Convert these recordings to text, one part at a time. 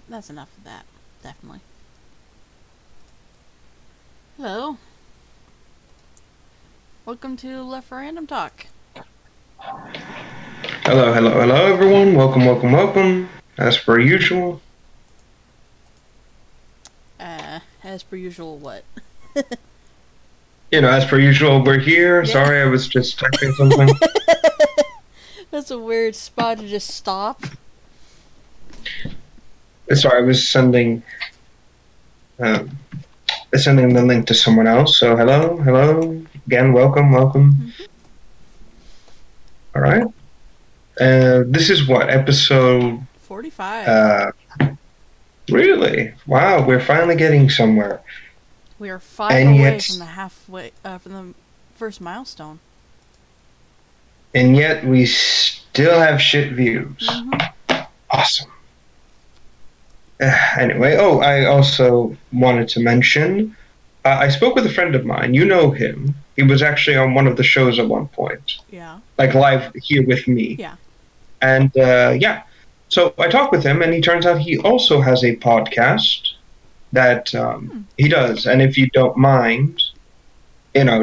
that's enough of that. Definitely. Hello. Welcome to Left for Random Talk. Hello, hello, hello, everyone. Welcome, welcome, welcome. As per usual. As per usual, what? As per usual, we're here. Yeah. Sorry, I was just typing something. That's a weird spot to just stop. Sorry, I was sending the link to someone else. So, hello, hello. Again, welcome, welcome. Mm-hmm. All right. This is what, episode 45. Really? Wow, we're finally getting somewhere. We are 5 and away yet, from the halfway, from the first milestone. And yet, we still have shit views. Mm-hmm. Awesome. Anyway, I also wanted to mention, I spoke with a friend of mine. You know him. He was actually on one of the shows at one point. Yeah. Like live here with me. Yeah. And yeah. So I talked with him, and he turns out he also has a podcast that he does. And if you don't mind,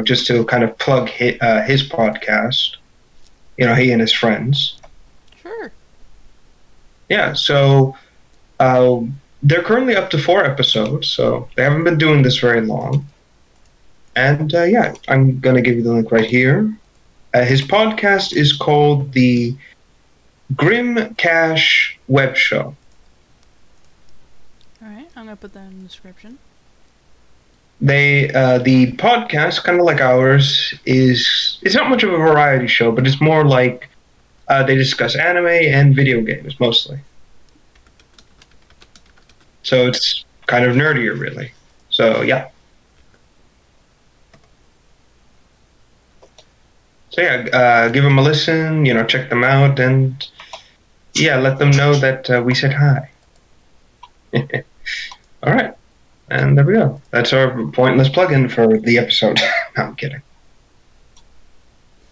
just to kind of plug his podcast, he and his friends. Sure. Yeah, so they're currently up to 4 episodes, so they haven't been doing this very long. And yeah, I'm going to give you the link right here. His podcast is called the Grim Cash Web Show. Alright, I'm going to put that in the description. The podcast, kind of like ours, it's not much of a variety show, but it's more like they discuss anime and video games, mostly. So it's kind of nerdier, really. So, yeah. So, yeah, give them a listen, check them out, and, yeah, let them know that we said hi. All right. And there we go. That's our pointless plug-in for the episode. No, I'm kidding.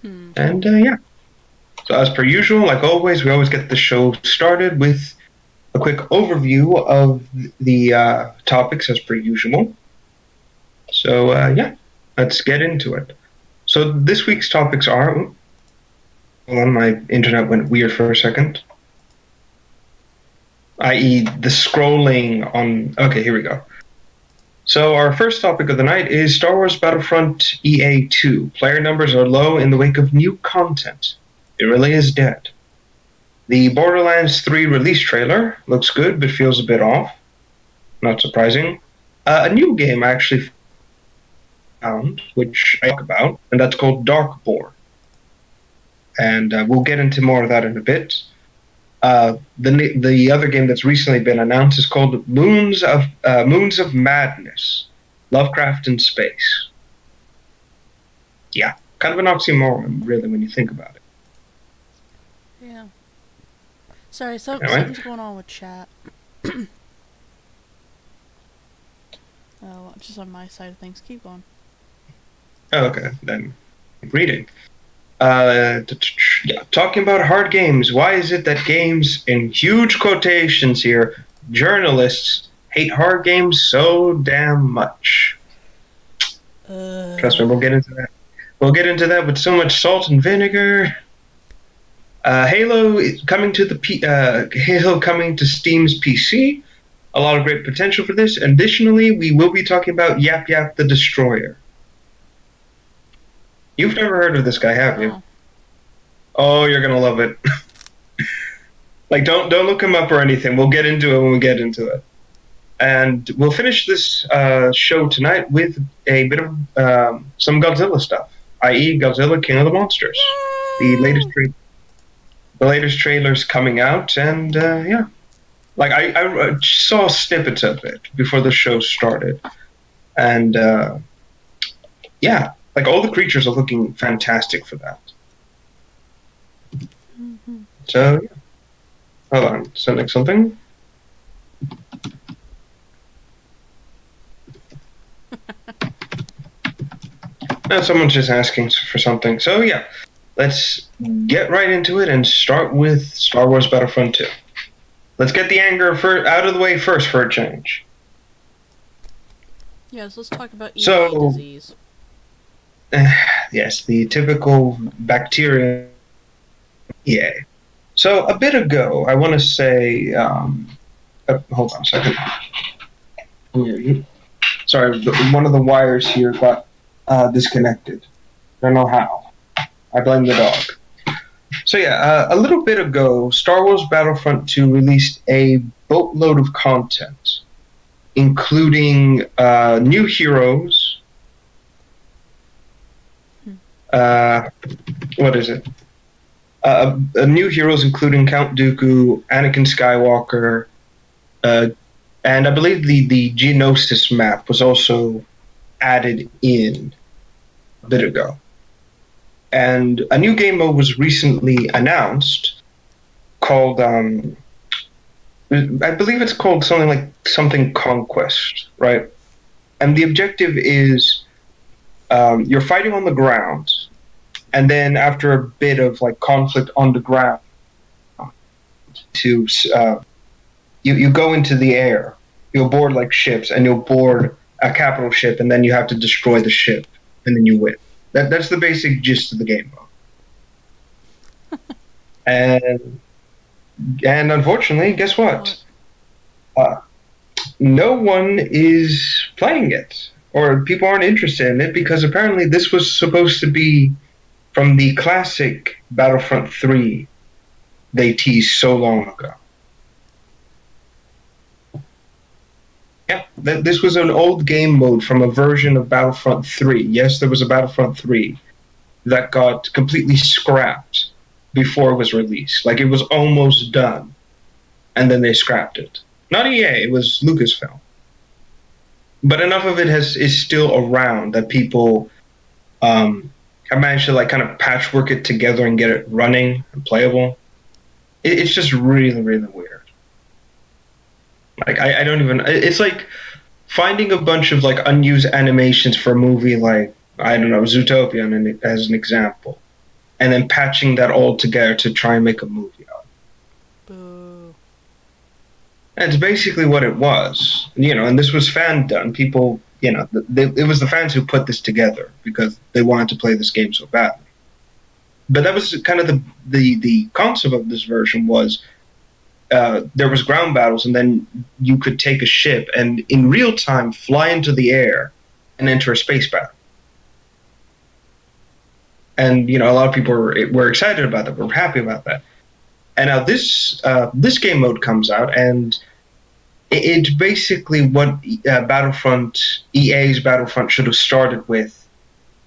And, yeah. So, as per usual, like always, we always get the show started with a quick overview of the topics as per usual. So, yeah, let's get into it. So this week's topics are... Hold on, my internet went weird for a second. I.e. the scrolling on... Okay, here we go. So our first topic of the night is Star Wars Battlefront EA2. Player numbers are low in the wake of new content. It really is dead. The Borderlands 3 release trailer looks good, but feels a bit off. Not surprising. A new game I actually found, which I talk about, and that's called Darkborn. And we'll get into more of that in a bit. The other game that's recently been announced is called Moons of Madness, Lovecraft in Space. Yeah, kind of an oxymoron, really, when you think about it. Yeah. Sorry, something's going on with chat. Oh, just on my side of things. Keep going. Oh, okay, then reading. Yeah, talking about hard games. Why is it that games, in huge quotations here, journalists hate hard games so damn much? Trust me, we'll get into that. We'll get into that with so much salt and vinegar. Halo is coming to Halo coming to Steam's PC. A lot of great potential for this. Additionally, we will be talking about Yap Yap the Destroyer. You've never heard of this guy, have you? No. Oh, you're gonna love it. Like, don't look him up or anything. We'll get into it when we get into it. And we'll finish this show tonight with a bit of some Godzilla stuff, i.e. Godzilla King of the Monsters. Yay! The latest trailer's coming out, and yeah. Like, I saw snippets of it before the show started. And yeah, like, all the creatures are looking fantastic for that. Mm-hmm. So, yeah. Hold on, sending something. Now someone's just asking for something. So, yeah, let's get right into it and start with Star Wars Battlefront 2. let's get the anger out of the way first for a change. Yes, let's talk about EA So, disease. yes, the typical bacteria EA. So a bit ago, I want to say, hold on a second. Sorry, one of the wires here got disconnected. I don't know how. I blame the dog. So yeah, a little bit ago, Star Wars Battlefront 2 released a boatload of content, including new heroes. What is it? New heroes including Count Dooku, Anakin Skywalker, and I believe the Geonosis map was also added in a bit ago. And a new game mode was recently announced called, I believe it's called something Conquest, right? And the objective is you're fighting on the ground, and then after a bit of like conflict on the ground, you go into the air. You'll board like ships, and you'll board a capital ship, and then you have to destroy the ship, and then you win. That's the basic gist of the game mode. and unfortunately, guess what? No one is playing it, or people aren't interested in it, because apparently this was supposed to be from the classic Battlefront 3 they teased so long ago. Yeah, this was an old game mode from a version of Battlefront 3. Yes, there was a Battlefront 3 that got completely scrapped before it was released. Like, it was almost done, and then they scrapped it. Not EA, it was Lucasfilm. But enough of it is still around that people have managed to like kind of patchwork it together and get it running and playable. It's just really, really weird. Like, I don't even... It's like finding a bunch of like unused animations for a movie like, I don't know, Zootopia as an example, and then patching that all together to try and make a movie out of it. Boo. That's basically what it was. You know, and this was fan done. People, you know, it was the fans who put this together because they wanted to play this game so badly. But that was kind of the concept of this version was there was ground battles, and then you could take a ship and in real time fly into the air and enter a space battle. And you know, a lot of people were excited about that, were happy about that. And now this game mode comes out, and it's basically what EA's Battlefront should have started with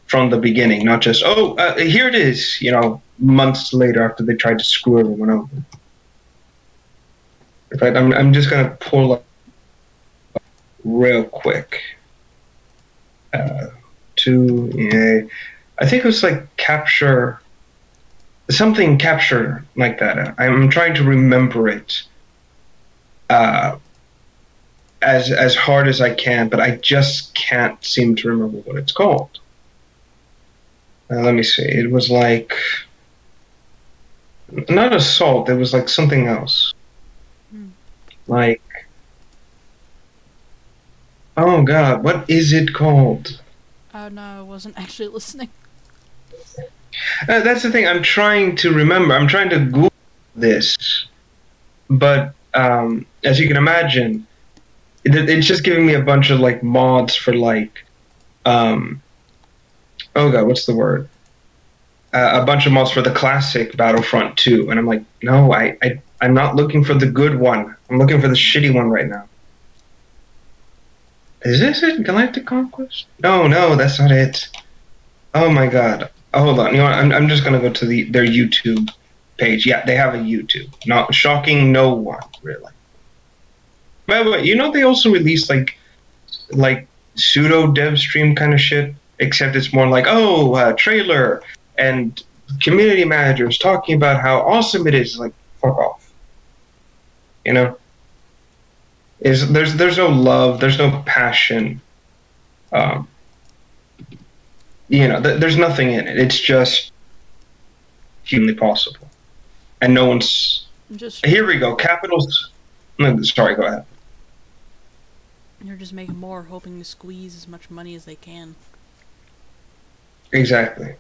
from the beginning, not just here it is, you know, months later after they tried to screw everyone over. In fact, I'm just gonna pull up real quick to EA. I think it was like something capture like that. I'm trying to remember it as hard as I can, but I just can't seem to remember what it's called. Let me see. It was like not assault. It was like something else. Like, oh god, what is it called? Oh no, I wasn't actually listening. That's the thing. I'm trying to remember. I'm trying to Google this, but as you can imagine, it's just giving me a bunch of like mods for like, oh god, what's the word? A bunch of mods for the classic Battlefront 2, and I'm like, no, I'm not looking for the good one. I'm looking for the shitty one right now. Is this it? Galactic Conquest? No, that's not it. Oh my god. Hold on. You know what? I'm just gonna go to their YouTube page. Yeah, they have a YouTube. Not shocking no one, really. By the way, you know they also released like pseudo dev stream kind of shit, except it's more like, trailer and community managers talking about how awesome it is. Like, fuck off. You know? There's no love, there's no passion. You know, there's nothing in it. It's just humanly possible, and no one's. Just here we go. Capitals. No, sorry, go ahead. They're just making more, hoping to squeeze as much money as they can. Exactly.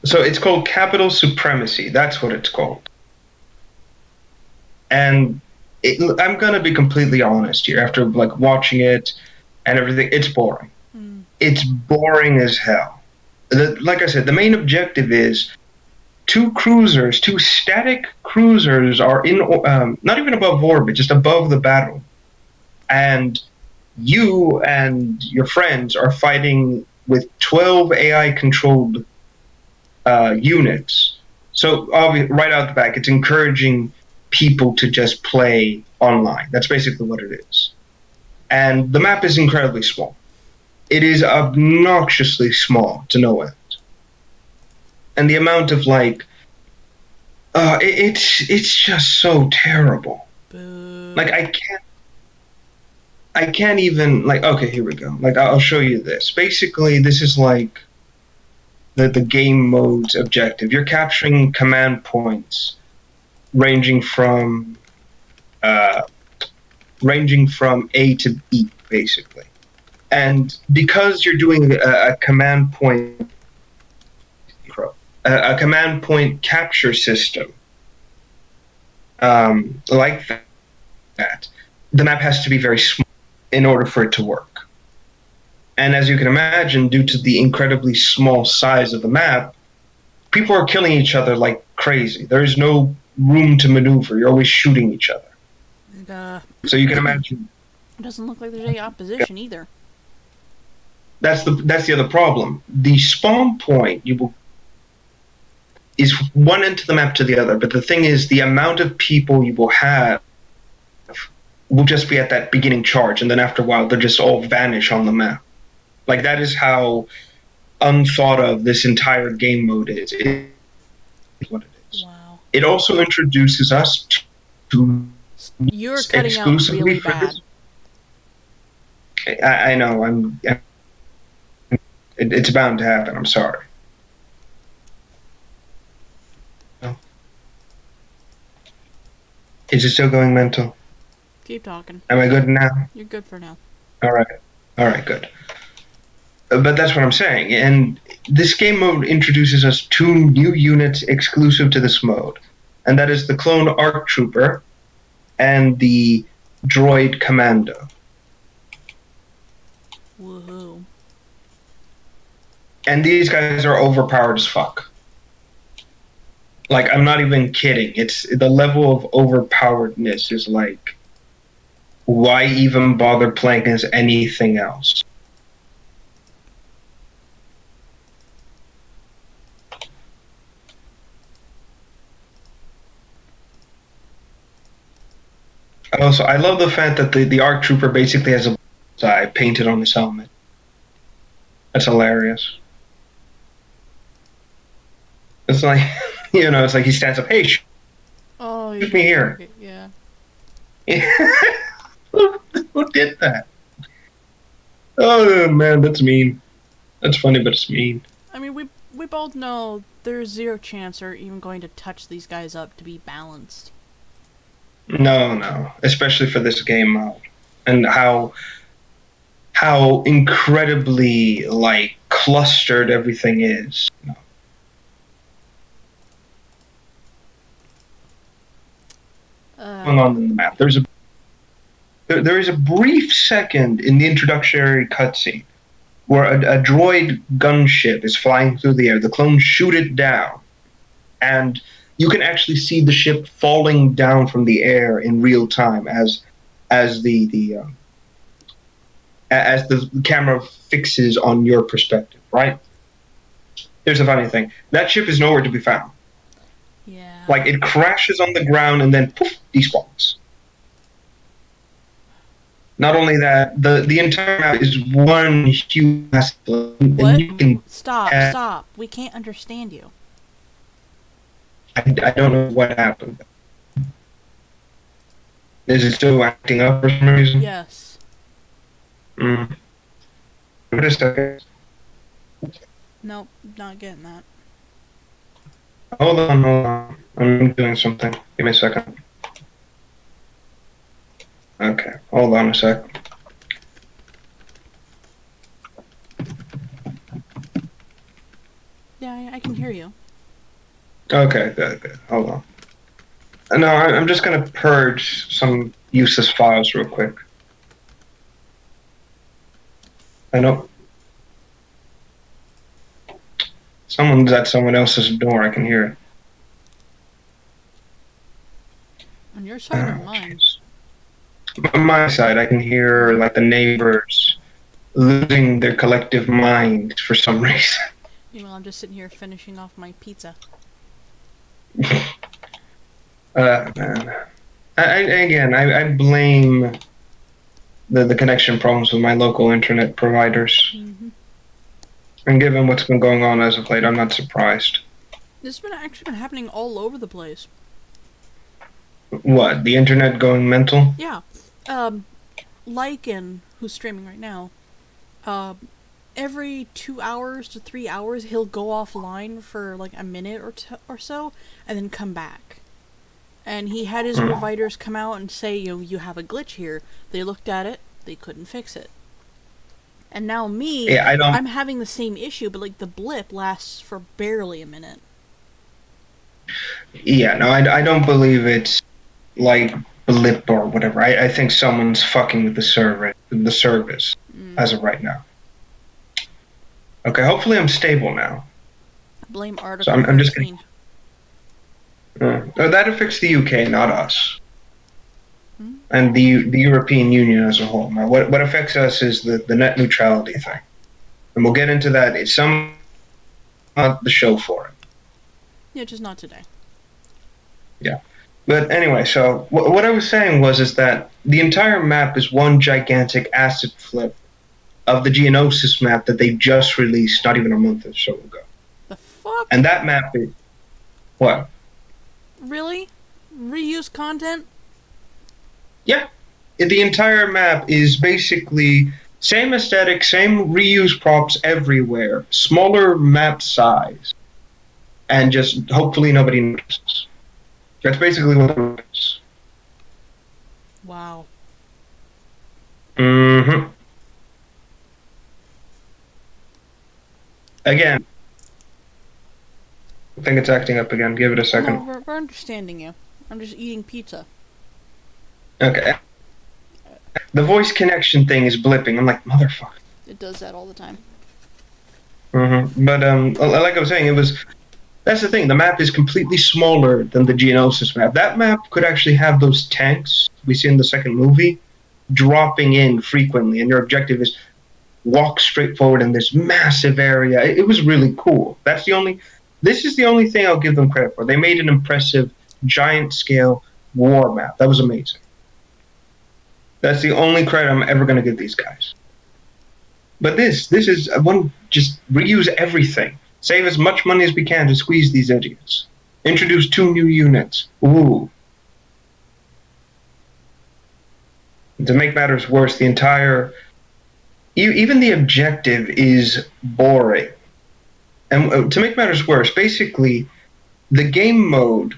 So it's called capital supremacy. That's what it's called. And I'm gonna be completely honest here. After like watching it and everything, it's boring. It's boring as hell. Like I said, the main objective is two cruisers, two static cruisers are in not even above orbit, just above the battle, and you and your friends are fighting with 12 AI controlled units. So right out the back, it's encouraging people to just play online. That's basically what it is. And the map is incredibly small. It is obnoxiously small to no end. And the amount of like, it's just so terrible. Boo. Like I can't even like. Okay, here we go. Like I'll show you this. Basically, this is like the game mode's objective. You're capturing command points ranging from A to B, basically. And because you're doing a command point capture system like that, the map has to be very small in order for it to work. And as you can imagine, due to the incredibly small size of the map, people are killing each other like crazy. There is no room to maneuver. You're always shooting each other. And, so you can imagine. It doesn't look like there's any opposition either. That's the other problem. The spawn point is one end of the map to the other, but the thing is, the amount of people you will have will just be at that beginning charge, and then after a while, they'll just all vanish on the map. Like, that is how unthought of this entire game mode is. It is what it is. Wow. It also introduces us to You're cutting out really bad. I know. It's bound to happen. I'm sorry. Is it still going mental? Keep talking. Am I good now? You're good for now. All right, good. But that's what I'm saying. And this game mode introduces us two new units exclusive to this mode. And that is the clone ARC Trooper and the droid Commando. Woohoo. And these guys are overpowered as fuck. Like, I'm not even kidding. It's the level of overpoweredness is like, why even bother playing as anything else? Also, I love the fact that the ARC Trooper basically has a bullseye painted on his helmet. That's hilarious. It's like, it's like he stands up, hey, shoot me here. Yeah. Who did that? Oh, man, that's mean. That's funny, but it's mean. I mean, we both know there's zero chance they're even going to touch these guys up to be balanced. No. Especially for this game mode. And how incredibly, like, clustered everything is. Going on in the map. There is a brief second in the introductory cutscene where a droid gunship is flying through the air. The clones shoot it down, and you can actually see the ship falling down from the air in real time as the camera fixes on your perspective. Right? Here's the funny thing: that ship is nowhere to be found. Yeah. Like, it crashes on the ground and then poof, despawns. Not only that, the entire map is one huge mess. What? Stop. We can't understand you. I don't know what happened. Is it still acting up for some reason? Yes. Wait a second. Nope, not getting that. Hold on. I'm doing something. Give me a second. Okay, hold on a sec. Yeah, I can hear you. Okay, good. Hold on. No, I'm just gonna purge some useless files real quick. I know someone's at someone else's door. I can hear it. On your side or mine? On my side, I can hear like the neighbors losing their collective mind for some reason. Meanwhile, I'm just sitting here finishing off my pizza. Man. I blame the connection problems with my local internet providers. Mm-hmm. And given what's been going on as of late, I'm not surprised. This has actually been happening all over the place. What, the internet going mental? Yeah. Lycan, who's streaming right now, every 2 hours to 3 hours, he'll go offline for like a minute or so, and then come back. And he had his providers come out and say, you have a glitch here. They looked at it, they couldn't fix it. And now I'm having the same issue, but like the blip lasts for barely a minute. Yeah, no, I don't believe it's like blip or whatever. I think someone's fucking with the service as of right now. Okay, hopefully I'm stable now. Blame Article So I'm just 13. That affects the UK, not us. And the European Union as a whole. Now, what affects us is the net neutrality thing. And we'll get into that. It's not the show for it. Yeah, just not today. Yeah. But anyway, so what I was saying is that the entire map is one gigantic acid flip of the Geonosis map that they just released not even a month or so ago. The fuck? And that map is... What? Really? Reuse content? Yeah. The entire map is basically same aesthetic, same reuse props everywhere, smaller map size, and just hopefully nobody notices. That's basically what it is. Wow. Mm-hmm. Again, I think it's acting up again. Give it a second. No, we're understanding you. I'm just eating pizza. Okay. The voice connection thing is blipping. I'm like, motherfucker. It does that all the time. Mm-hmm. But like I was saying, that's the thing. The map is completely smaller than the Geonosis map. That map could actually have those tanks we see in the second movie dropping in frequently, and your objective is walk straight forward in this massive area. It was really cool. This is the only thing I'll give them credit for. They made an impressive giant scale war map. That was amazing. That's the only credit I'm ever going to give these guys. But this is one, just reuse everything. Save as much money as we can to squeeze these idiots. Introduce 2 new units. Ooh. To make matters worse, even the objective is boring. And to make matters worse, basically, the game mode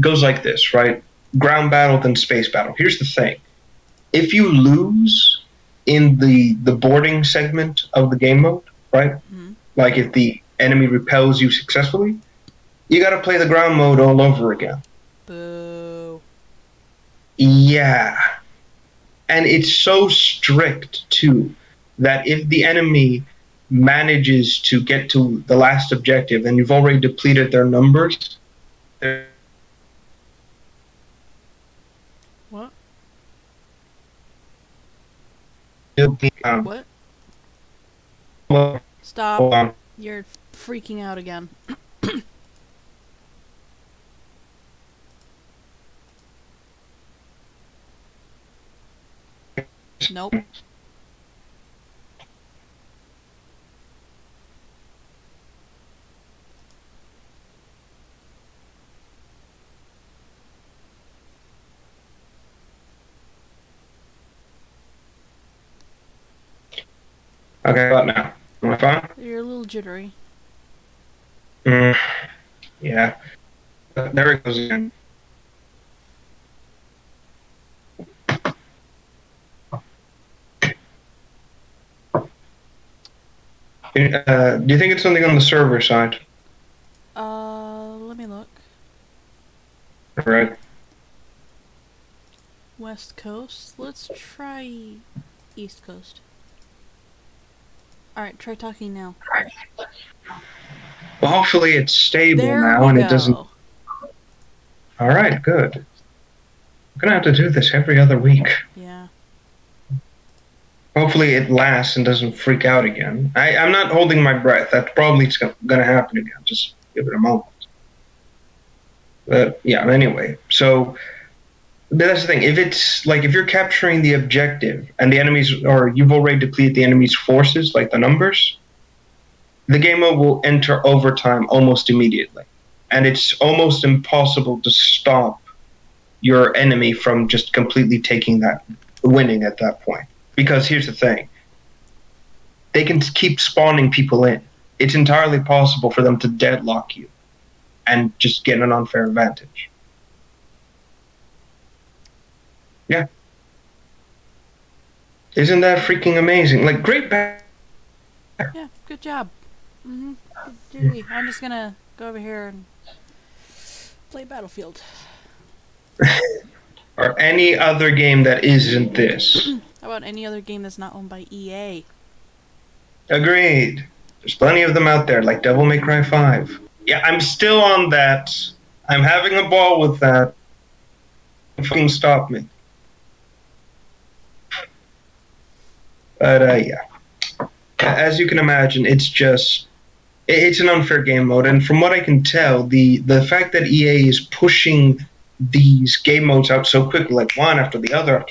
goes like this, right? Ground battle, then space battle. Here's the thing. If you lose in the boarding segment of the game mode, right? Mm-hmm. Like if the enemy repels you successfully, you gotta play the ground mode all over again. Boo. Yeah. And it's so strict, too, that if the enemy manages to get to the last objective and you've already depleted their numbers... What? What? Stop. You're freaking out again. Nope. Okay, what now? Am I fine? You're a little jittery. Yeah. There it goes again. Do you think it's something on the server side? Let me look. Right. West Coast. Let's try East Coast. Alright, try talking now. Well, hopefully it's stable There now we and go. it doesn't. All right, good. I'm gonna have to do this every other week. Yeah. Hopefully it lasts and doesn't freak out again. I'm not holding my breath. That's probably gonna happen again. Just give it a moment. But yeah, anyway. So that's the thing. If you're capturing the objective and the enemies, or you've already depleted the enemy's forces, like the numbers, the game mode will enter overtime almost immediately. And it's almost impossible to stop your enemy from just completely winning at that point. Because here's the thing. They can keep spawning people in. It's entirely possible for them to deadlock you and just get an unfair advantage. Yeah. Isn't that freaking amazing? Like, great Yeah, good job. Mm-hmm. Good duty. I'm just gonna go over here and play Battlefield. Or any other game that isn't this. How about any other game that's not owned by EA? Agreed. There's plenty of them out there, like Devil May Cry 5. Yeah, I'm still on that. I'm having a ball with that. Don't fucking stop me. But, yeah. As you can imagine, it's an unfair game mode, and from what I can tell, the fact that EA is pushing these game modes out so quickly, like one after the other,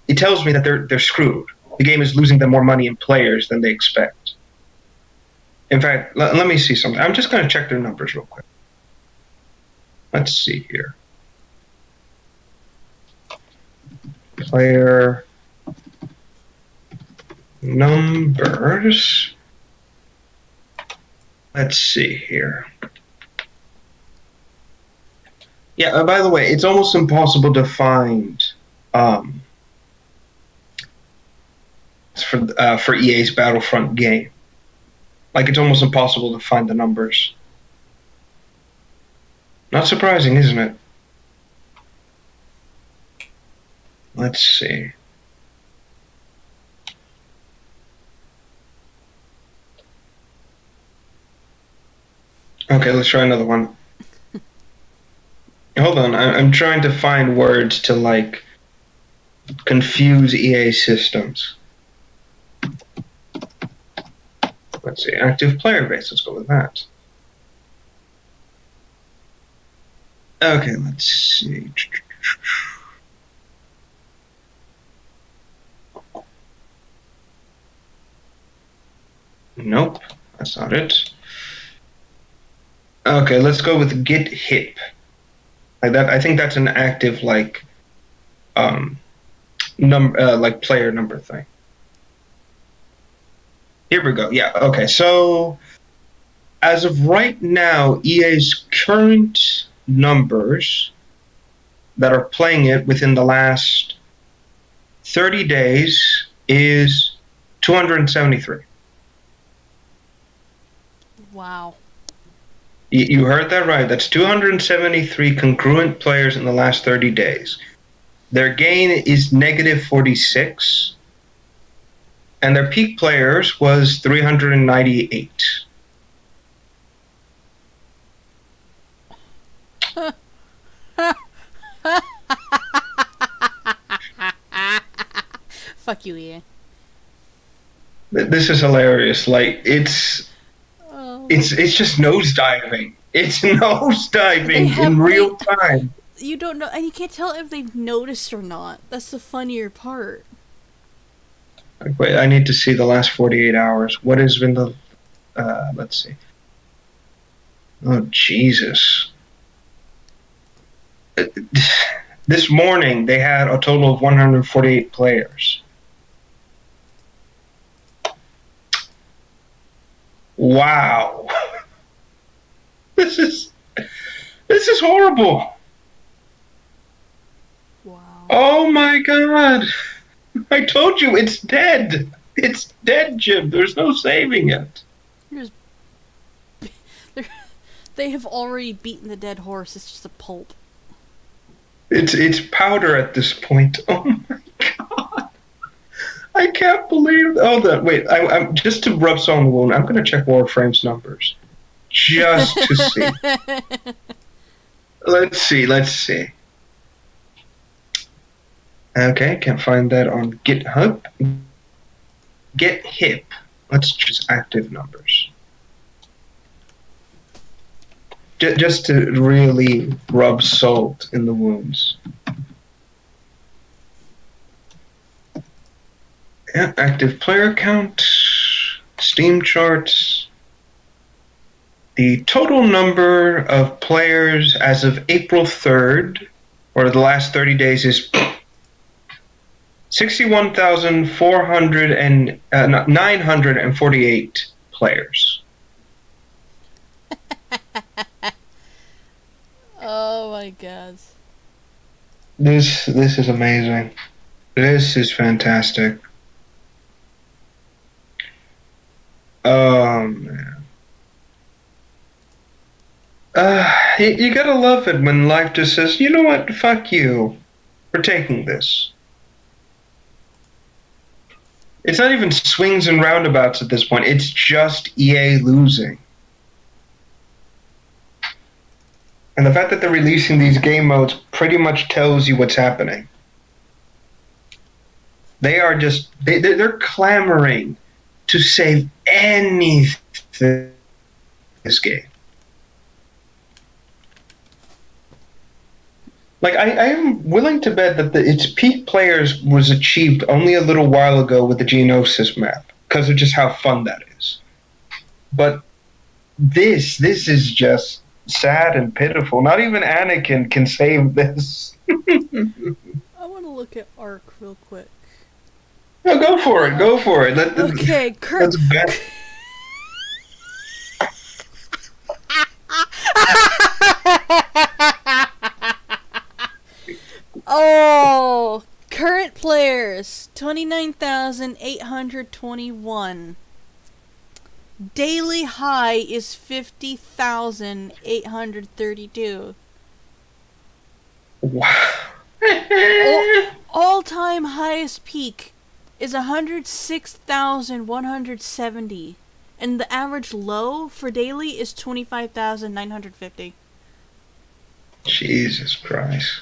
it tells me that they're screwed. The game is losing them more money and players than they expect. In fact, let me see something. I'm just going to check their numbers real quick. Let's see here. Player numbers. Let's see here. Yeah, by the way, it's almost impossible to find for EA's Battlefront game. Like, it's almost impossible to find the numbers. Not surprising, isn't it? Let's see. Okay, let's try another one. Hold on, I'm trying to find words to, like, confuse EA systems. Let's see, active player base, let's go with that. Okay, let's see. Nope, that's not it. Okay, let's go with get hip. Like that, I think that's an active like like player number thing. Here we go. Yeah. Okay. So as of right now, EA's current numbers that are playing it within the last 30 days is 273. Wow. You heard that right. That's 273 congruent players in the last 30 days. Their gain is negative 46. And their peak players was 398. Fuck you, EA. This is hilarious. Like, it's just nosediving. It's nosediving in real time. You don't know, and you can't tell if they've noticed or not. That's the funnier part. Wait, I need to see the last 48 hours. What has been the... let's see. Oh, Jesus. This morning, they had a total of 148 players. Wow. This is horrible. Wow. Oh my God. I told you, it's dead. It's dead, Jim. There's no saving it. There's, they have already beaten the dead horse. It's just a pulp. It's powder at this point. Oh my god. I can't believe. Oh, that. Wait. I'm just to rub salt on the wound. I'm gonna check Warframe's numbers, just to see. Let's see. Let's see. Okay, can't find that on GitHub. Get hip. Let's choose active numbers. Just to really rub salt in the wounds. Yeah, active player count, Steam charts. The total number of players as of April 3rd, or the last 30 days, is 948 players. Oh my god. This is amazing. This is fantastic. Oh man. You gotta love it when life just says, you know what, fuck you. We're taking this. It's not even swings and roundabouts at this point. It's just EA losing. And the fact that they're releasing these game modes pretty much tells you what's happening. They are just, they're clamoring to save anything in this game. Like, I am willing to bet that its peak players was achieved only a little while ago with the Geonosis map, because of just how fun that is. But this is just sad and pitiful. Not even Anakin can save this. I want to look at Ark real quick. No, go for it. Go for it. Okay, Kurt. Let's bet. Oh, current players 29,821. Daily high is 50,832. Wow. All-time highest peak is 106,170, and the average low for daily is 25,950. Jesus Christ.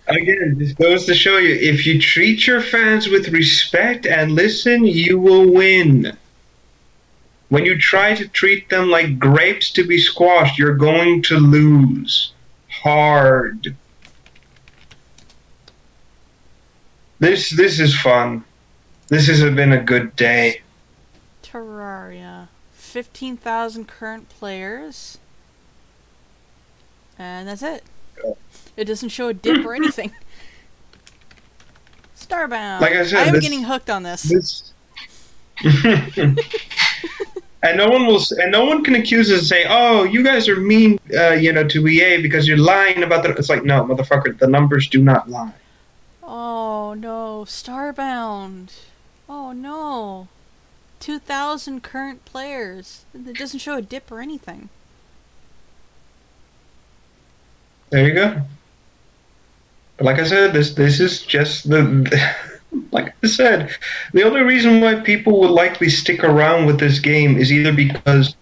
Again, this goes to show you, if you treat your fans with respect and listen, you will win. When you try to treat them like grapes to be squashed, you're going to lose. Hard. This is fun. This has been a good day. Terraria. 15,000 current players. And that's it. It doesn't show a dip or anything. Starbound. Like I said, I'm getting hooked on this. And no one can accuse us and say, "Oh, you guys are mean, to EA because you're lying about that." It's like, no, motherfucker, the numbers do not lie. Oh no, Starbound. Oh no. 2,000 current players. It doesn't show a dip or anything. There you go. But like I said, this is just like I said, the only reason why people would likely stick around with this game is either because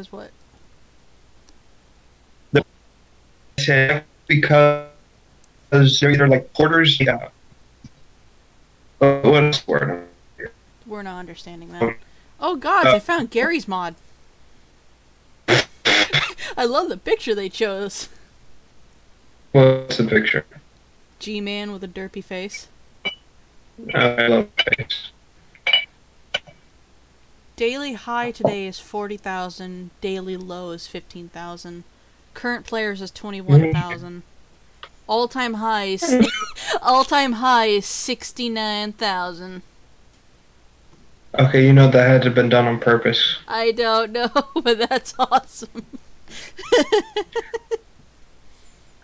what? Because they're either like porters. Yeah. What's the word? We're not understanding that. Oh gosh, I found Gary's mod. I love the picture they chose. What's the picture? G-Man with a derpy face. I love face. Daily high today is 40,000. Daily low is 15,000. Current players is 21,000. All-time high is 69,000. Okay, you know that had to have been done on purpose. I don't know, but that's awesome.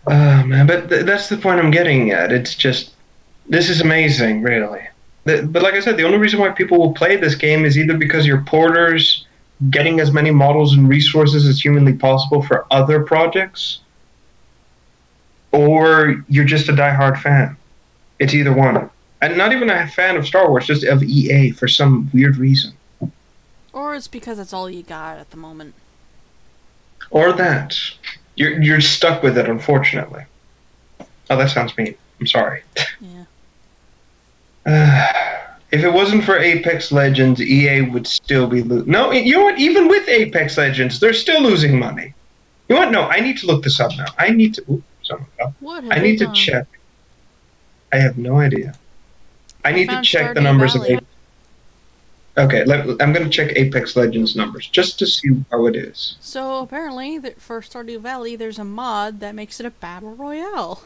Man, but that's the point I'm getting at. It's just, this is amazing, really. But like I said, the only reason why people will play this game is either because you're porters getting as many models and resources as humanly possible for other projects, or you're just a diehard fan. It's either one. And not even a fan of Star Wars, just of EA for some weird reason. Or it's because that's all you got at the moment. Or that. You're stuck with it, unfortunately. Oh, that sounds mean. I'm sorry. Yeah. If it wasn't for Apex Legends, EA would still be losing. No, you know what? Even with Apex Legends, they're still losing money. You know what? No, I need to look this up now. I need to... Oops, someone fell. I need to check. I have no idea. I need to check the numbers of Apex. Okay, I'm going to check Apex Legends numbers, just to see how it is. So, apparently, for Stardew Valley, there's a mod that makes it a battle royale.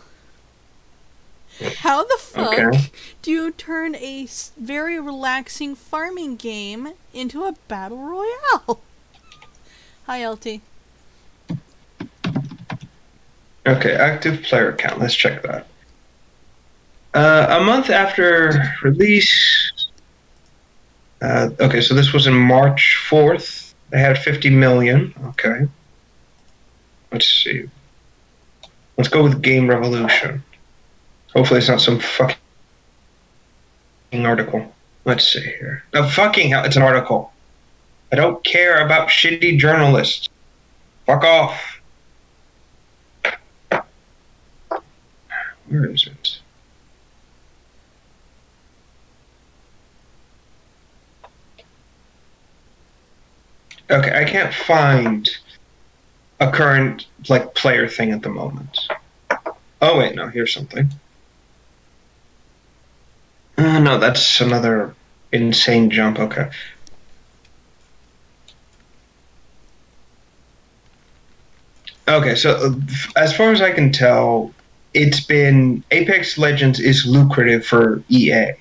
How the fuck do you turn a very relaxing farming game into a battle royale? Hi, LT. Okay, active player count. Let's check that. A month after release... okay, so this was in March 4th. They had 50 million. Okay. Let's see. Let's go with Game Revolution. Hopefully it's not some fucking article. Let's see here. Oh, fucking hell, it's an article. I don't care about shitty journalists. Fuck off. Where is it? Okay, I can't find a current, like, player thing at the moment. Oh, wait, no, here's something. No, that's another insane jump. Okay. Okay, so as far as I can tell, it's been... Apex Legends is lucrative for EA,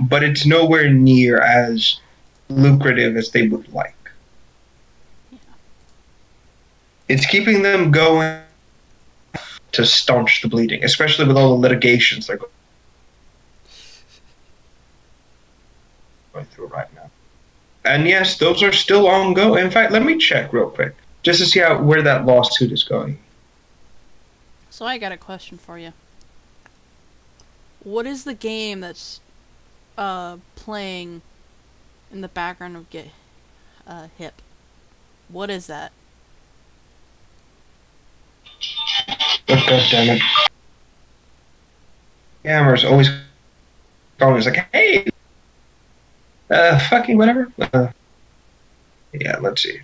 but it's nowhere near as lucrative as they would like. Yeah. It's keeping them going to staunch the bleeding, especially with all the litigations they're going through right now. And yes, those are still ongoing. In fact, let me check real quick, just to see where that lawsuit is going. So I got a question for you. What is the game that's playing in the background of Get Hip? What is that? Oh, God damn it. Camera's always calling. It's like, hey, fucking whatever. Yeah, let's see.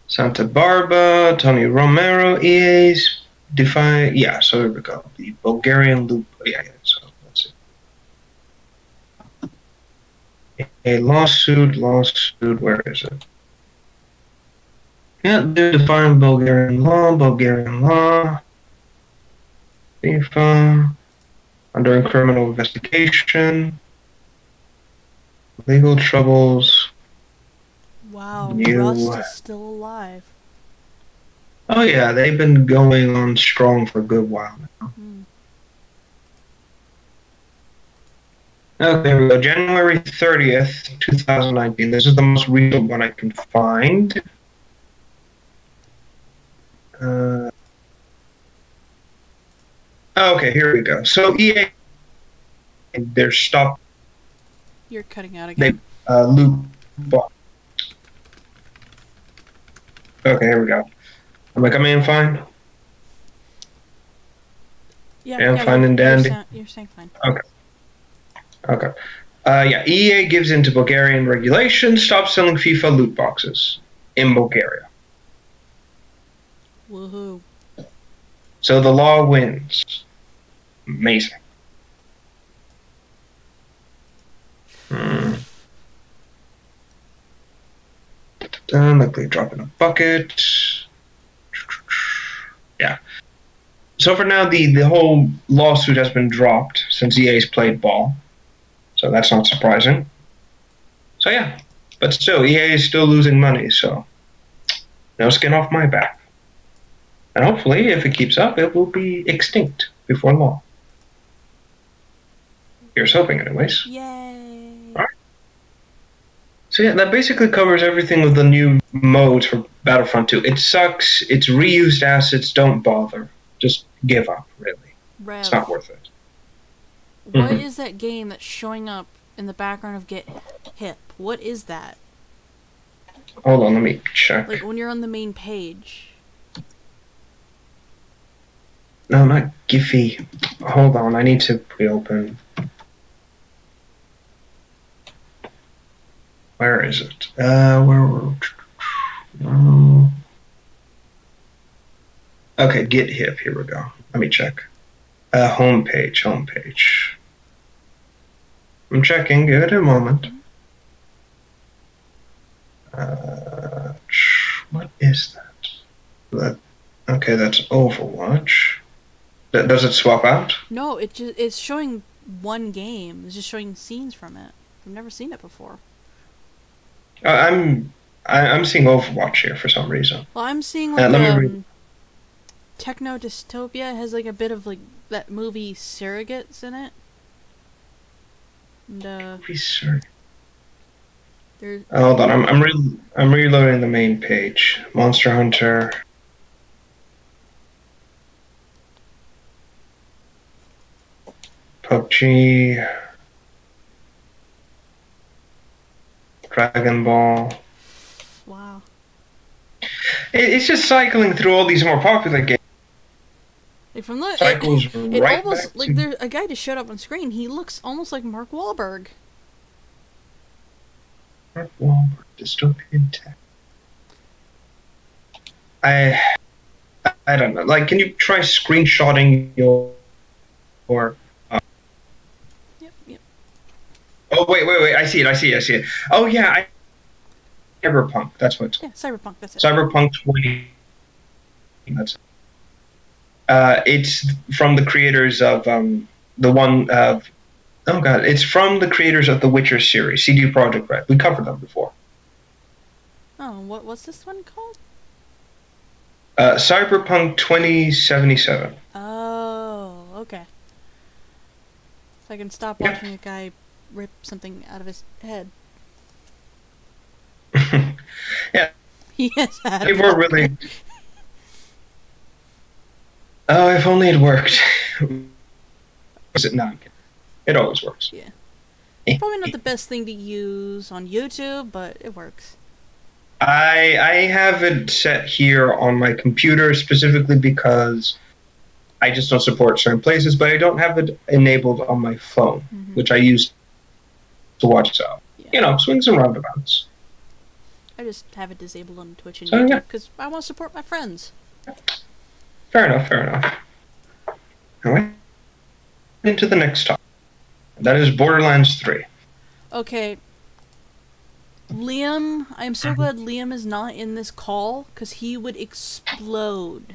Santa Barbara, Tony Romero, EA's Define. Yeah, so here we go. The Bulgarian loop. Yeah, so let's see. A lawsuit, where is it? Yeah, they define Bulgarian law. FIFA, under criminal investigation, legal troubles. Wow, Rust is still alive. Oh yeah, they've been going on strong for a good while now. Okay, here we go. January 30th, 2019. This is the most recent one I can find. Okay, here we go. So EA, they're stopped. You're cutting out again. They loop box. Okay, here we go. Am I coming in fine? Yeah, fine and dandy. You're saying fine. Okay. Yeah, EA gives in to Bulgarian regulations, stops selling FIFA loot boxes in Bulgaria. Woohoo. So the law wins. Amazing. Likely drop in a bucket. Yeah. So for now, the whole lawsuit has been dropped since EA's played ball. So that's not surprising. So yeah. But still, EA is still losing money, so no skin off my back. And hopefully, if it keeps up, it will be extinct before long. Here's hoping, anyways. Yay! Alright. So yeah, that basically covers everything with the new modes for Battlefront 2. It sucks. It's reused assets. Don't bother. Just give up, really. Rev. It's not worth it. What is that game that's showing up in the background of Get Hip? What is that? Hold on, let me check. Like when you're on the main page. No, not Giphy. Hold on, I need to reopen. Where is it? Okay, Get Hip. Here we go. Let me check. Homepage. I'm checking. Give it a moment. What is that? Okay, that's Overwatch. Does it swap out? No, it's showing one game. It's just showing scenes from it. I've never seen it before. I'm seeing Overwatch here for some reason. Well, I'm seeing like Techno Dystopia has like a bit of like that movie Surrogates in it. And hold on, I'm reloading the main page. Monster Hunter. PUBG. Dragon Ball. Wow. It's just cycling through all these more popular games. Like from the Cycles it right almost back like to... there's a guy just showed up on screen. He looks almost like Mark Wahlberg. Mark Wahlberg, dystopian tech. I don't know. Like, can you try screenshotting your Yep. Oh wait! I see it. Oh yeah, Cyberpunk. That's what it's called. Yeah, Cyberpunk. That's it. Cyberpunk 20. That's it. It's from the creators of the one of. Oh god, it's from the creators of the Witcher series, CD Projekt Red. We covered them before. Oh, what's this one called? Cyberpunk 2077. Oh, okay. So I can stop watching a guy rip something out of his head. Yeah. Yes, They were really. Oh, if only it worked. Is it not? It always works. Yeah. Probably not the best thing to use on YouTube, but it works. I have it set here on my computer specifically because I just don't support certain places, but I don't have it enabled on my phone, which I use to watch. So, swings and roundabouts. I just have it disabled on Twitch and YouTube because I want to support my friends. Fair enough. All right. Into the next topic. That is Borderlands 3. Okay. Liam, I'm so glad Liam is not in this call because he would explode.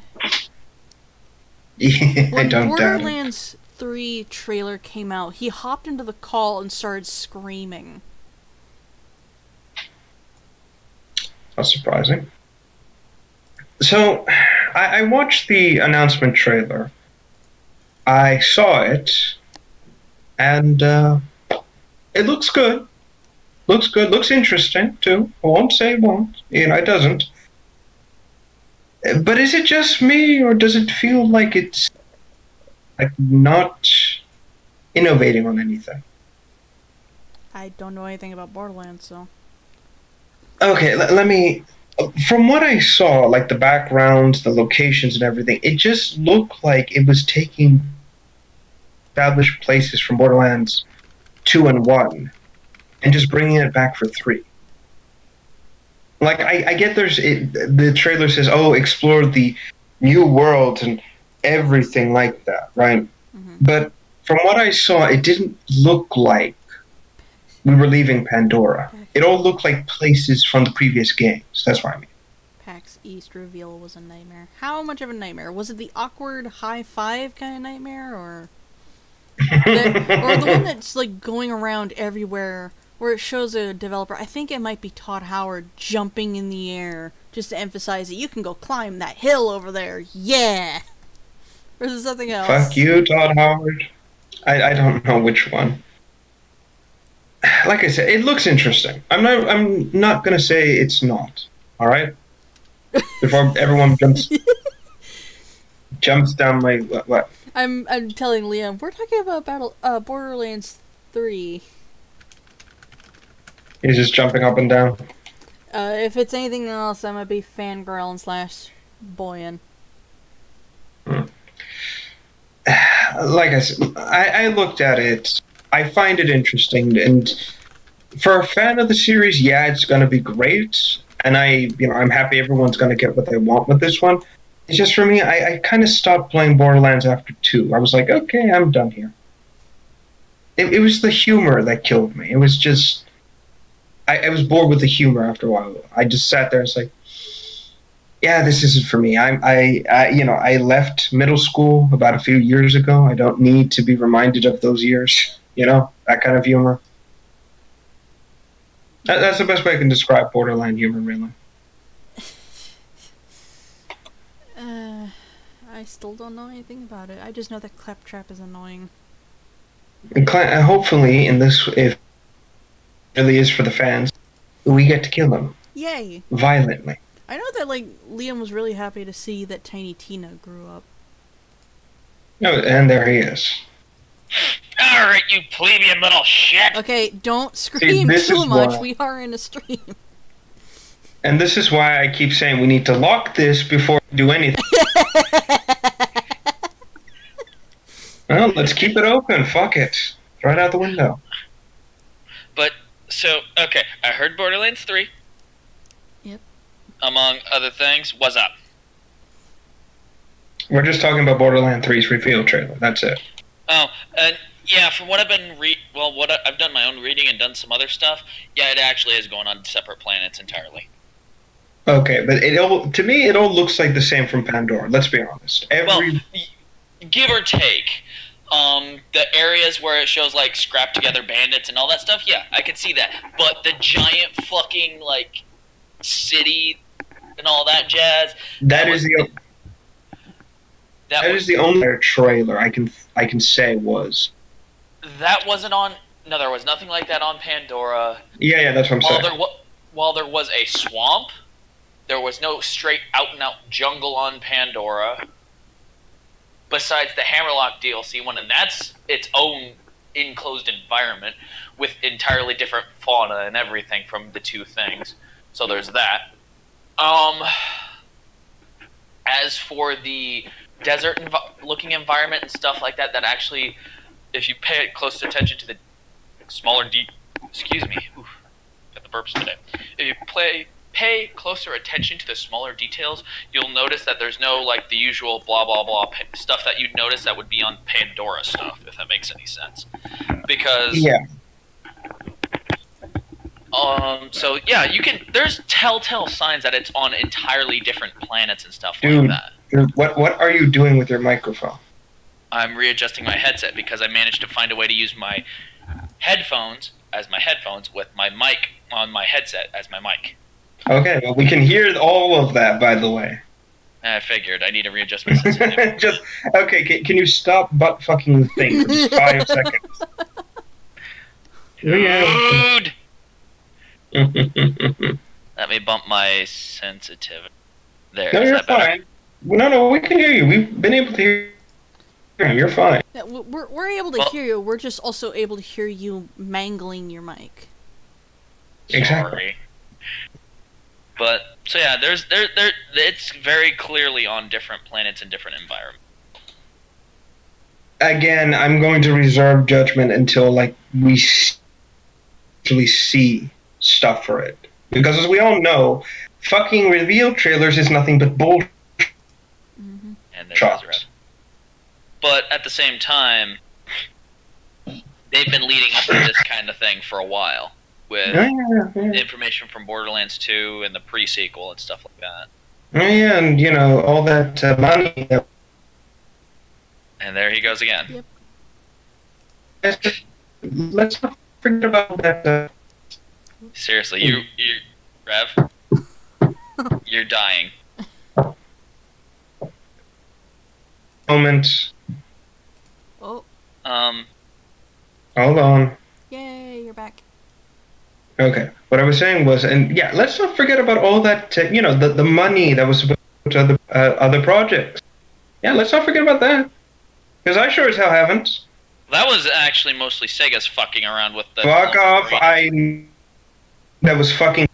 Yeah, when I don't Borderlands 3 trailer came out, he hopped into the call and started screaming. Not surprising. So, I watched the announcement trailer. I saw it, and it looks good. Looks interesting, too. I won't say it won't. It doesn't. But is it just me, or does it feel like it's not innovating on anything? I don't know anything about Borderlands, so... Okay, let me... From what I saw, like the backgrounds, the locations and everything, it just looked like it was taking established places from Borderlands 2 and 1 and just bringing it back for 3. Like, I get the trailer says, explore the new world and everything like that, right? Mm-hmm. But from what I saw, it didn't look like we were leaving Pandora. It all looked like places from the previous games. That's what I mean. PAX East reveal was a nightmare. How much of a nightmare? Was it the awkward high five kind of nightmare, or the one that's like going around everywhere, where it shows a developer? I think it might be Todd Howard jumping in the air just to emphasize that you can go climb that hill over there. Yeah. Or is it something else? Fuck you, Todd Howard. I don't know which one. Like I said, it looks interesting. I'm not gonna say it's not. All right. Before everyone jumps down my what? I'm telling Liam, we're talking about Borderlands 3. He's just jumping up and down. If it's anything else, I'm gonna be fangirling / boying. Like I said, I looked at it. I find it interesting, and for a fan of the series, yeah, it's gonna be great. And I'm happy everyone's gonna get what they want with this one. It's just for me, I kind of stopped playing Borderlands after 2. I was like, okay, I'm done here. It was the humor that killed me. It was just, I was bored with the humor after a while. I just sat there and was like, yeah, this isn't for me. I left middle school about a few years ago. I don't need to be reminded of those years. That kind of humor. That's the best way I can describe Borderland humor, really. I still don't know anything about it. I just know that Claptrap is annoying. And hopefully, if it really is for the fans, we get to kill him. Yay! Violently. I know that, Liam was really happy to see that Tiny Tina grew up. No, and there he is. Alright, you plebeian little shit! Okay, don't scream too much. We are in a stream. And this is why I keep saying we need to lock this before we do anything. Well, let's keep it open. Fuck it. Throw it out the window. But, okay, I heard Borderlands 3. Yep. Among other things. What's up? We're just talking about Borderlands 3's reveal trailer. That's it. Oh, and yeah, from what I've been I've done my own reading and done some other stuff. Yeah, it actually is going on separate planets entirely. Okay, but to me, it all looks like the same from Pandora. Let's be honest. Give or take, the areas where it shows scrap together bandits and all that stuff. Yeah, I can see that. But the giant fucking city and all that jazz. That is the only trailer I can say was. That wasn't on. No, there was nothing like that on Pandora. Yeah, that's what I'm saying. While there was a swamp, there was no straight out-and-out jungle on Pandora. Besides the Hammerlock DLC one, and that's its own enclosed environment with entirely different fauna and everything from the two things. So there's that. As for the desert-looking environment and stuff like that, that actually, if you pay close attention to the smaller excuse me, oof, got the burps today. If you pay closer attention to the smaller details, you'll notice that there's no the usual blah blah blah stuff that you'd notice that would be on Pandora stuff, if that makes any sense. Because so yeah, there's telltale signs that it's on entirely different planets and stuff like that. Dude, what are you doing with your microphone? I'm readjusting my headset because I managed to find a way to use my headphones as my headphones with my mic on my headset as my mic. Okay, well, we can hear all of that, by the way. I figured I need to readjust my sensitivity. Okay, can you stop butt fucking the thing for just 5 seconds? Dude! Let me bump my sensitivity. There, no, is you're that better? fine. No, we can hear you. We've been able to hear you. You're fine. Yeah, we're able to hear you. We're just also able to hear you mangling your mic. Exactly. Sorry. But so yeah, it's very clearly on different planets and different environments. Again, I'm going to reserve judgment until we actually see stuff for it, because as we all know, fucking reveal trailers is nothing but bullshit. Mm-hmm. And there's but at the same time, they've been leading up to this kind of thing for a while. With information from Borderlands 2 and the pre-sequel and stuff like that. Yeah, and all that money. And there he goes again. Yep. Let's not forget about that. Seriously, you Rev? You're dying. Moment. Oh, Hold on. yay, you're back. Okay. What I was saying was, and yeah, let's not forget about all that, the money that was supposed to go to other projects. Yeah, let's not forget about that. Because I sure as hell haven't. That was actually mostly Sega's fucking around with the... Fuck off, that was fucking...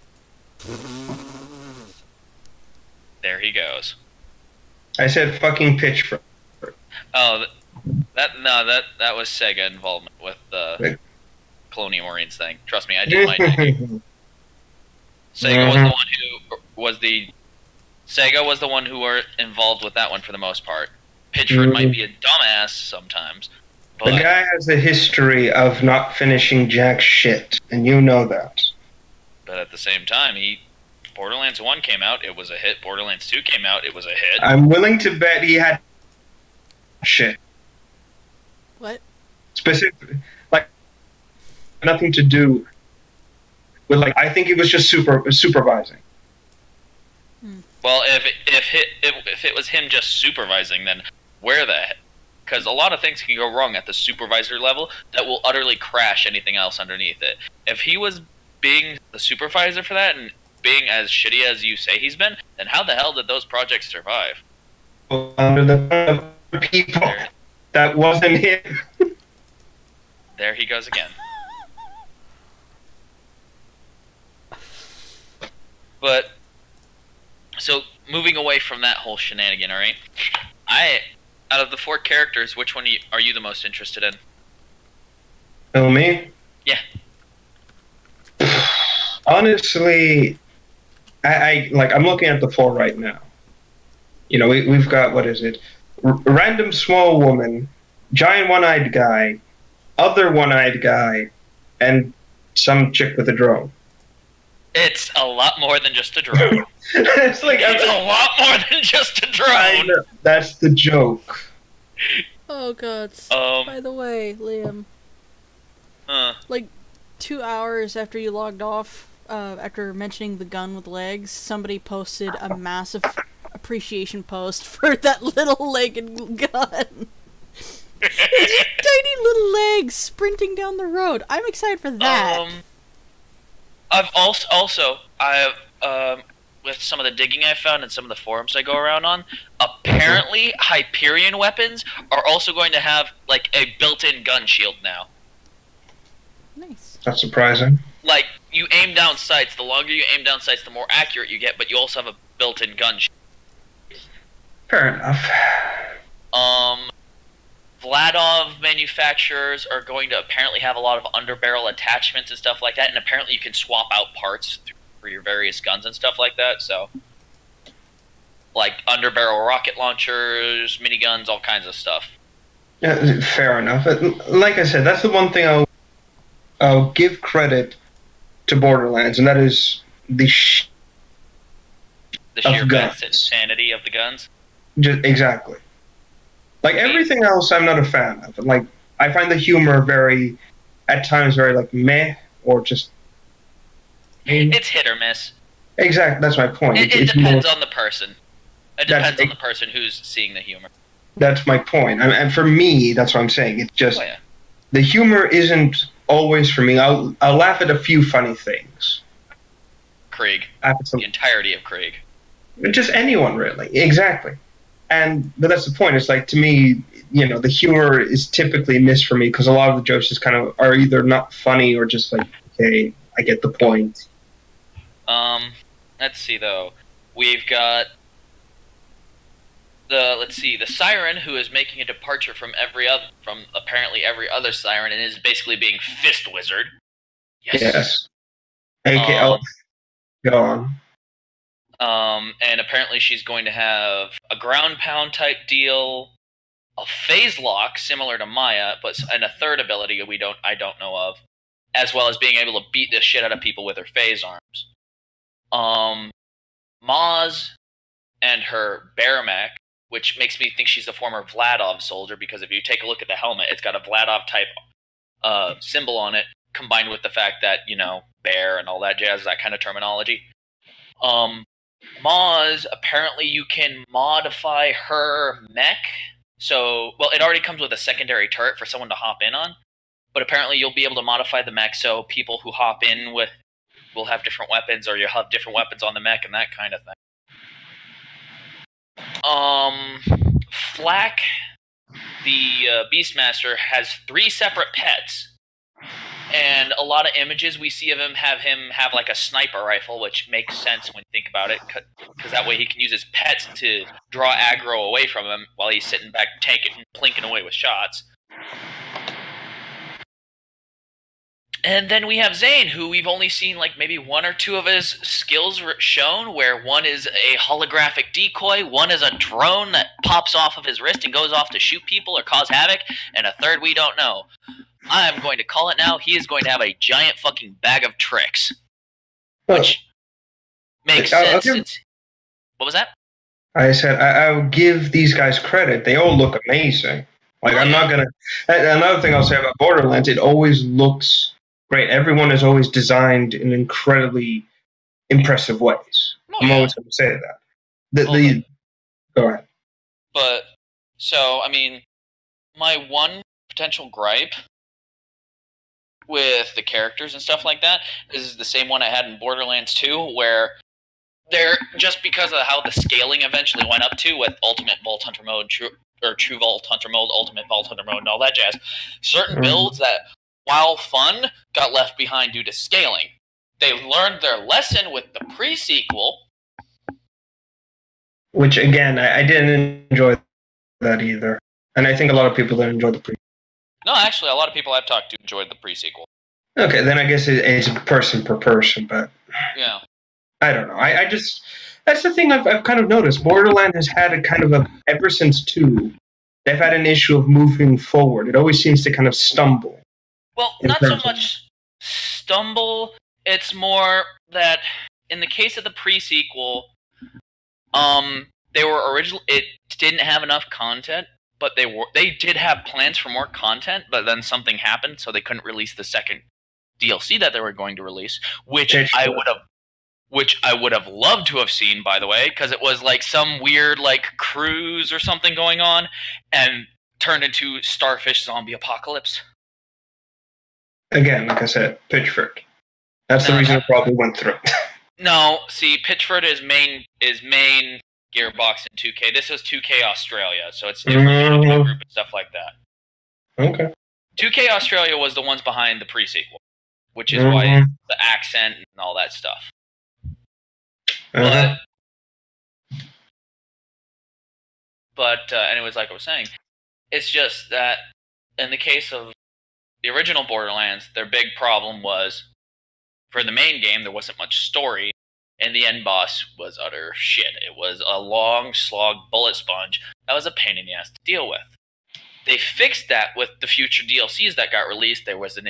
There he goes. I said fucking pitchfork. Oh, that was Sega involvement with the Colonial Marines thing. Trust me, I did my digging. Sega was the one who was the... Sega was the one who were involved with that one for the most part. Pitchford might be a dumbass sometimes, but... The guy has a history of not finishing jack shit, and you know that. But at the same time, Borderlands 1 came out, it was a hit. Borderlands 2 came out, it was a hit. I'm willing to bet he had shit. What? Specific, like, nothing to do with, like, I think he was just supervising. Well, if it was him just supervising, then where the heck? Because a lot of things can go wrong at the supervisor level that will utterly crash anything else underneath it. If he was being the supervisor for that and being as shitty as you say he's been, then how the hell did those projects survive? Under the people, that wasn't him. There he goes again. But, so, moving away from that whole shenanigan, alright? Out of the 4 characters, which one are you the most interested in? Oh, me? Yeah. Honestly, I'm looking at the 4 right now. You know, we've got, what is it? Random small woman, giant one-eyed guy, other one-eyed guy, and some chick with a drone. It's a lot more than just a drone. It's a lot more than just a drone. That's the joke. Oh god. By the way, Liam. Like 2 hours after you logged off, after mentioning the gun with legs, somebody posted a massive appreciation post for that little legged gun. It's just tiny little legs sprinting down the road. I'm excited for that. I've with some of the digging I found and some of the forums I go around on, apparently Hyperion weapons are also going to have like a built-in gun shield now. Nice. That's surprising. Like, you aim down sights, the longer you aim down sights, the more accurate you get, but you also have a built-in gun shield. Fair enough. Vladov manufacturers are going to apparently have a lot of underbarrel attachments and stuff like that, and apparently you can swap out parts for your various guns and stuff like that, so... Like, underbarrel rocket launchers, miniguns, all kinds of stuff. Yeah, fair enough. Like I said, that's the one thing I'll give credit to Borderlands, and that is the sheer insanity of the guns. Exactly. Like, everything else I'm not a fan of. Like, I find the humor at times very, like, meh, or just... It's hit or miss. Exactly, that's my point. It depends on the person. It depends on the person who's seeing the humor. That's my point. And for me, that's what I'm saying. It's just... The humor isn't always for me. I'll laugh at a few funny things. Krieg. The entirety of Krieg. Just anyone, really. Exactly. But that's the point. It's like, to me, you know, the humor is typically missed for me because a lot of the jokes just kind of are either not funny or just like, okay, I get the point. Let's see though. We've got the Siren, who is making a departure from apparently every other Siren and is basically being Fist Wizard. Yes. Okay, go on. And apparently she's going to have a ground pound type deal, a phase lock similar to Maya, and a third ability I don't know of, as well as being able to beat the shit out of people with her phase arms. Maz and her bear mech, which makes me think she's a former Vladov soldier, because if you take a look at the helmet, it's got a Vladov type symbol on it, combined with the fact that, you know, bear and all that jazz, that kind of terminology. Maz, apparently you can modify her mech. So, well, it already comes with a secondary turret for someone to hop in on. But apparently you'll be able to modify the mech so people who hop in with will have different weapons, or you'll have different weapons on the mech and that kind of thing. Flak, the Beastmaster, has 3 separate pets. And a lot of images we see of him have like a sniper rifle, which makes sense when you think about it, because that way he can use his pets to draw aggro away from him while he's sitting back tanking and plinking away with shots. And then we have Zane, who we've only seen like maybe 1 or 2 of his skills shown, where one is a holographic decoy, one is a drone that pops off of his wrist and goes off to shoot people or cause havoc, and a third we don't know. I'm going to call it now. He is going to have a giant fucking bag of tricks. Which makes sense. What was that? I said I'll give these guys credit. They all look amazing. Like, I'm not going to... Another thing I'll say about Borderlands, it always looks great. Everyone is always designed in incredibly impressive ways. I'm always going to say that. Go ahead. But, so, I mean, my one potential gripe with the characters and stuff like that is the same one I had in Borderlands 2, where they're, just because of how the scaling eventually went up to with Ultimate Vault Hunter Mode, True Vault Hunter Mode, Ultimate Vault Hunter Mode, and all that jazz, certain builds that, while fun, got left behind due to scaling. They learned their lesson with the pre-sequel. Which, again, I didn't enjoy that either. And I think a lot of people didn't enjoy the pre-sequel. No, actually, a lot of people I've talked to enjoyed the pre-sequel. Okay, then I guess it's person per person, but... Yeah. I don't know. I just... That's the thing I've kind of noticed. Borderlands has had a kind of a... Ever since 2, they've had an issue of moving forward. It always seems to kind of stumble. Well, not so much stumble. It's more that, in the case of the pre-sequel, they were original. It didn't have enough content. But they did have plans for more content, but then something happened, so they couldn't release the second DLC that they were going to release, which I would have loved to have seen, by the way, because it was like some weird like cruise or something going on, and turned into Starfish Zombie Apocalypse. Again, like I said, Pitchford. That's the reason it probably went through. No, see, Pitchford is main Gearbox in 2K. This is 2K Australia, so it's different group and stuff like that. Okay. 2K Australia was the ones behind the pre-sequel, which is why the accent and all that stuff. But anyways, like I was saying, it's just that in the case of the original Borderlands, their big problem was, for the main game, there wasn't much story. And the end boss was utter shit. It was a long slog bullet sponge that was a pain in the ass to deal with. They fixed that with the future DLCs that got released. There was an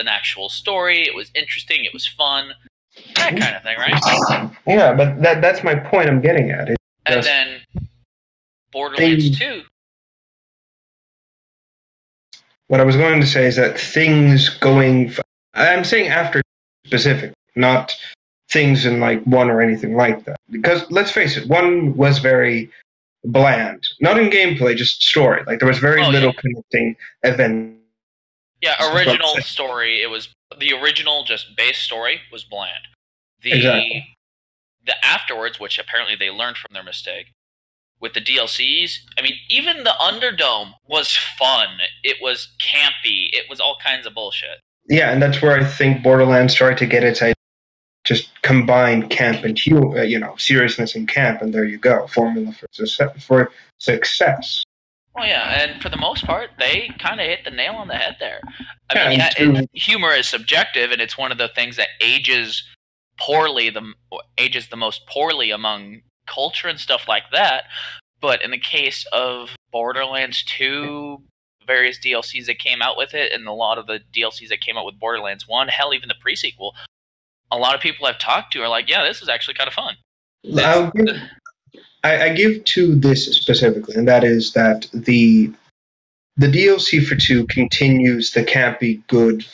actual story. It was interesting. It was fun. That kind of thing, right? Yeah, but that's my point I'm getting at. And then Borderlands 2. What I was going to say is that things going... I'm saying after specific, not... things in like 1 or anything like that. Because let's face it, 1 was very bland. Not in gameplay, just story. Like there was very little connecting event. Yeah, original story. It was the original just base story was bland. Exactly. The afterwards, which apparently they learned from their mistake, with the DLCs, I mean, even the Underdome was fun. It was campy. It was all kinds of bullshit. Yeah, and that's where I think Borderlands tried to get its idea. Just combine camp and seriousness in camp, and there you go, formula for success. Well, yeah, and for the most part, they kind of hit the nail on the head there. I mean, humor is subjective, and it's one of the things that ages the most poorly among culture and stuff like that. But in the case of Borderlands 2, various DLCs that came out with it, and a lot of the DLCs that came out with Borderlands 1, hell, even the pre-sequel, a lot of people I've talked to are like, yeah, this is actually kind of fun. I give to this specifically, and that is that the DLC for 2 continues the campy good.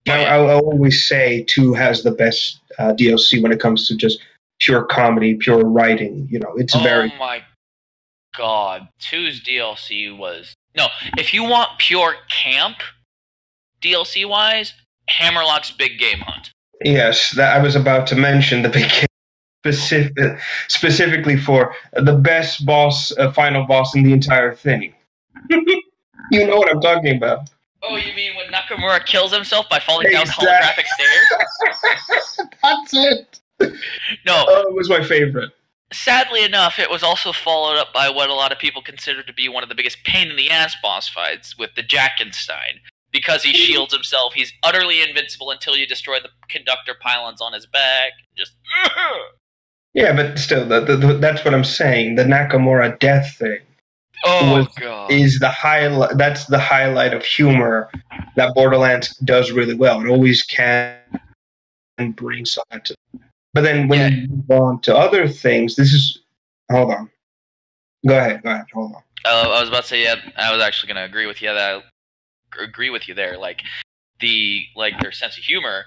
I'll always say 2 has the best DLC when it comes to just pure comedy, pure writing. You know, it's very. Oh my god. 2's DLC was... No, if you want pure camp, DLC-wise, Hammerlock's Big Game Hunt. Yes, that I was about to mention the big specifically for the best boss, final boss in the entire thing. You know what I'm talking about. Oh, you mean when Nakamura kills himself by falling down holographic stairs? That's it. No. Oh, it was my favorite. Sadly enough, it was also followed up by what a lot of people consider to be one of the biggest pain-in-the-ass boss fights with the Jackenstein. Because he shields himself, he's utterly invincible until you destroy the conductor pylons on his back. Just... Yeah, but still, that's what I'm saying. The Nakamura death thing God. is the highlight. That's the highlight of humor that Borderlands does really well. It always can bring something to. But then when you move on to other things, this is. Hold on. Go ahead. Hold on. I was about to say, yeah, I was actually going to agree with you. That I agree with you there. Like their sense of humor,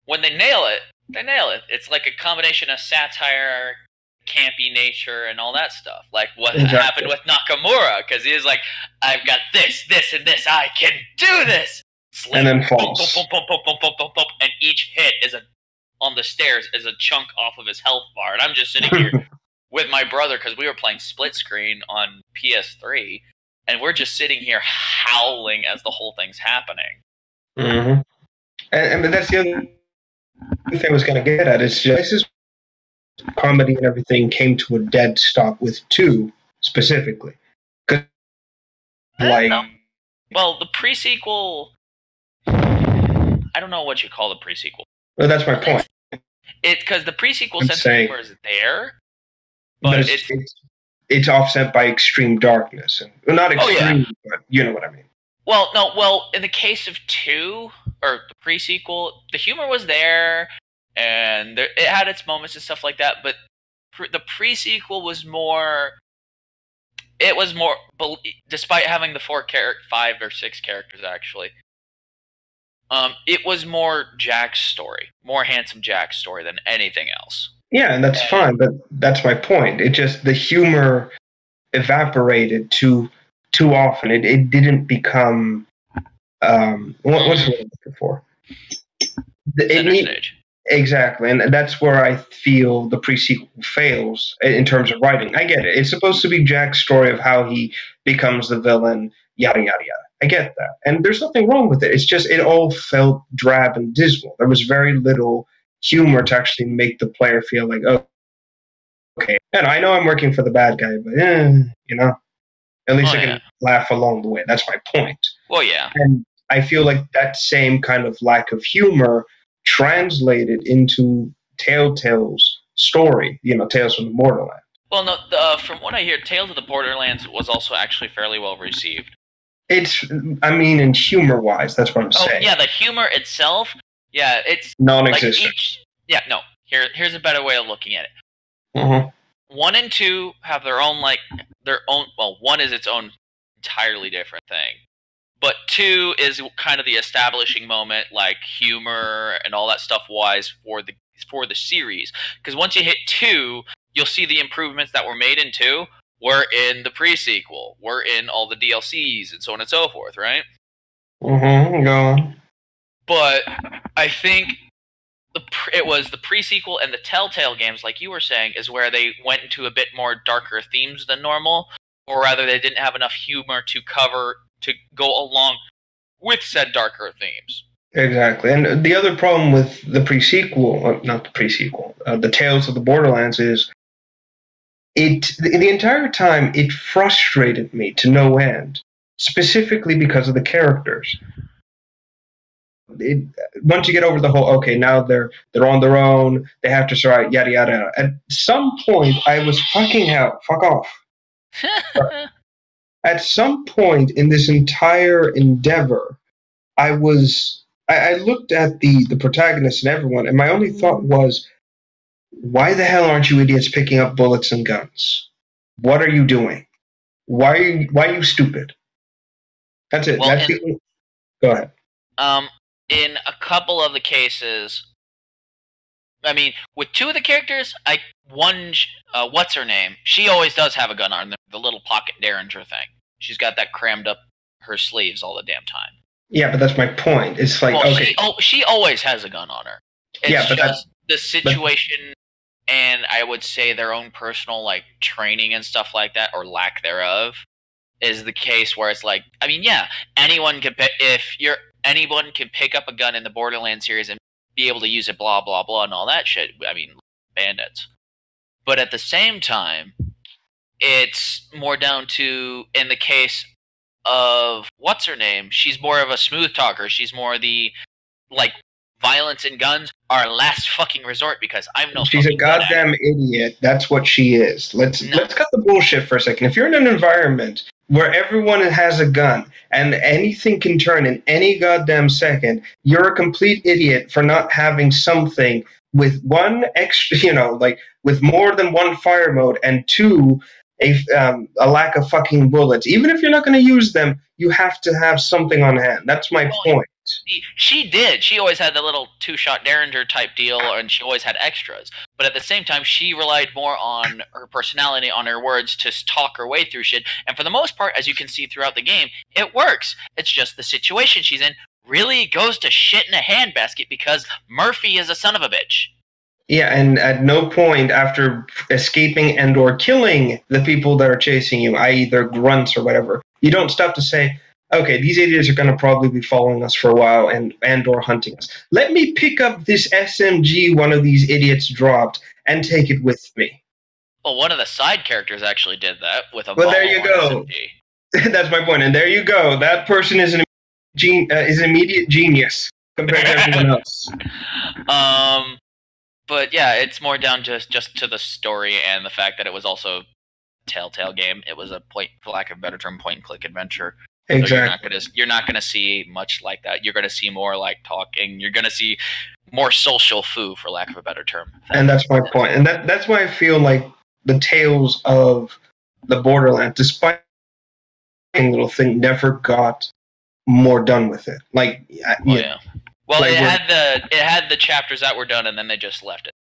when they nail it, they nail it. It's like a combination of satire, campy nature, and all that stuff. Like what happened with Nakamura, because he was like, "I've got this, and this. I can do this." Slim, and then falls. Boom, boom, boom, boom, boom, boom, boom, and each hit on the stairs is a chunk off of his health bar. And I'm just sitting here with my brother because we were playing split screen on PS3, and we're just sitting here howling as the whole thing's happening. Mm-hmm. And that's the other thing I was going to get at. It's just this comedy and everything came to a dead stop with 2 specifically. No. Well, the pre-sequel, I don't know what you call the pre-sequel. Well, that's my point. It's because the pre-sequel sense of humor is there, but it's offset by extreme darkness. Well, not extreme, but you know what I mean. Well, no, well, in the case of 2, or the pre-sequel, the humor was there, and it had its moments and stuff like that, but the pre-sequel was more... It was more... Despite having the 5 or 6 characters, actually, it was more Jack's story. More Handsome Jack's story than anything else. Yeah, and that's fine, but that's my point. It just... The humor evaporated too often. It didn't become... what's the word I'm looking for? Center stage. Exactly, and that's where I feel the pre-sequel fails in terms of writing. I get it. It's supposed to be Jack's story of how he becomes the villain, yada, yada, yada. I get that. And there's nothing wrong with it. It's just it all felt drab and dismal. There was very little humor to actually make the player feel like, oh, okay. And I know I'm working for the bad guy, but, you know, at least I can laugh along the way. That's my point. Well, yeah. And I feel like that same kind of lack of humor translated into Telltale's story, you know, Tales from the Borderlands. Well, no, from what I hear, Tales of the Borderlands was also actually fairly well received. In humor-wise, that's what I'm saying. Yeah, the humor itself, yeah, it's... non-existent. Here's a better way of looking at it. Mm-hmm. 1 and 2 have their own, well, 1 is its own entirely different thing. But 2 is kind of the establishing moment, like humor and all that stuff wise for the series. Because once you hit 2, you'll see the improvements that were made in 2 were in the pre-sequel, were in all the DLCs and so on and so forth, right? Mm-hmm. Go on. But I think it was the pre-sequel and the Telltale games, like you were saying, is where they went into a bit more darker themes than normal, or rather they didn't have enough humor to go along with said darker themes. Exactly. And the other problem with the pre-sequel, not the pre-sequel, the Tales of the Borderlands is the entire time it frustrated me to no end, specifically because of the characters. Once you get over the whole, okay, now they're on their own, they have to survive, yada yada. At some point, I was fucking out. Fuck off. At some point in this entire endeavor, I looked at the protagonist and everyone, and my only thought was, why the hell aren't you idiots picking up bullets and guns? What are you doing? Why are you stupid? That's it. Well, go ahead. In a couple of the cases, I mean, with two of the characters, what's her name? She always does have a gun on the little pocket derringer thing. She's got that crammed up her sleeves all the damn time. Yeah, but that's my point. It's like, well, okay. She always has a gun on her. It's yeah, but just the situation, and I would say their own personal like training and stuff like that, or lack thereof, is the case where it's like, I mean, yeah, anyone can pick up a gun in the Borderlands series and be able to use it, blah blah blah, and all that shit. I mean, bandits. But at the same time, it's more down to, in the case of what's her name, she's more of a smooth talker. She's more the like violence and guns are last fucking resort because I'm no. She's a goddamn idiot. That's what she is. Let's cut the bullshit for a second. If you're in an environment where everyone has a gun and anything can turn in any goddamn second, you're a complete idiot for not having something with one extra, like with more than one fire mode, and two, a lack of fucking bullets. Even if you're not going to use them, you have to have something on hand. That's my point. She did. She always had the little two-shot Derringer type deal, and she always had extras. But at the same time, she relied more on her personality, on her words, to talk her way through shit. And for the most part, as you can see throughout the game, it works. It's just the situation she's in really goes to shit in a handbasket because Murphy is a son of a bitch. Yeah, and at no point after escaping and or killing the people that are chasing you, i.e. their grunts or whatever, you don't stop to say, okay, these idiots are going to probably be following us for a while and or hunting us. Let me pick up this SMG one of these idiots dropped and take it with me. Well, one of the side characters actually did that with a Well, there you go. That's my point. And there you go. That person is an immediate genius compared to everyone else. But yeah, it's more down just to the story and the fact that it was also a Telltale game. It was a point, for lack of a better term, point-and-click adventure. Exactly. So you're not gonna see much like that. You're gonna see more like talking. You're gonna see more social foo, for lack of a better term. And that's my point. And that's why I feel like the Tales of the Borderlands, despite a little thing, never got more done with it. Like, yeah. Well, like, it had the chapters that were done, and then they just left it.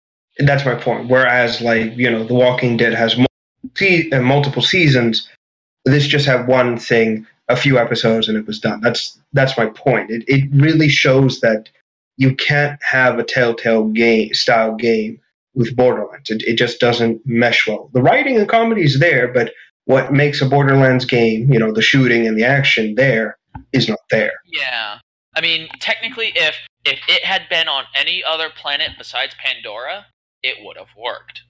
That's my point. Whereas, like, The Walking Dead has multiple seasons. This just had one thing, a few episodes, and it was done. That's my point. It really shows that you can't have a Telltale style game with Borderlands. It just doesn't mesh well. The writing and comedy is there, but what makes a Borderlands game, the shooting and the action there, is not there. Yeah. I mean, technically, if it had been on any other planet besides Pandora, it would have worked.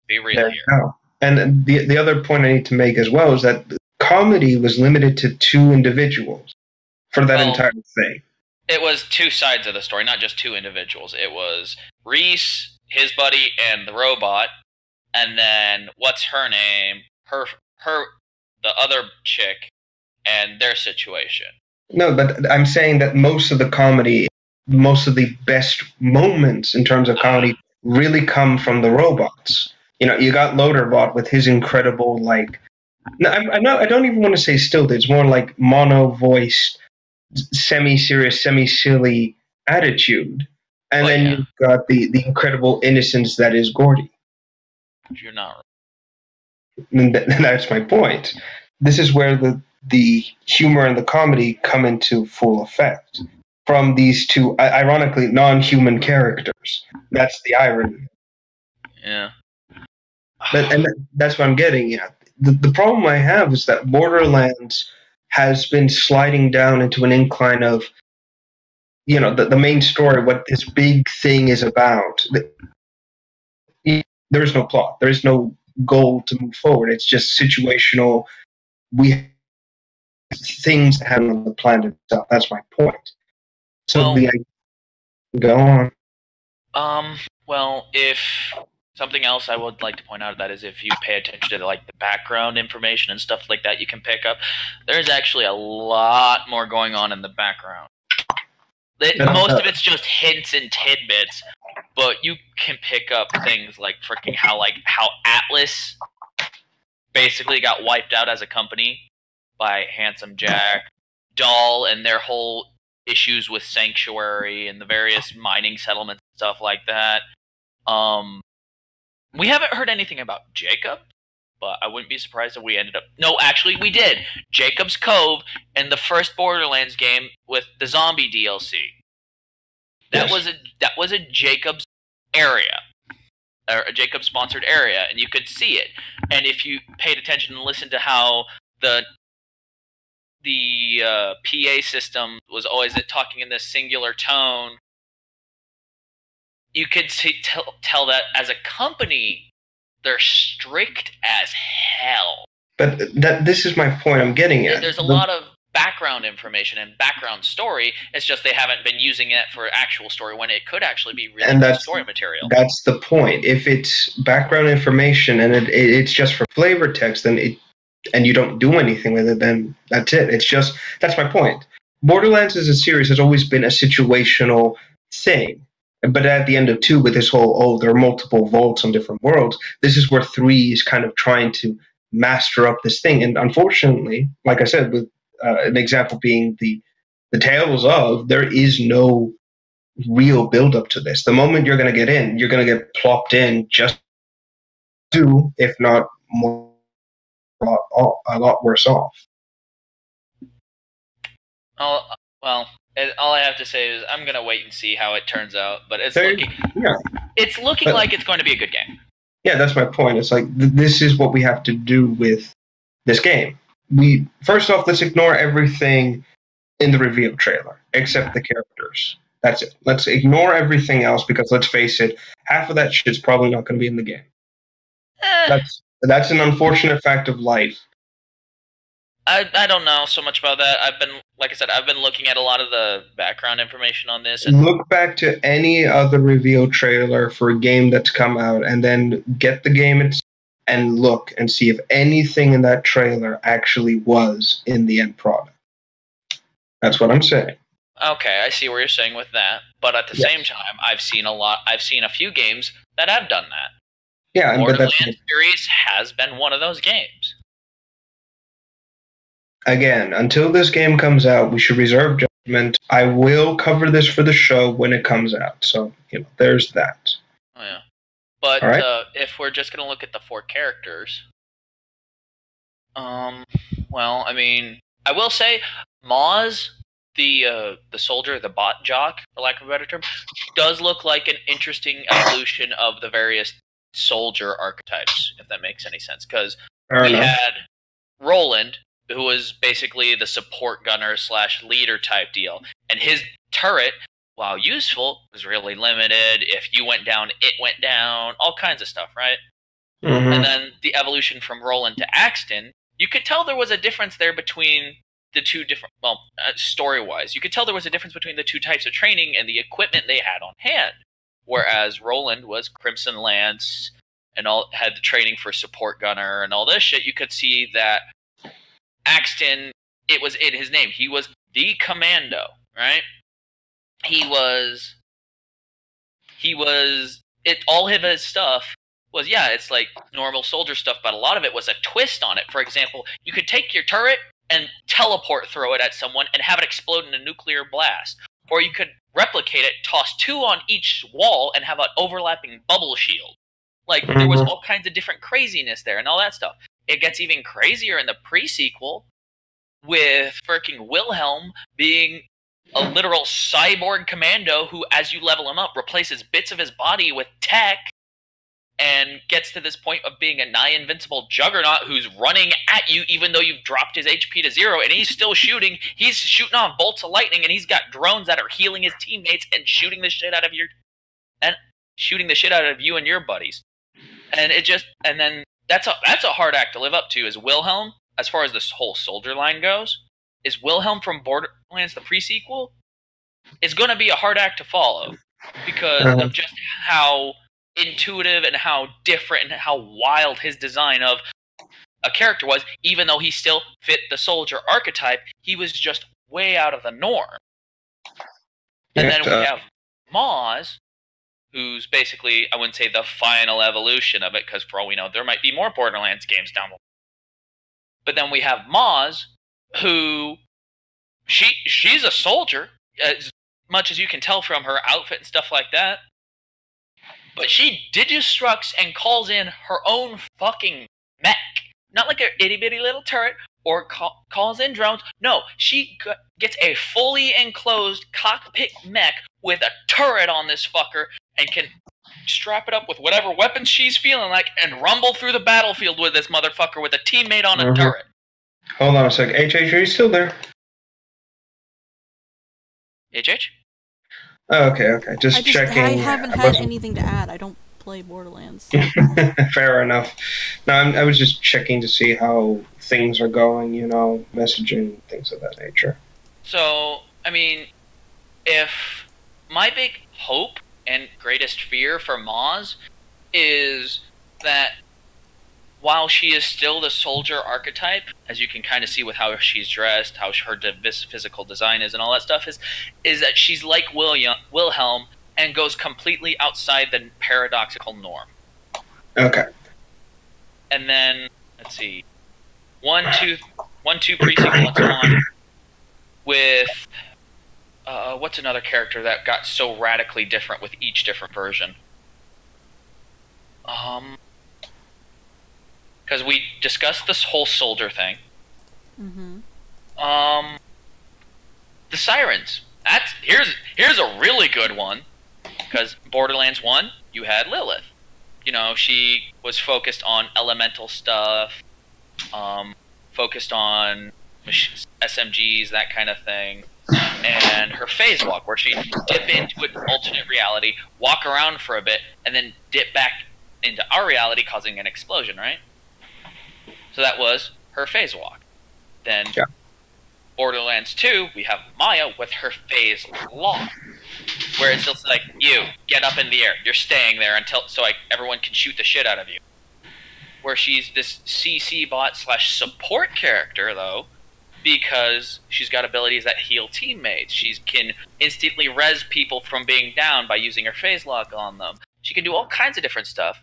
Be real here. No. And the other point I need to make as well is that comedy was limited to two individuals for that entire thing. It was two sides of the story, not just two individuals. It was Reese, his buddy, and the robot, and then what's her name? The other chick, and their situation. No, but I'm saying that most of the comedy, most of the best moments in terms of comedy really come from the robots. You got Loaderbot with his incredible, like, I don't even want to say stilted. It's more like mono-voiced, semi-serious, semi-silly attitude. And then you've got the incredible innocence that is Gordy. You're not right. And that's my point. This is where the humor and the comedy come into full effect from these two, ironically, non-human characters. That's the irony. Yeah. And that's what I'm getting at. The problem I have is that Borderlands has been sliding down into an incline of, the main story, what this big thing is about. There is no plot. There is no goal to move forward. It's just situational. We have things that happen on the planet itself. That's my point. So go on. Well, if something else I would like to point out that is if you pay attention to the background information and stuff like that you can pick up, there's actually a lot more going on in the background. Most of it's just hints and tidbits, but you can pick up things like freaking how Atlas basically got wiped out as a company by Handsome Jack, Doll, and their whole issues with Sanctuary and the various mining settlements and stuff like that. We haven't heard anything about Jacob, but I wouldn't be surprised if we ended up. No, actually, we did. Jacob's Cove in the first Borderlands game with the zombie DLC. That was a Jacob's area, or a Jacob sponsored area, and you could see it. And if you paid attention and listened to how the PA system was always talking in this singular tone, you could tell that as a company, they're strict as hell. But this is my point I'm getting at. There's a lot of background information and background story. It's just they haven't been using it for actual story when it could actually be really good story material. That's the point. If it's background information and it's just for flavor text, then and you don't do anything with it, then that's it. That's my point. Borderlands as a series has always been a situational thing. But at the end of 2, with this whole, there are multiple vaults on different worlds, this is where 3 is kind of trying to master up this thing. And unfortunately, like I said, with an example being the Tales of, there is no real build-up to this. The moment you're going to get in, you're going to get plopped in just to, if not more, a lot worse off. Oh, well, all I have to say is I'm going to wait and see how it turns out. But it's looking like it's going to be a good game. Yeah, that's my point. It's like, this is what we have to do with this game. First off, let's ignore everything in the reveal trailer, except the characters. That's it. Let's ignore everything else, because let's face it, half of that shit's probably not going to be in the game. That's an unfortunate fact of life. I don't know so much about that. Like I said, I've been looking at a lot of the background information on this. And look back to any other reveal trailer for a game that's come out, and then get the game and look and see if anything in that trailer actually was in the end product. That's what I'm saying. Okay, I see where you're saying with that. But at the same time, I've seen a few games that have done that. Yeah, Borderlands series has been one of those games. Again, until this game comes out, we should reserve judgment. I will cover this for the show when it comes out. So, there's that. Oh, yeah. But right. If we're just going to look at the 4 characters, well, I mean, I will say Moz, the soldier, the bot jock, for lack of a better term, does look like an interesting evolution of the various soldier archetypes, if that makes any sense. Because we had Roland, who was basically the support gunner / leader type deal. And his turret, while useful, was really limited. If you went down, it went down. All kinds of stuff, right? Mm-hmm. And then the evolution from Roland to Axton, you could tell there was a difference there between the two different, story-wise. You could tell there was a difference between the two types of training and the equipment they had on hand. Whereas Roland was Crimson Lance and had the training for support gunner and all this shit. You could see that Axton, it was in his name. He was the commando, right? All of his stuff was, it's like normal soldier stuff, but a lot of it was a twist on it. For example, you could take your turret and throw it at someone and have it explode in a nuclear blast. Or you could replicate it, toss 2 on each wall, and have an overlapping bubble shield. Like, there was all kinds of different craziness there and all that stuff. It gets even crazier in the pre-sequel with freaking Wilhelm being a literal cyborg commando who, as you level him up, replaces bits of his body with tech and gets to this point of being a nigh invincible juggernaut who's running at you even though you've dropped his HP to 0, and he's still shooting. He's shooting off bolts of lightning, and he's got drones that are healing his teammates and shooting the shit out of you and your buddies. And then that's a hard act to live up to. Is Wilhelm, as far as this whole soldier line goes, is Wilhelm from Borderlands the pre-sequel? It's going to be a hard act to follow because of just how intuitive and how different and how wild his design of a character was. Even though he still fit the soldier archetype, he was just way out of the norm. And then we have Moz, who's basically, I wouldn't say the final evolution of it, because for all we know, there might be more Borderlands games down the line. But then we have Moz, who, she's a soldier, as much as you can tell from her outfit and stuff like that. But she digistructs and calls in her own fucking mech. Not like an itty-bitty little turret, or calls in drones. No, she gets a fully enclosed cockpit mech with a turret on this fucker, and can strap it up with whatever weapons she's feeling like, and rumble through the battlefield with this motherfucker with a teammate on a turret. Hold on a sec. HH, are you still there? HH? Oh, okay. Just checking. I haven't had anything to add. I don't play Borderlands. Fair enough. No, I was just checking to see how things are going, messaging, things of that nature. So, I mean, if my big hope and greatest fear for Maz is that while she is still the soldier archetype, as you can kind of see with how she's dressed, how her physical design is, and all that stuff, is that she's like Wilhelm and goes completely outside the paradoxical norm. Okay. And then, let's see, 1-2 pre-sequel on with what's another character that got so radically different with each different version? Because we discussed this whole soldier thing. Mm-hmm. The sirens. Here's a really good one. Because Borderlands 1, you had Lilith. She was focused on elemental stuff, focused on SMGs, that kind of thing, and her phase walk, where she dip into an alternate reality, walk around for a bit, and then dip back into our reality, causing an explosion, right? So that was her phase walk. Then Borderlands 2, we have Maya with her phase lock, where it's just like, you get up in the air, you're staying there until everyone can shoot the shit out of you. Where she's this CC bot / support character though, because she's got abilities that heal teammates. She can instantly res people from being down by using her phase lock on them. She can do all kinds of different stuff,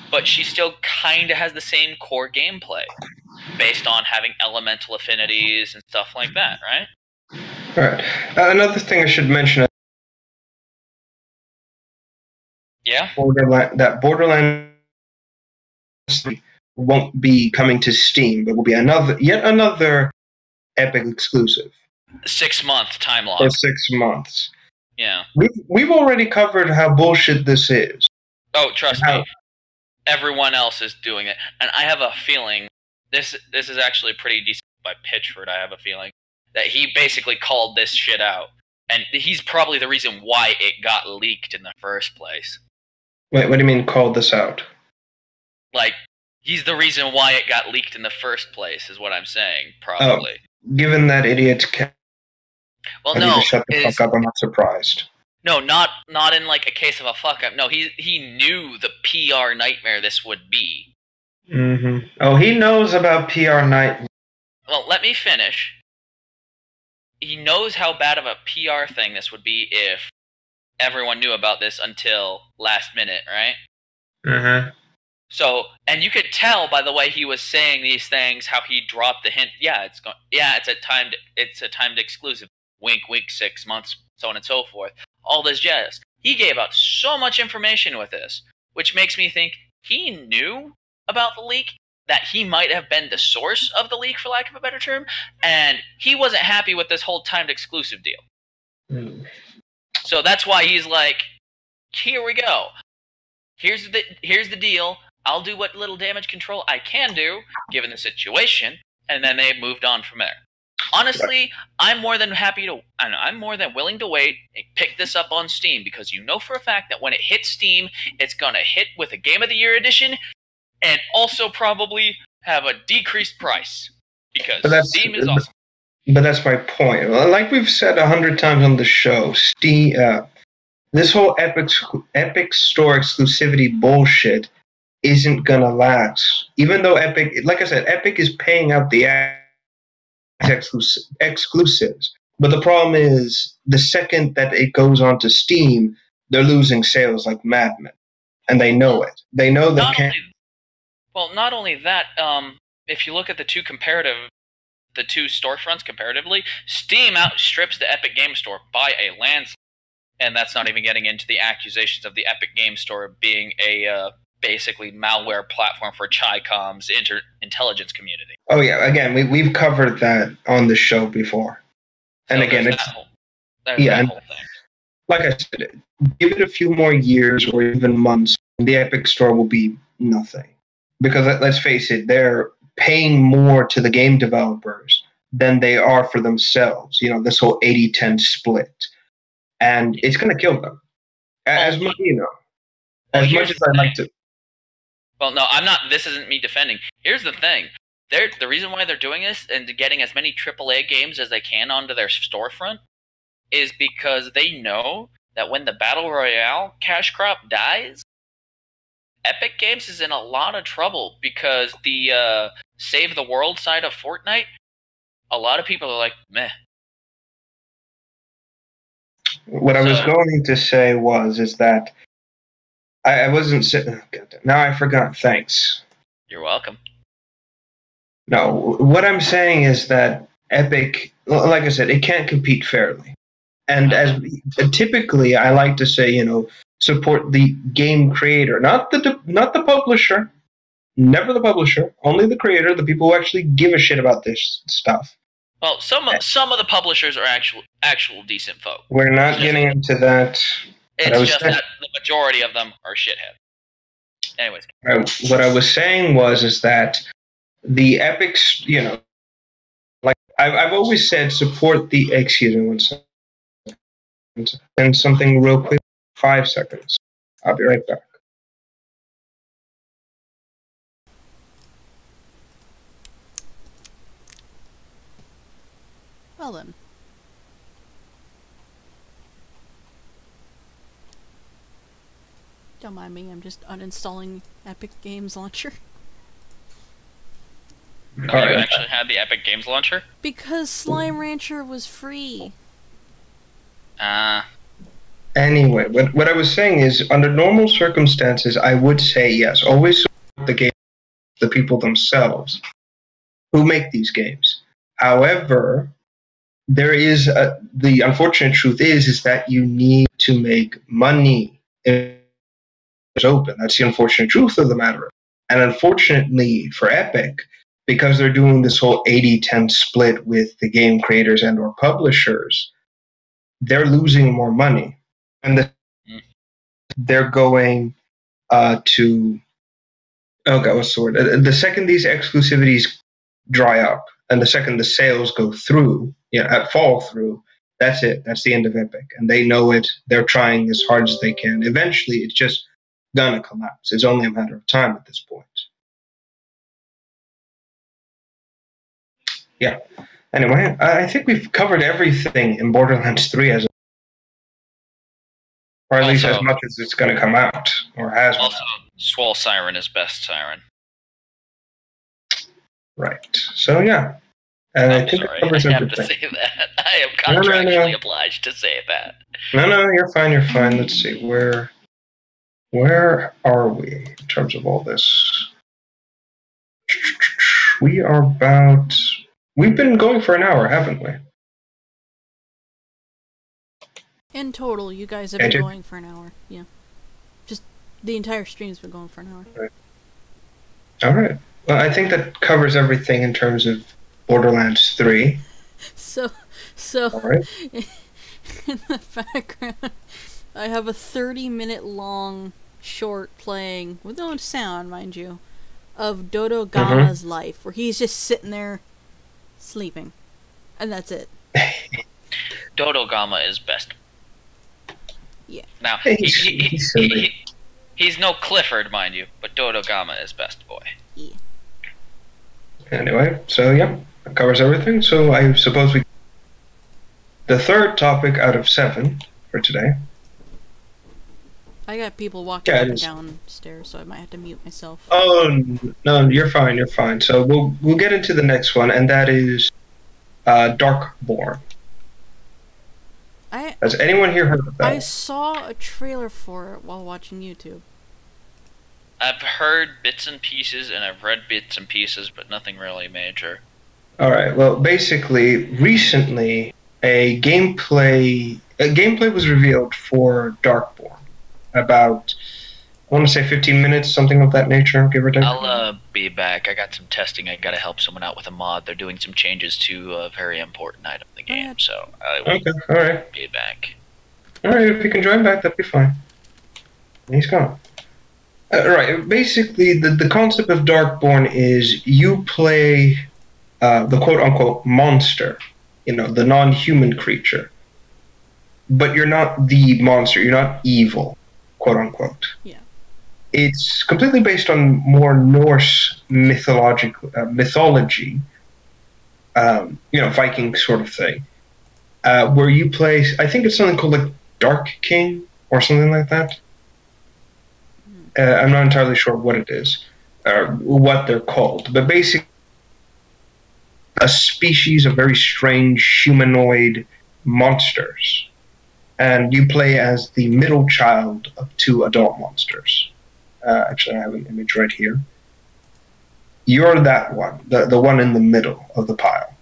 but she still kind of has the same core gameplay, based on having elemental affinities and stuff like that, right? Right. Another thing I should mention. Yeah. Borderlands won't be coming to Steam, but will be yet another Epic exclusive. 6-month time lock. For 6 months. Yeah. We've already covered how bullshit this is. Oh, trust me. Everyone else is doing it, and I have a feeling this is actually pretty decent by Pitchford. I have a feeling that he basically called this shit out, and he's probably the reason why it got leaked in the first place. Wait, what do you mean called this out? Like, he's the reason why it got leaked in the first place, is what I'm saying, probably. Oh, given that idiots can't shut the fuck up, I'm not surprised. No, not in like a case of a fuck up. No, he knew the PR nightmare this would be. Mm-hmm. Oh, he knows about PR nightmare. Well, let me finish. He knows how bad of a PR thing this would be if everyone knew about this until last minute, right? Mm-hmm. So, and you could tell by the way he was saying these things, how he dropped the hint. It's a timed exclusive. Wink, wink, 6 months, so on and so forth. All this jazz. He gave out so much information with this, which makes me think he knew about the leak, that he might have been the source of the leak, for lack of a better term, and he wasn't happy with this whole timed exclusive deal. Mm. So that's why he's like, here we go. Here's the deal. I'll do what little damage control I can do, given the situation, and then they moved on from there. Honestly, I'm more than willing to wait and pick this up on Steam, because you know for a fact that when it hits Steam, it's going to hit with a Game of the Year edition, and also probably have a decreased price, because Steam is awesome. But that's my point. Like we've said 100 times on the show, Steam, this whole Epic Store exclusivity bullshit isn't going to last. Even though Epic, like I said, Epic is paying out the exclusives. But the problem is, the second that it goes onto Steam, they're losing sales like madmen. And they know it. They know they can't. Not only that, if you look at the two storefronts comparatively, Steam outstrips the Epic Game Store by a landslide. And that's not even getting into the accusations of the Epic Game Store being a basically malware platform for Chi-Com's intelligence community. Oh yeah, again, we've covered that on the show before. And So again, there's it's that whole thing. Like I said, give it a few more years or even months, and the Epic Store will be nothing. Because let's face it, they're paying more to the game developers than they are for themselves. You know, this whole 80-10 split. And it's going to kill them. As much, as much as I'd like to. Well, no, I'm not. This isn't me defending. Here's the thing. The reason why they're doing this and getting as many AAA games as they can onto their storefront is because they know that when the Battle Royale cash crop dies, Epic Games is in a lot of trouble because the Save the World side of Fortnite, a lot of people are like, meh. What I was going to say is that I wasn't sitting. Now I forgot. Thanks. You're welcome. No, what I'm saying is that Epic, like I said, it can't compete fairly. And as typically, I like to say, support the game creator, not the publisher, never the publisher, only the creator, the people who actually give a shit about this stuff. Well, some of the publishers are actual decent folk. We're not getting into that. It's just that the majority of them are shithead. Anyways, what I was saying is that the Epics, like I've always said, support the. Excuse me 1 second. And something real quick. 5 seconds. I'll be right back. Well then. Don't mind me, I'm just uninstalling Epic Games Launcher. You actually had the Epic Games Launcher? Because Slime Rancher was free. Anyway, what I was saying is, under normal circumstances, I would say yes. Always support the game, the people themselves who make these games. However, there is the unfortunate truth is that you need to make money. It's open. That's the unfortunate truth of the matter. And unfortunately for Epic, because they're doing this whole 80-10 split with the game creators and or publishers, they're losing more money. And they're going to... Oh, God, what's the word? The second these exclusivities dry up, and the second the sales go through, fall through, that's it. That's the end of Epic. And they know it. They're trying as hard as they can. Eventually, it's just gonna collapse. It's only a matter of time at this point. Yeah. Anyway, I think we've covered everything in Borderlands 3 or at least as much as it's going to come out, or has. Also, Swole Siren is best Siren. Right. So, yeah. And I'm sorry, I have to say that. I am contractually obliged to say that. No, you're fine, Let's see, where are we in terms of all this? We've been going for an hour, haven't we? In total, you guys have been going for an hour, yeah. Just the entire stream's been going for an hour. Right. All right. Well, I think that covers everything in terms of Borderlands 3. So right. In the background, I have a 30-minute long short playing, with no sound, mind you, of Dodo Gama's life, where he's just sitting there sleeping. And that's it. Dodo Gama is best. Yeah. Now, he's no Clifford, mind you, but Dodo Gama is best boy. Yeah. Anyway, so yeah, that covers everything. So I suppose the third topic out of 7 for today. I got people walking up and downstairs, so I might have to mute myself. Oh no, you're fine. So we'll get into the next one, and that is Darkborn. Has anyone here heard of that? I saw a trailer for it while watching YouTube. I've heard bits and pieces, and I've read bits and pieces, but nothing really major. Alright, well, basically, recently, a gameplay gameplay was revealed for Darkborn about, I want to say 15 minutes, something of that nature, give or take. I'll be back. I got some testing. I gotta help someone out with a mod. They're doing some changes to a very important item in the game, so I will Okay, alright. be back. Alright, if you can join back, that'd be fine. He's gone. Right, basically, the concept of Darkborn is you play the quote-unquote monster, you know, the non-human creature. But you're not the monster, you're not evil, quote-unquote. Yeah. It's completely based on more Norse mythology, Viking sort of thing, where you play, I think it's something called like Dark King or something like that. I'm not entirely sure what it is, or what they're called, but basically a species of very strange humanoid monsters. And you play as the middle child of two adult monsters. Actually, I have an image right here. You're that one, the one in the middle of the pile.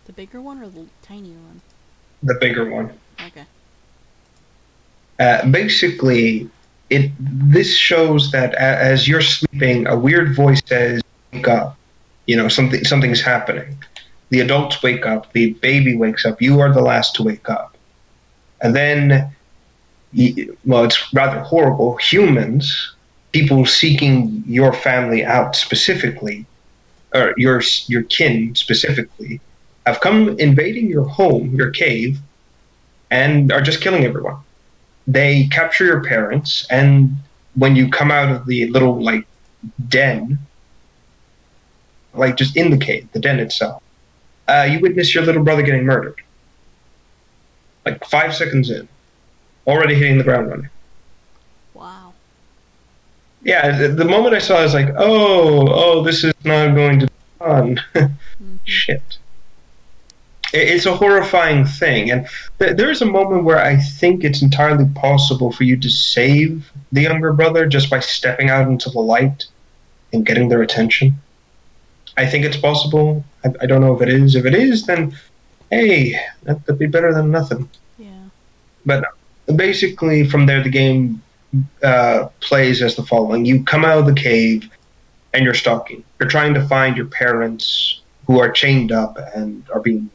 The bigger one or the tiny one? The bigger one. Okay. Basically, this shows that as you're sleeping, a weird voice says, "Wake up!" You know, something's happening. The adults wake up. The baby wakes up. You are the last to wake up, and then, well, it's rather horrible. Humans, people seeking your family out specifically, or your kin specifically, have come invading your home, your cave, and are just killing everyone. They capture your parents, and when you come out of the little, like, den, like, just in the cave, the den itself, you witness your little brother getting murdered. Like, 5 seconds in. Already hitting the ground running. Wow. Yeah, the moment I saw it, I was like, oh, this is not going to be fun. Shit. It's a horrifying thing, and there's a moment where I think it's entirely possible for you to save the younger brother just by stepping out into the light and getting their attention. I think it's possible. I don't know if it is. If it is, then, hey, that'd be better than nothing. Yeah. But basically, from there, the game plays as the following. You come out of the cave, and you're stalking. You're trying to find your parents who are chained up and are being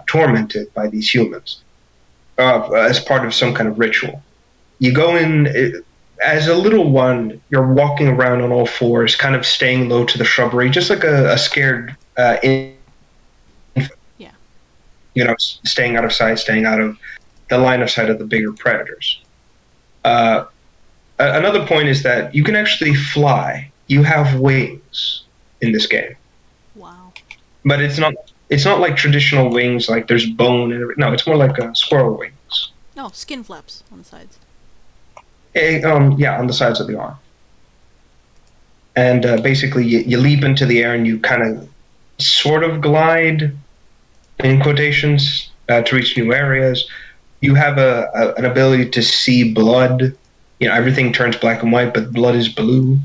tormented by these humans as part of some kind of ritual. You go in, as a little one, you're walking around on all fours, kind of staying low to the shrubbery, just like a scared infant. Yeah. You know, staying out of sight, staying out of the line of sight of the bigger predators. Another point is that you can actually fly. You have wings in this game. Wow. But it's not like traditional wings, like there's bone and everything. No, it's more like squirrel wings. No, skin flaps on the sides. Yeah, on the sides of the arm. And basically, you leap into the air and you kind of sort of glide, in quotations, to reach new areas. You have an ability to see blood. You know, everything turns black and white, but blood is blue.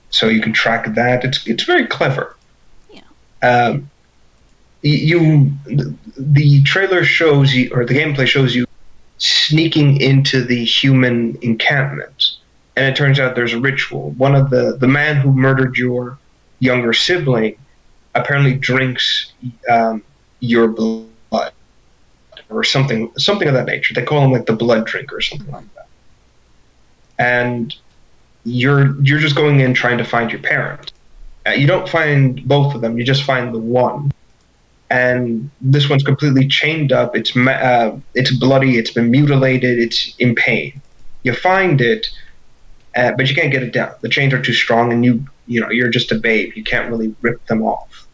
So you can track that. It's very clever. Yeah. The trailer shows you, or the gameplay shows you, sneaking into the human encampment, and it turns out there's a ritual. One of the man who murdered your younger sibling apparently drinks your blood, or something of that nature. They call him like the blood drinker or something like that. And you're just going in trying to find your parents. You don't find both of them. You just find the one. And this one's completely chained up. It's bloody. It's been mutilated. It's in pain. You find it, but you can't get it down. The chains are too strong, and you're just a babe. You can't really rip them off.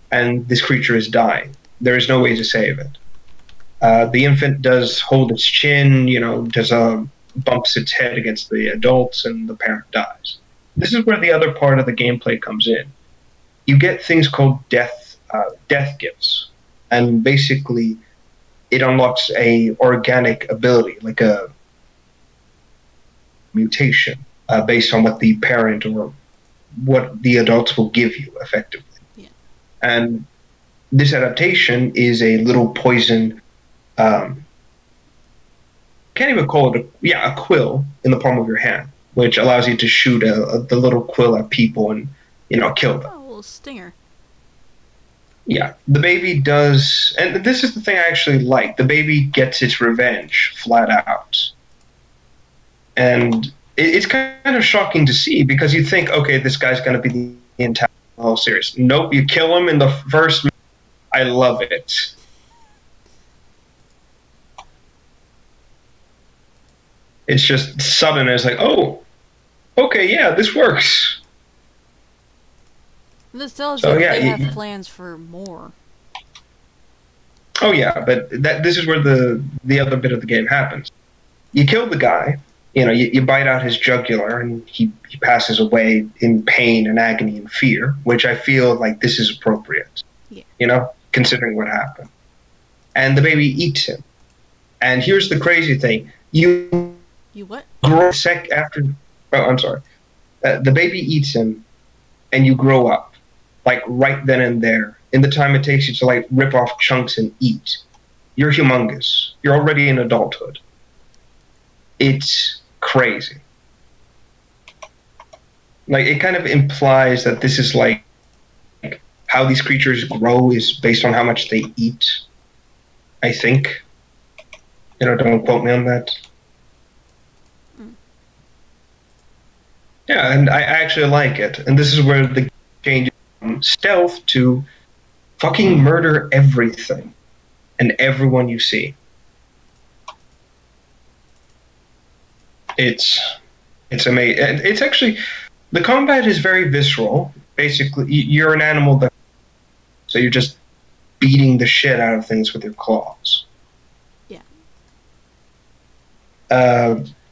And this creature is dying. There is no way to save it. The infant does hold its chin. Bumps its head against the adults, and the parent dies. This is where the other part of the gameplay comes in. You get things called death gifs, and basically it unlocks a organic ability, like a mutation, based on what the parent or what the adults will give you, effectively. Yeah. And this adaptation is a little poison. Can't even call it a quill in the palm of your hand, which allows you to shoot the little quill at people and kill them. Oh, a little stinger. Yeah, the baby does, and this is the thing I actually like. The baby gets its revenge flat out, and it's kind of shocking to see because you think, okay, this guy's going to be the entire whole series. Nope, you kill him in the first. I love it. It's just sudden. It's like, oh, okay, yeah, this works. This tells you they have plans for more. Oh yeah, but this is where the other bit of the game happens. You kill the guy, you bite out his jugular, and he passes away in pain and agony and fear, which I feel like this is appropriate. Yeah. Considering what happened. And the baby eats him. And here's the crazy thing: you what? Grow after. Oh, I'm sorry. The baby eats him, and you grow up. Like right then and there, in the time it takes you to like rip off chunks and eat. You're humongous. You're already in adulthood. It's crazy. Like, it kind of implies that this is like how these creatures grow is based on how much they eat, I think. Don't quote me on that. Yeah, and I actually like it. And this is where the change from stealth to fucking murder everything and everyone you see. It's amazing. It's actually, the combat is very visceral. Basically, you're an animal so you're just beating the shit out of things with your claws. Yeah.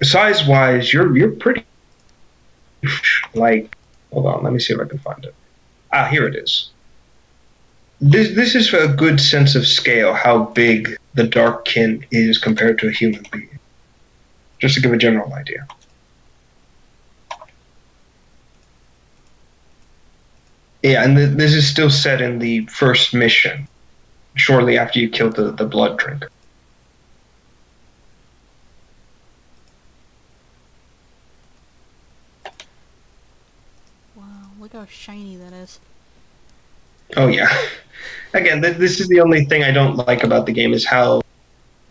Size-wise, you're pretty. Like, hold on, let me see if I can find it. Ah, here it is. This is a good sense of scale, how big the Darkkin is compared to a human being. Just to give a general idea. Yeah, and this is still set in the first mission, shortly after you killed the blood drinker. Wow, look how shiny that is. Oh yeah. Again, this is the only thing I don't like about the game is how,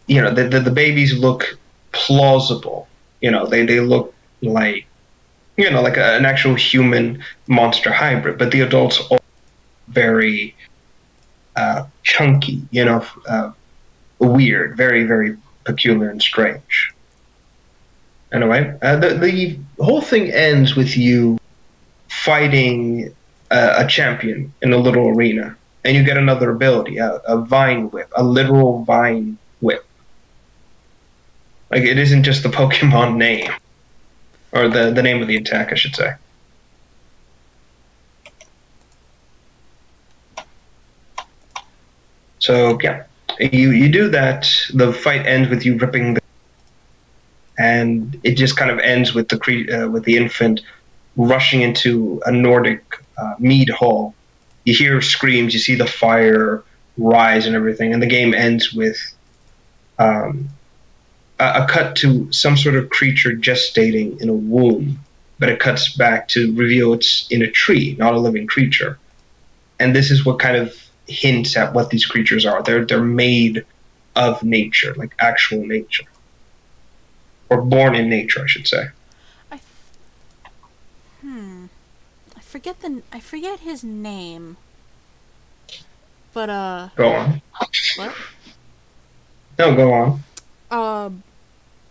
the babies look plausible. They look like, like an actual human monster hybrid, but the adults are very chunky, weird, very, very peculiar and strange. Anyway, the whole thing ends with you fighting a champion in a little arena, and you get another ability, a vine whip, a literal vine whip. Like, it isn't just the Pokemon name, or the name of the attack, I should say. So yeah, you do that. The fight ends with you ripping and it just kind of ends with the infant rushing into a Nordic mead hall. You hear screams, you see the fire rise and everything, and the game ends with a cut to some sort of creature gestating in a womb, but it cuts back to reveal it's in a tree, not a living creature. And this is what kind of hints at what these creatures are. They're made of nature, like actual nature. Or born in nature, I should say. I forget his name. But Go on. What? No, go on.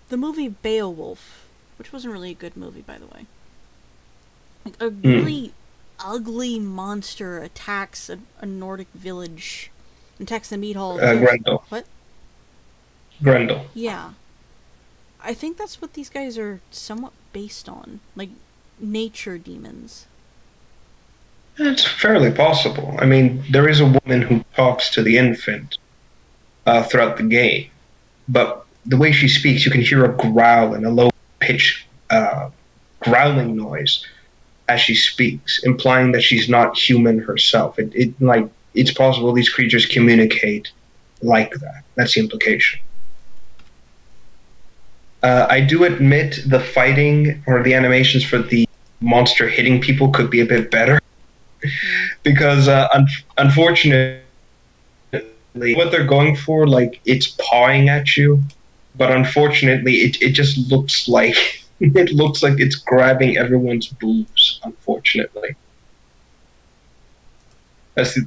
The movie Beowulf, which wasn't really a good movie, by the way. Like, a really ugly monster attacks a Nordic village, attacks the meat hall. Grendel. What? Grendel. Yeah. I think that's what these guys are somewhat based on, like nature demons. It's fairly possible. I mean, there is a woman who talks to the infant throughout the game, but the way she speaks, you can hear a growl and a low-pitched growling noise as she speaks, implying that she's not human herself. It like it's possible these creatures communicate like that. That's the implication. I do admit the fighting or the animations for the monster hitting people could be a bit better. Because unfortunately, what they're going for, like, it's pawing at you, but unfortunately, it just looks like it looks like it's grabbing everyone's boobs. Unfortunately, that's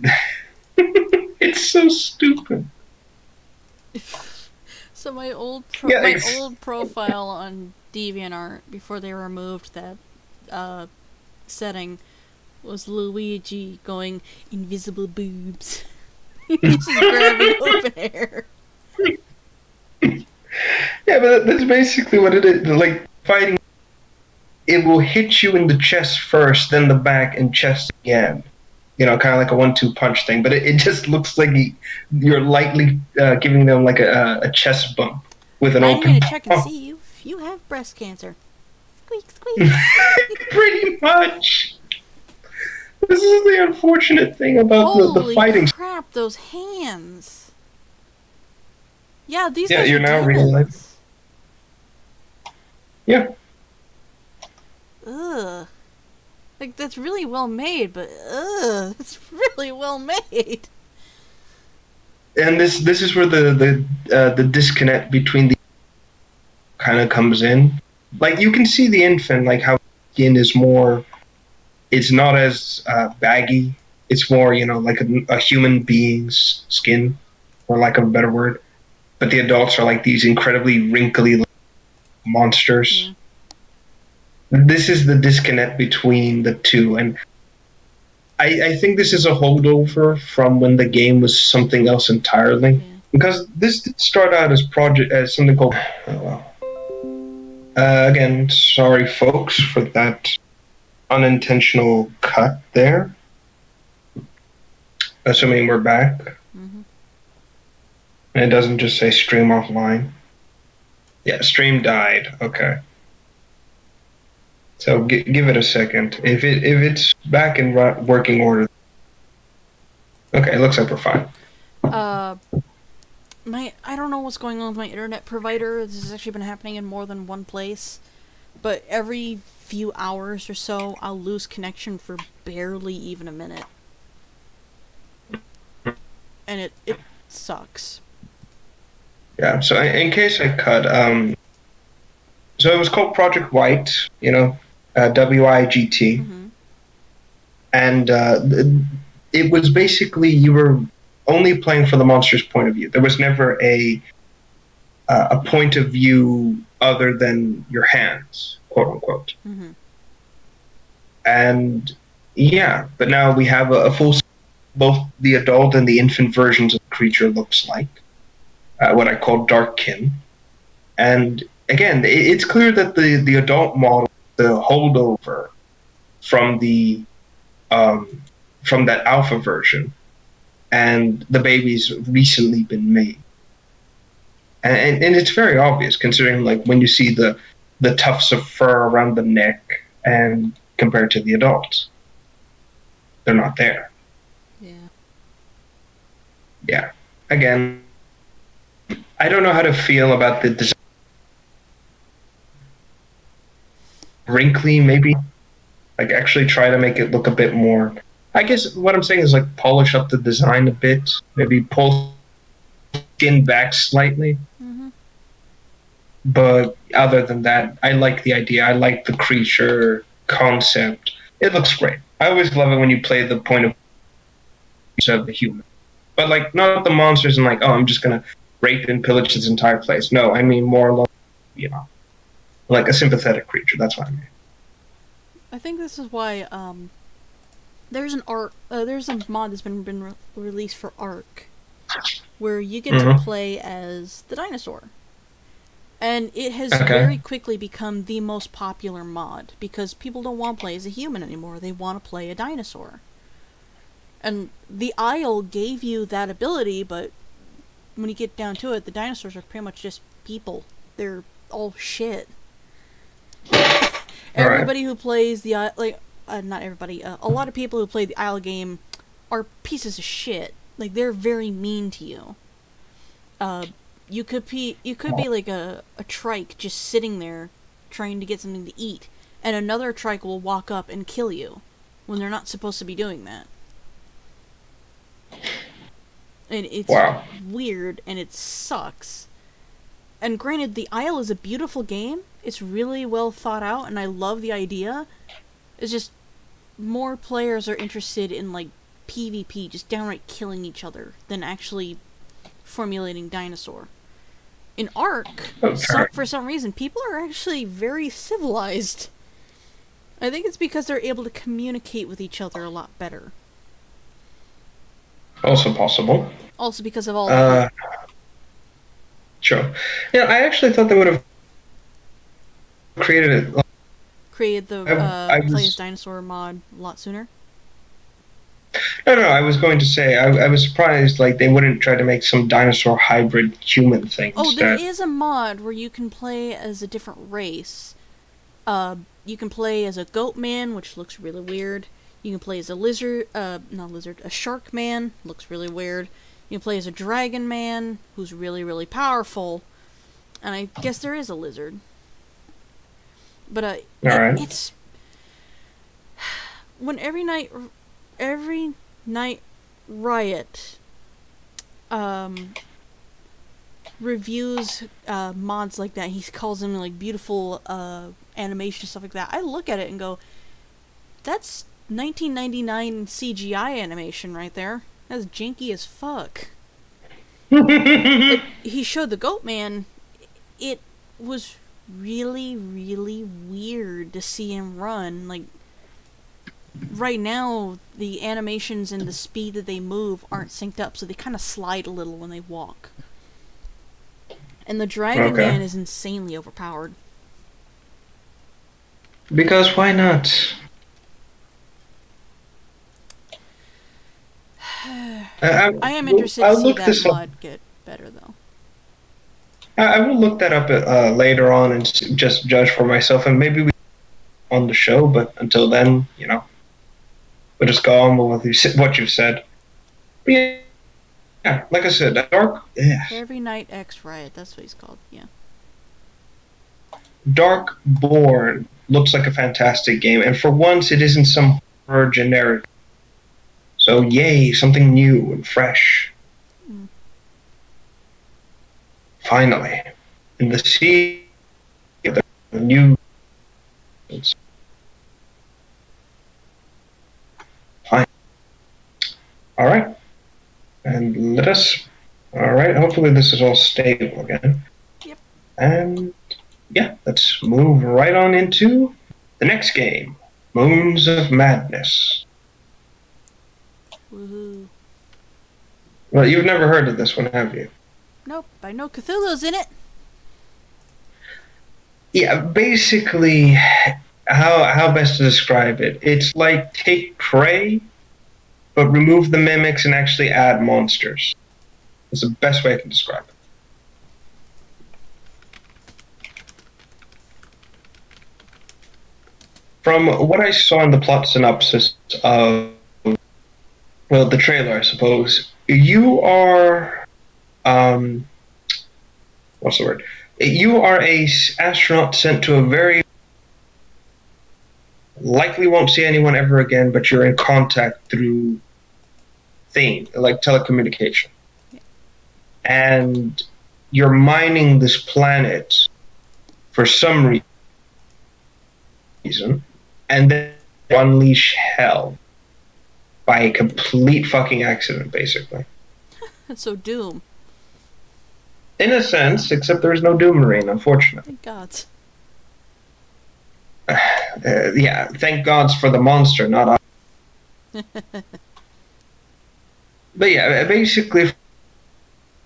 it's so stupid. So my old old profile on DeviantArt before they removed that setting was Luigi going invisible boobs. He's just grabbing open air. Yeah, but that's basically what it is. Like, fighting, it will hit you in the chest first, then the back and chest again. You know, kind of like a 1-2 punch thing. But it just looks like you're lightly giving them like a chest bump with an open. I'm gonna check and see if you have breast cancer. Squeak, squeak. Pretty much. This is the unfortunate thing about the fighting. Holy crap, those hands. Yeah, these Yeah, guys you're are now demons. realizing. Yeah. Ugh. Like, that's really well made, but it's really well made. And this is where the disconnect between the kind of comes in. Like, you can see the infant, like how skin is more. It's not as baggy. It's more, you know, like a human being's skin, for lack of a better word. But the adults are like these incredibly wrinkly monsters. Yeah. This is the disconnect between the two, and I think this is a holdover from when the game was something else entirely. Yeah. Because this did start out as something called. Oh, well. Again, sorry folks for that unintentional cut there. Assuming we're back. Mm-hmm. And it doesn't just say stream offline. Yeah, stream died. Okay. So give it a second. If it's back in working order. Okay, it looks like we're fine. I don't know what's going on with my internet provider. This has actually been happening in more than one place. But every few hours or so, I'll lose connection for barely even a minute. And it sucks. Yeah, so in case I cut, so it was called Project White, you know, WIGT. Mm-hmm. And it was basically, you were only playing for the monster's point of view. There was never a point of view other than your hands, quote unquote. Mm-hmm. And yeah, but now we have a full, both the adult and the infant versions of the creature looks like, what I call Darkkin. And again, it's clear that the adult model, the holdover from the from that alpha version, and the baby's recently been made. And it's very obvious, considering, like, when you see the tufts of fur around the neck and compared to the adults, they're not there. Yeah. Yeah. Again, I don't know how to feel about the design. Wrinkly, maybe. Like, actually try to make it look a bit more. I guess what I'm saying is, like, polish up the design a bit. Maybe pull skin back slightly. Mm-hmm. But other than that, I like the idea. I like the creature concept. It looks great. I always love it when you play the point of view of the human. But, like, not the monsters and, like, oh, I'm just going to rape and pillage this entire place. No, I mean more like, you know, like a sympathetic creature. That's what I mean. I think this is why there's a mod that's been released for Ark, where you get to play as the dinosaur, and it has very quickly become the most popular mod because people don't want to play as a human anymore. They want to play a dinosaur, and the Isle gave you that ability, but when you get down to it, the dinosaurs are pretty much just people. They're all shit. Everybody who plays the not everybody, a lot of people who play the Isle game are pieces of shit. Like, they're very mean to you. You could be like a trike just sitting there trying to get something to eat, and another trike will walk up and kill you when they're not supposed to be doing that. And it's weird, and it sucks. And granted, the Isle is a beautiful game. It's really well thought out, and I love the idea. It's just more players are interested in, like, PvP, just downright killing each other, than actually formulating dinosaur. In Ark, for some reason, people are actually very civilized. I think it's because they're able to communicate with each other a lot better. Also possible. Also because of all the... Sure. Yeah, I actually thought they would have created it. Created the Play as Dinosaur mod a lot sooner? No, I was going to say, I was surprised, like, they wouldn't try to make some dinosaur hybrid human thing. Oh, there is a mod where you can play as a different race. You can play as a goat man, which looks really weird. You can play as a a shark man, looks really weird. You can play as a dragon man, who's really, really powerful. And I guess there is a lizard. But, it's... When every night Riot reviews mods like that, he calls them, like, beautiful animation, stuff like that, I look at it and go, that's 1999 CGI animation right there. That's janky as fuck. Like, he showed the Goat Man. It was really, really weird to see him run. Like, right now, the animations and the speed that they move aren't synced up, so they kind of slide a little when they walk. And the Dragon Man is insanely overpowered. Because why not? I am interested to see that mod get better, though. I will look that up later on and just judge for myself, and maybe we on the show, but until then, you know, we'll just go on with what you've said. But yeah, like I said, Dark... Yeah. Every Night X Riot, that's what he's called, yeah. Darkborn looks like a fantastic game, and for once it isn't some horror generic. So yay, something new and fresh. Mm. Finally, in the sea of the new... Fine. Alright. And let us... Alright, hopefully this is all stable again. Yep. And yeah, let's move right on into the next game. Moons of Madness. Woohoo. Well, you've never heard of this one, have you? Nope, I know Cthulhu's in it. Yeah, basically, how best to describe it? It's like take Prey, but remove the mimics and actually add monsters. It's the best way I can describe it. From what I saw in the plot synopsis of, well, the trailer, I suppose, you are, what's the word? You are a astronaut sent to a very likely won't see anyone ever again, but you're in contact through like telecommunication. Yeah. And you're mining this planet for some reason, and then unleash hell by a complete fucking accident, basically. So Doom. In a sense, except there is no Doom Marine, unfortunately. Thank God. Yeah, thank gods for the monster, not us. But yeah, basically,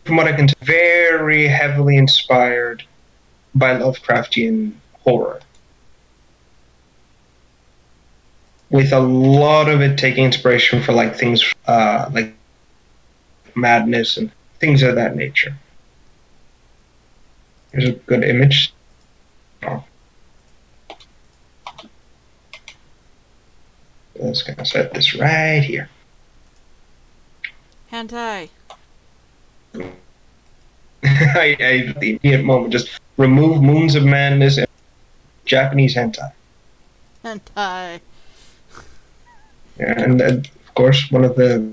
from what I can tell, very heavily inspired by Lovecraftian horror. With a lot of it taking inspiration for like things like madness and things of that nature. Here's a good image. Oh. Let's kind of set this right here. Hentai. I at the immediate moment just remove Moons of Madness and Japanese hentai. Hentai. And of course, one of the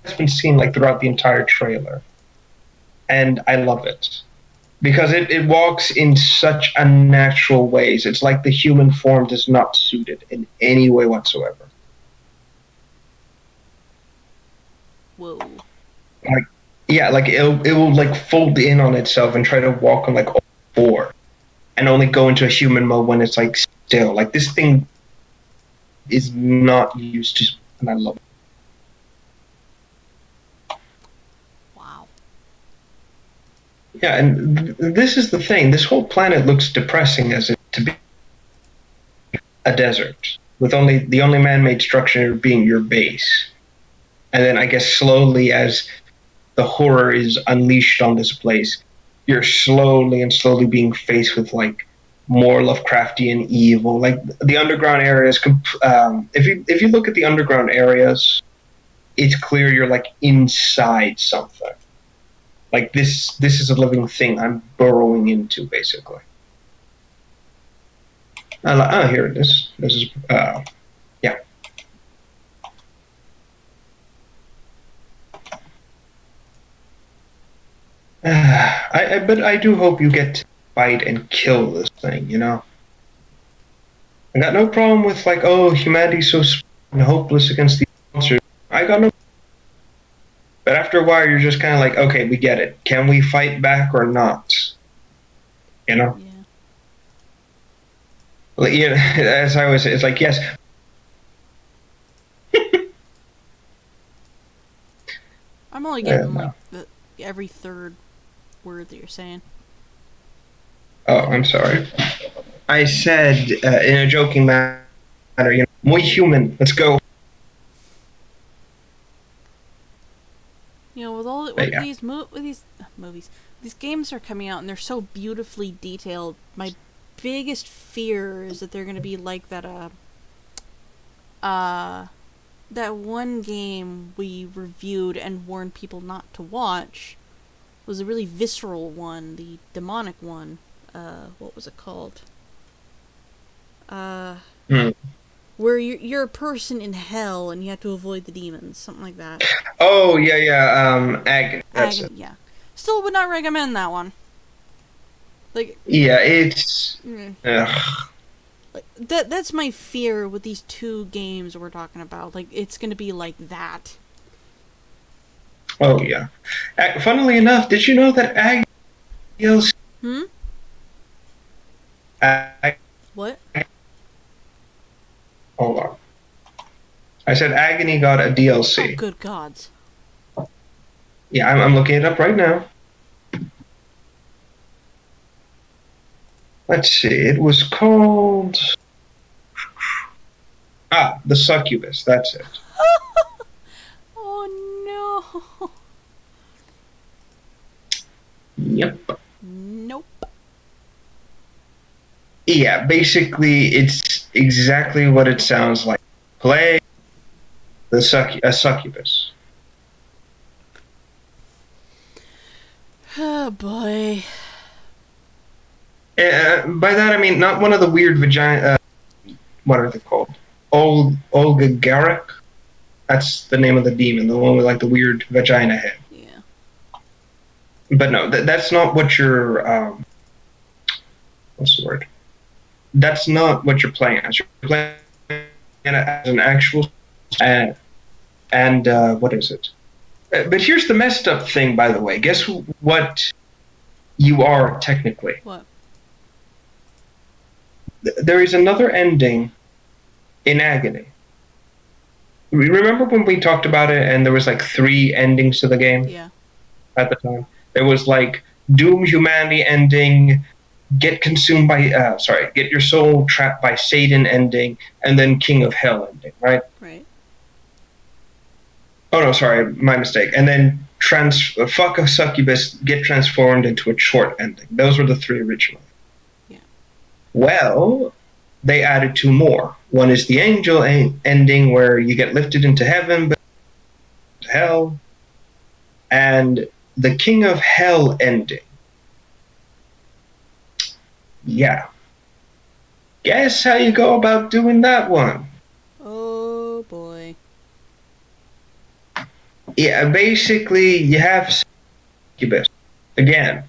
has been seen like throughout the entire trailer, and I love it because it walks in such unnatural ways. It's like the human form does not suit it in any way whatsoever. Whoa. Like, yeah, like it will like fold in on itself and try to walk on like all four, and only go into a human mode when it's like still. Like this thing is not used to, and I love it. Wow. Yeah, and this is the thing. This whole planet looks depressing as it to be a desert with the only man-made structure being your base, and then I guess slowly as the horror is unleashed on this place, you're slowly and slowly being faced with like more Lovecraftian evil. Like the underground areas, if you look at the underground areas, it's clear you're like inside something. Like this is a living thing I'm burrowing into, basically. Here it is. This is yeah. But I do hope you get to fight and kill this thing, you know? I got no problem with like, oh, humanity's so hopeless against these monsters. I got no. But after a while, you're just kind of like, okay, we get it. Can we fight back or not? You know? Yeah. Like, yeah, as I always say, it's like, yes. I'm only getting like every third word that you're saying. Oh, I'm sorry. I said in a joking manner, you know, muy human. Let's go. You know, with all Yeah. these movies, these games are coming out and they're so beautifully detailed. My biggest fear is that they're going to be like that one game we reviewed and warned people not to watch. It was a really visceral one, the demonic one. What was it called? Where you're a person in hell and you have to avoid the demons, something like that. Oh yeah. Agony. That's it. Yeah. Still would not recommend that one. Like. Yeah, it's. Like, that's my fear with these two games we're talking about. Like, it's gonna be like that. Oh yeah. Funnily enough, did you know that Agony DLC? What? Hold on. I said Agony got a DLC. Oh, good gods. Yeah, I'm looking it up right now. Let's see. It was called The Succubus. That's it. Oh no. Yep. Nope. Yeah, basically, it's exactly what it sounds like. Play a succubus. Oh boy. By that I mean not one of the weird vagina. What are they called? Olga Garrick. That's the name of the demon, the one with like the weird vagina head. Yeah. But no, that's not what you're. What's the word? That's not what you're playing as. You're playing as an actual. And what is it? But here's the messed up thing, by the way. Guess what you are technically? What? There is another ending in Agony. Remember when we talked about it and there was like 3 endings to the game? Yeah. At the time. There was like Doom Humanity ending, Get Consumed by, Get Your Soul Trapped by Satan ending, and then King of Hell ending, right? Right. Oh no, sorry, my mistake. And then Fuck a Succubus, Get Transformed into a short ending. Those were the 3 originally. Yeah. Well, they added 2 more. One is the angel ending where you get lifted into heaven, but Hell, and the King of Hell ending. Yeah. Guess how you go about doing that one? Oh boy. Yeah, basically you have succubus again.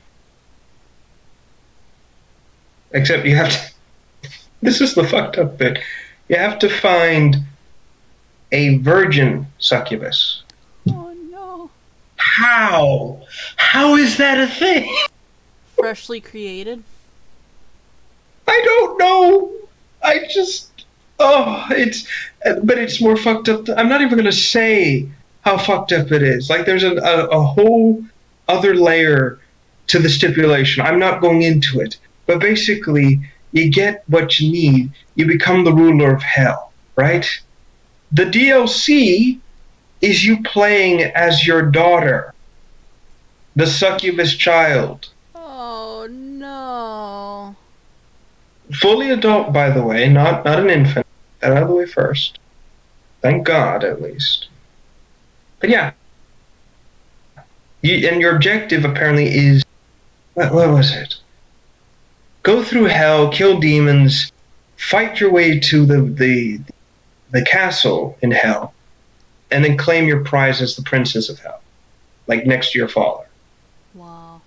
Except you have to. This is the fucked up bit. You have to find a virgin succubus. Oh no. How? How is that a thing? Freshly created. I don't know. I just. Oh, it's. But it's more fucked up. I'm not even going to say how fucked up it is. Like, there's a whole other layer to the stipulation. I'm not going into it. But basically, you get what you need. You become the ruler of hell, right? The DLC is you playing as your daughter, the succubus child. Oh no. Fully adult, by the way, not an infant. That out of the way first. Thank God, at least. But yeah. And your objective apparently is... What was it? Go through hell, kill demons, fight your way to the castle in hell, and then claim your prize as the princess of hell. Like next to your father. Wow.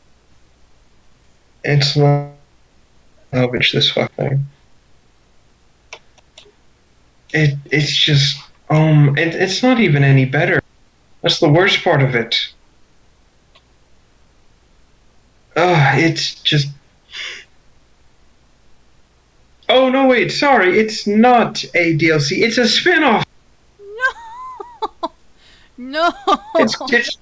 It's not... Salvage this fuck thing. It's just it's not even any better. That's the worst part of it. It's just. Oh no! Wait, sorry. It's not a DLC. It's a spin-off. No. No. It's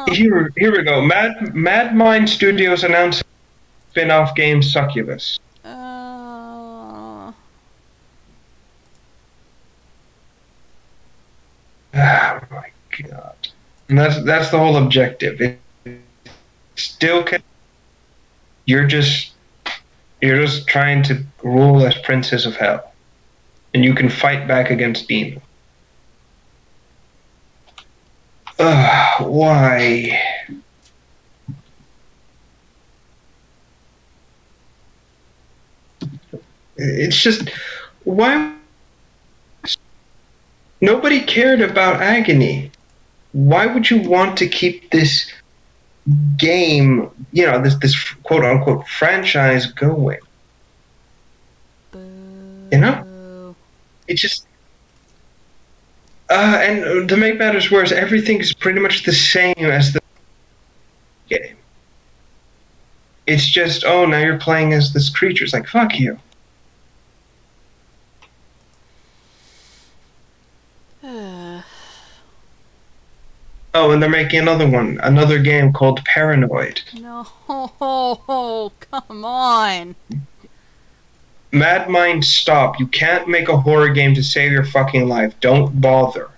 here we go. Mad Mind Studios announced spin-off game Succubus. Oh my god! And that's the whole objective. It still can. You're just trying to rule as princess of hell, and you can fight back against demons. Why? It's just why. Nobody cared about Agony. Why would you want to keep this game, this quote unquote franchise going? You know? It just and to make matters worse, everything is pretty much the same as the game. It's just, now you're playing as this creature. It's like, fuck you. Oh, and they're making another game called Paranoid. No, come on. Mad Mind, stop. You can't make a horror game to save your fucking life. Don't bother.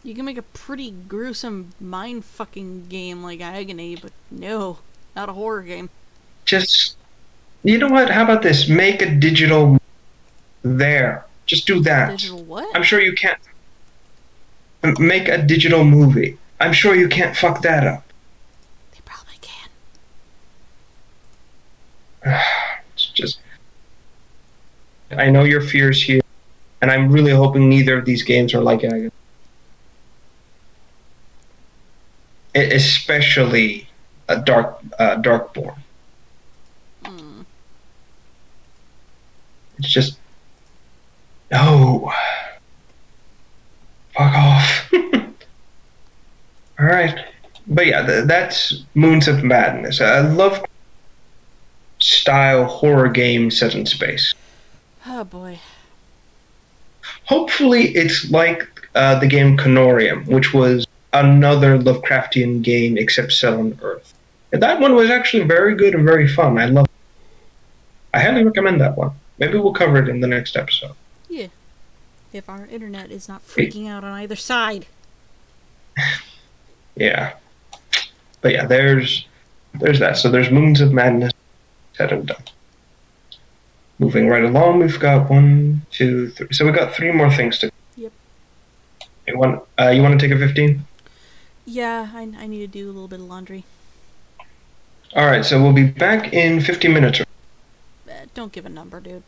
You can make a pretty gruesome mind-fucking game like Agony, but no, not a horror game. Just, you know what? How about this? Make a digital there. Just do that. Digital what? I'm sure you can't. Make a digital movie. I'm sure you can't fuck that up. They probably can. It's just... I know your fears here, and I'm really hoping neither of these games are like Agony. Especially Darkborn. It's just... No. Fuck off. Alright. But yeah, that's Moons of Madness. I love style horror game set in space. Oh boy. Hopefully it's like the game Canorium, which was another Lovecraftian game except set on Earth. And that one was actually very good and very fun. I love it. I highly recommend that one. Maybe we'll cover it in the next episode. Yeah. If our internet is not freaking out on either side. Yeah. But yeah, there's that. So there's Moons of Madness said and done. Moving right along, we've got 1, 2, 3. So we've got 3 more things to... Yep. You want to take a 15? Yeah, I need to do a little bit of laundry. All right, so we'll be back in 15 minutes. Don't give a number, dude.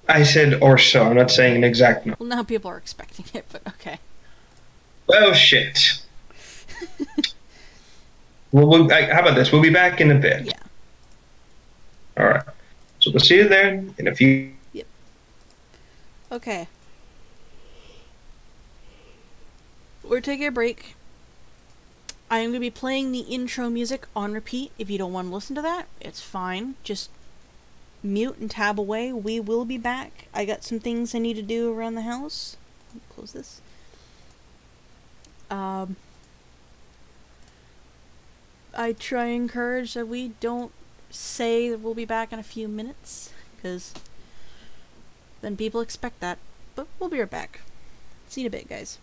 I said or so. I'm not saying an exact number. Well, now people are expecting it, but okay. Well, shit. How about this? We'll be back in a bit. Yeah. All right. So we'll see you there in a few. Yep. Okay. We're taking a break. I am going to be playing the intro music on repeat. If you don't want to listen to that, it's fine. Just mute and tab away. We will be back. I got some things I need to do around the house. Close this. I try and encourage that we don't say that we'll be back in a few minutes, because then people expect that. But we'll be right back. See you in a bit, guys.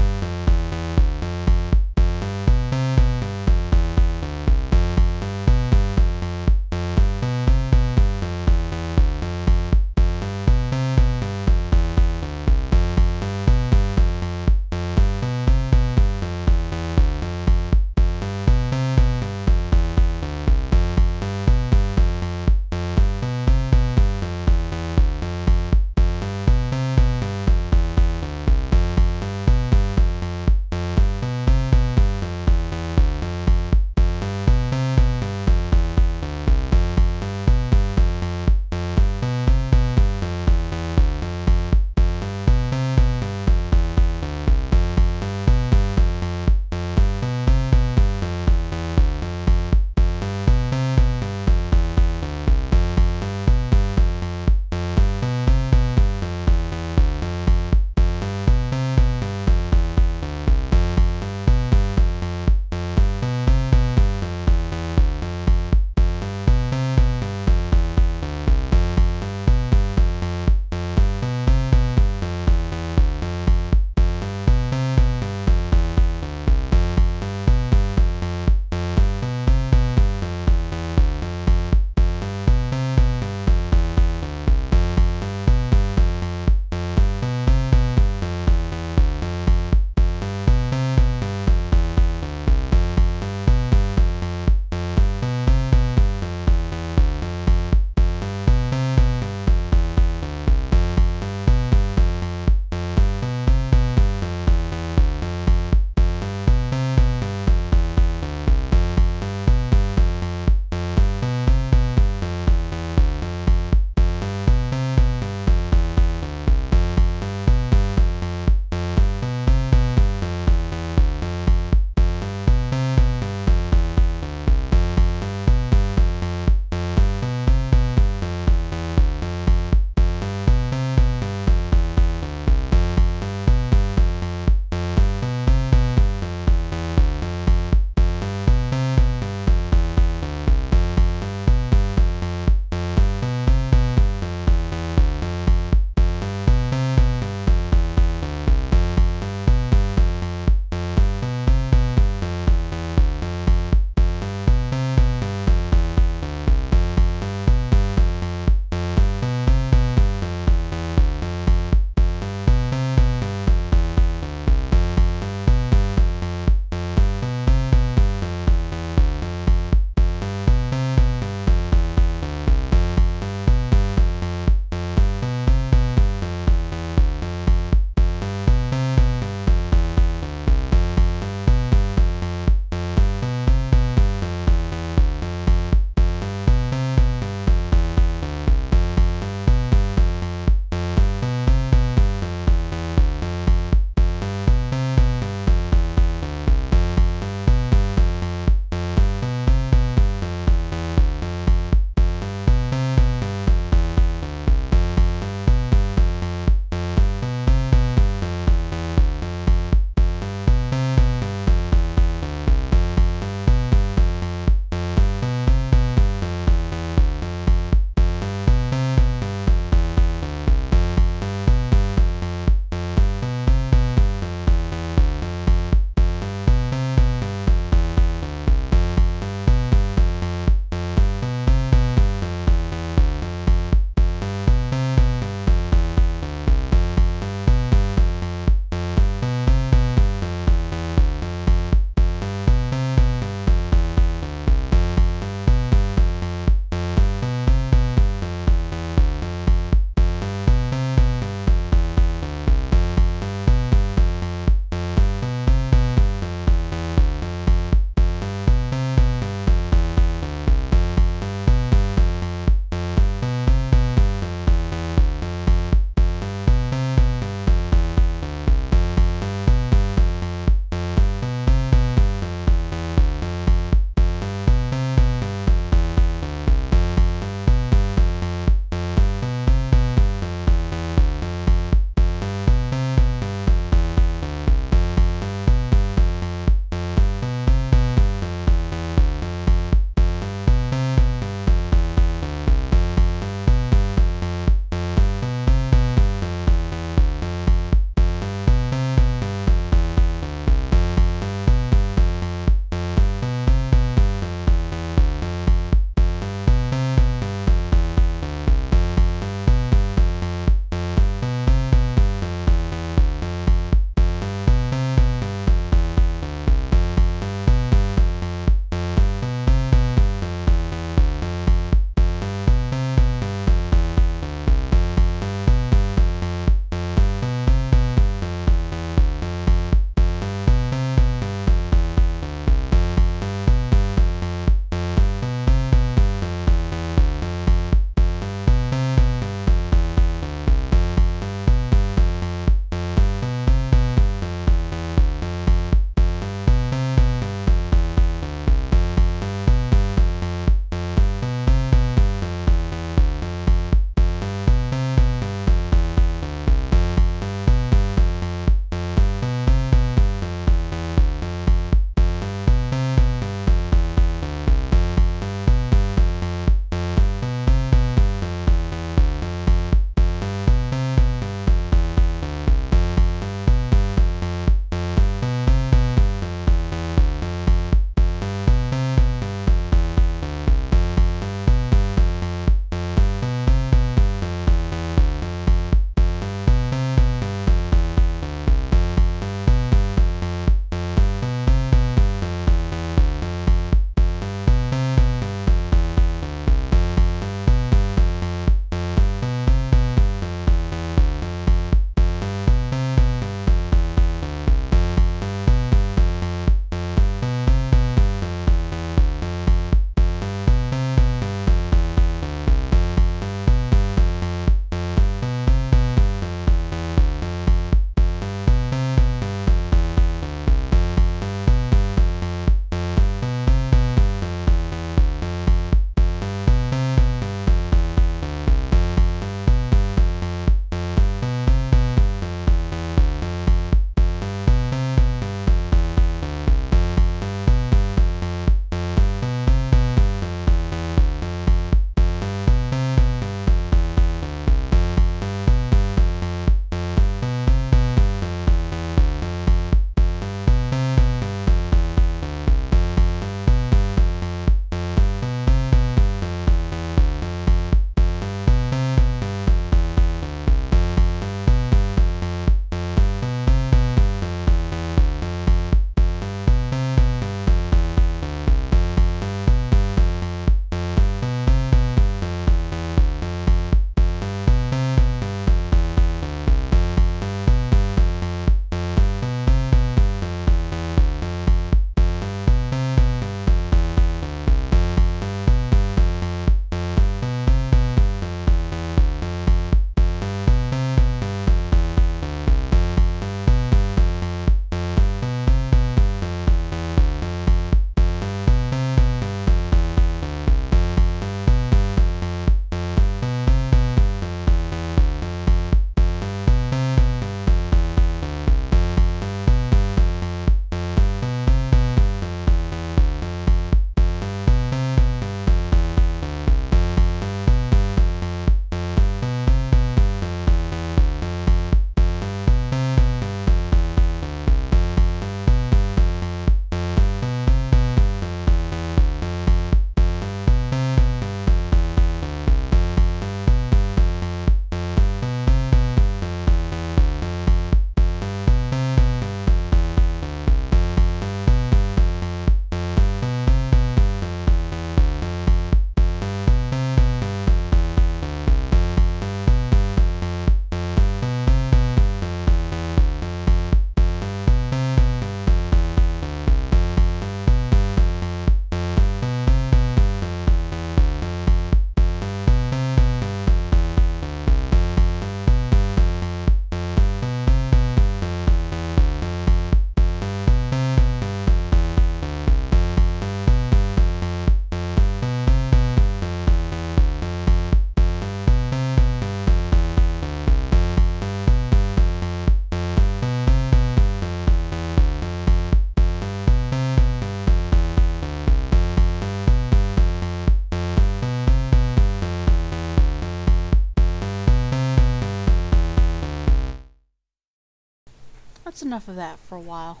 that's enough of that for a while.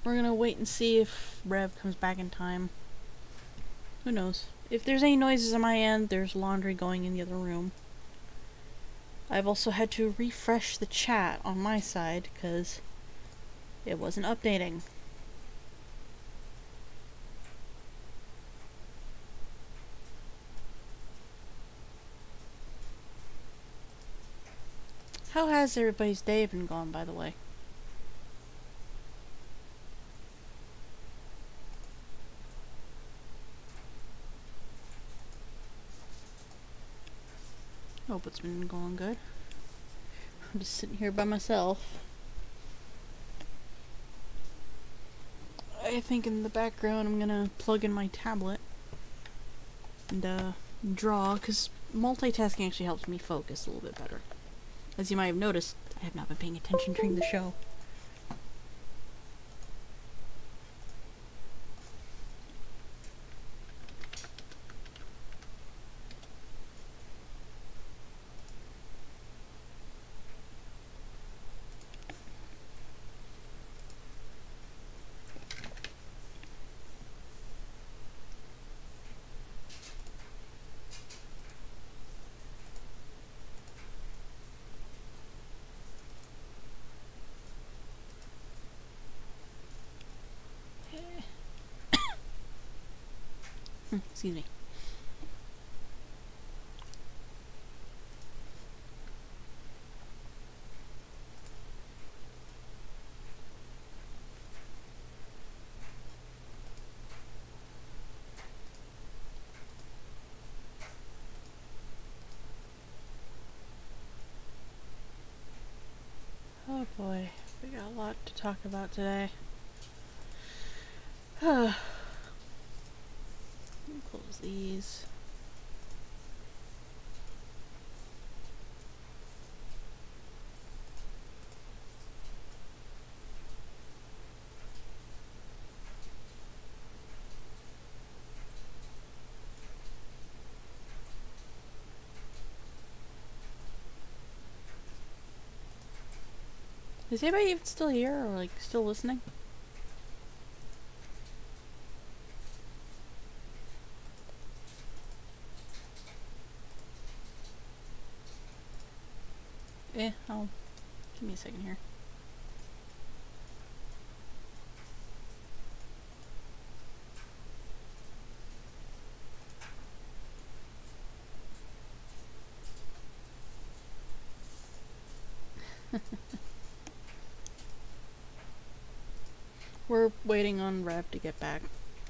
We're gonna wait and see if Rev comes back in time. Who knows? If there's any noises on my end, there's laundry going in the other room. I've also had to refresh the chat on my side because it wasn't updating. How has everybody's day been going, by the way? Hope it's been going good. I'm just sitting here by myself. I think in the background I'm gonna plug in my tablet and draw, because multitasking actually helps me focus a little bit better. As you might have noticed, I have not been paying attention during the show. Excuse me. Oh boy, we got a lot to talk about today. Close these. Is anybody even still here or like still listening? I'll give me a second here. We're waiting on Rev to get back.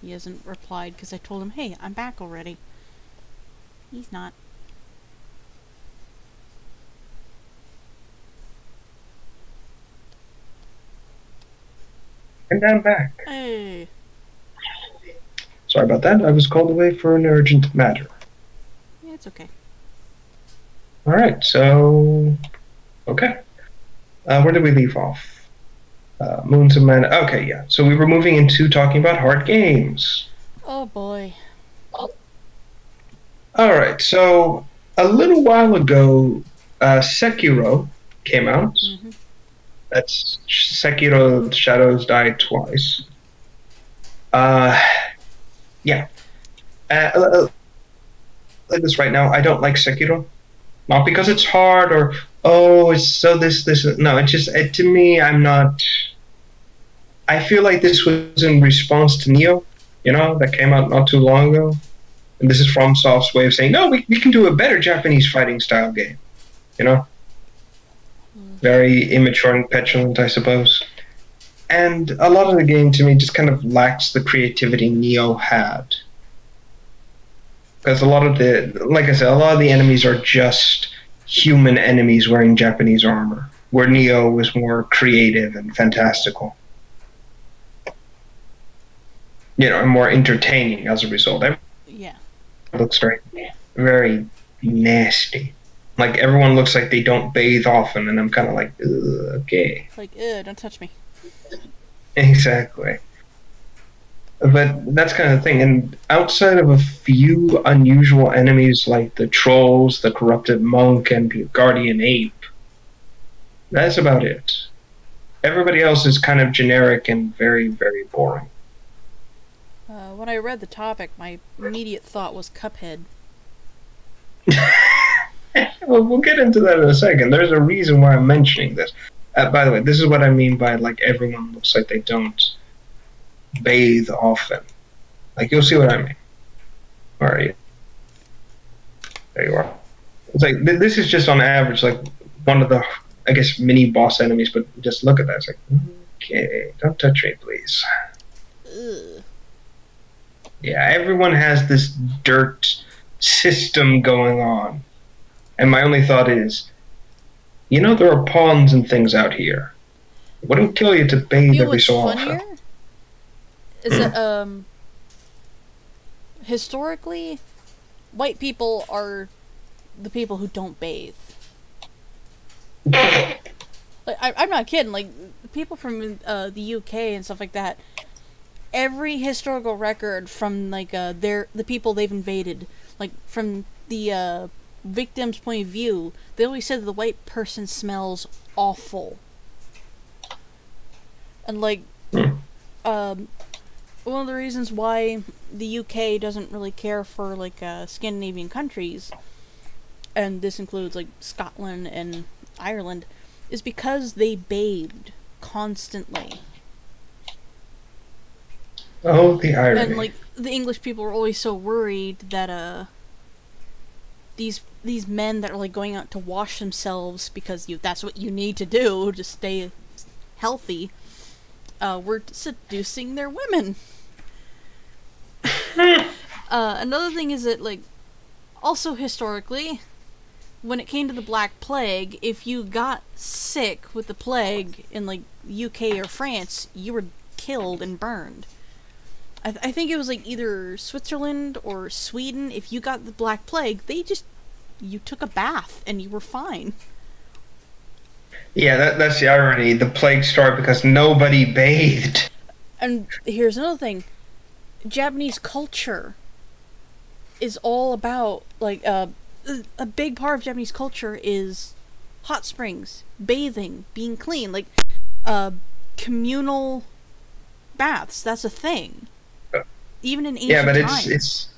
He hasn't replied because I told him, hey, I'm back already. He's not. And I'm back. Hey. Sorry about that. I was called away for an urgent matter. Yeah, it's okay. Alright, so... Okay. Where did we leave off? Moons of Man. Okay, yeah. So we were moving into talking about hard games. Oh boy. Alright, so a little while ago, Sekiro came out. Mm-hmm. That's Sekiro Shadows Die Twice. Yeah. Like this right now, I don't like Sekiro. Not because it's hard or, oh, it's so this. No, it's just, to me, I'm not... I feel like this was in response to Neo, you know, that came out not too long ago. And this is FromSoft's way of saying, no, we can do a better Japanese fighting style game. You know? Very immature and petulant, I suppose. And a lot of the game, to me, just kind of lacks the creativity Neo had. Because a lot of the enemies are just human enemies wearing Japanese armor, where Neo was more creative and fantastical. You know, and more entertaining as a result. Yeah. It looks very, very nasty. Like, everyone looks like they don't bathe often, and I'm kind of like, ugh, okay. Like, ew, don't touch me. Exactly. But that's kind of the thing. And outside of a few unusual enemies like the trolls, the corrupted monk, and the guardian ape, that's about it. Everybody else is kind of generic and very, very boring. When I read the topic, my immediate thought was Cuphead. Well, we'll get into that in a second. There's a reason why I'm mentioning this. By the way, this is what I mean by, like, everyone looks like they don't bathe often. Like, you'll see what I mean. Where are you? There you are. It's like, this is just on average, like, one of the, I guess, mini boss enemies, but just look at that. It's like, okay, don't touch me, please. Ugh. Yeah, everyone has this dirt system going on. And my only thought is, you know, there are ponds and things out here. Wouldn't kill you to bathe every so often. Is that, historically, white people are the people who don't bathe. Like, I'm not kidding. Like, people from the UK and stuff like that, every historical record from, like, the people they've invaded, like, from the victim's point of view, they always said that the white person smells awful. And, like, one of the reasons why the UK doesn't really care for, like, Scandinavian countries, and this includes, like, Scotland and Ireland, is because they bathed constantly. Oh, the irony. And, like, the English people were always so worried that, these men that are, like, going out to wash themselves because that's what you need to do to stay healthy, were seducing their women. Another thing is that, like, also historically, when it came to the Black Plague, if you got sick with the plague in, like, UK or France, you were killed and burned. I think it was, like, either Switzerland or Sweden. If you got the Black Plague, you took a bath and you were fine. Yeah, that's the irony. The plague started because nobody bathed. And here's another thing. Japanese culture is all about, like, a big part of Japanese culture is hot springs, bathing, being clean, like, communal baths. That's a thing. Even in ancient times.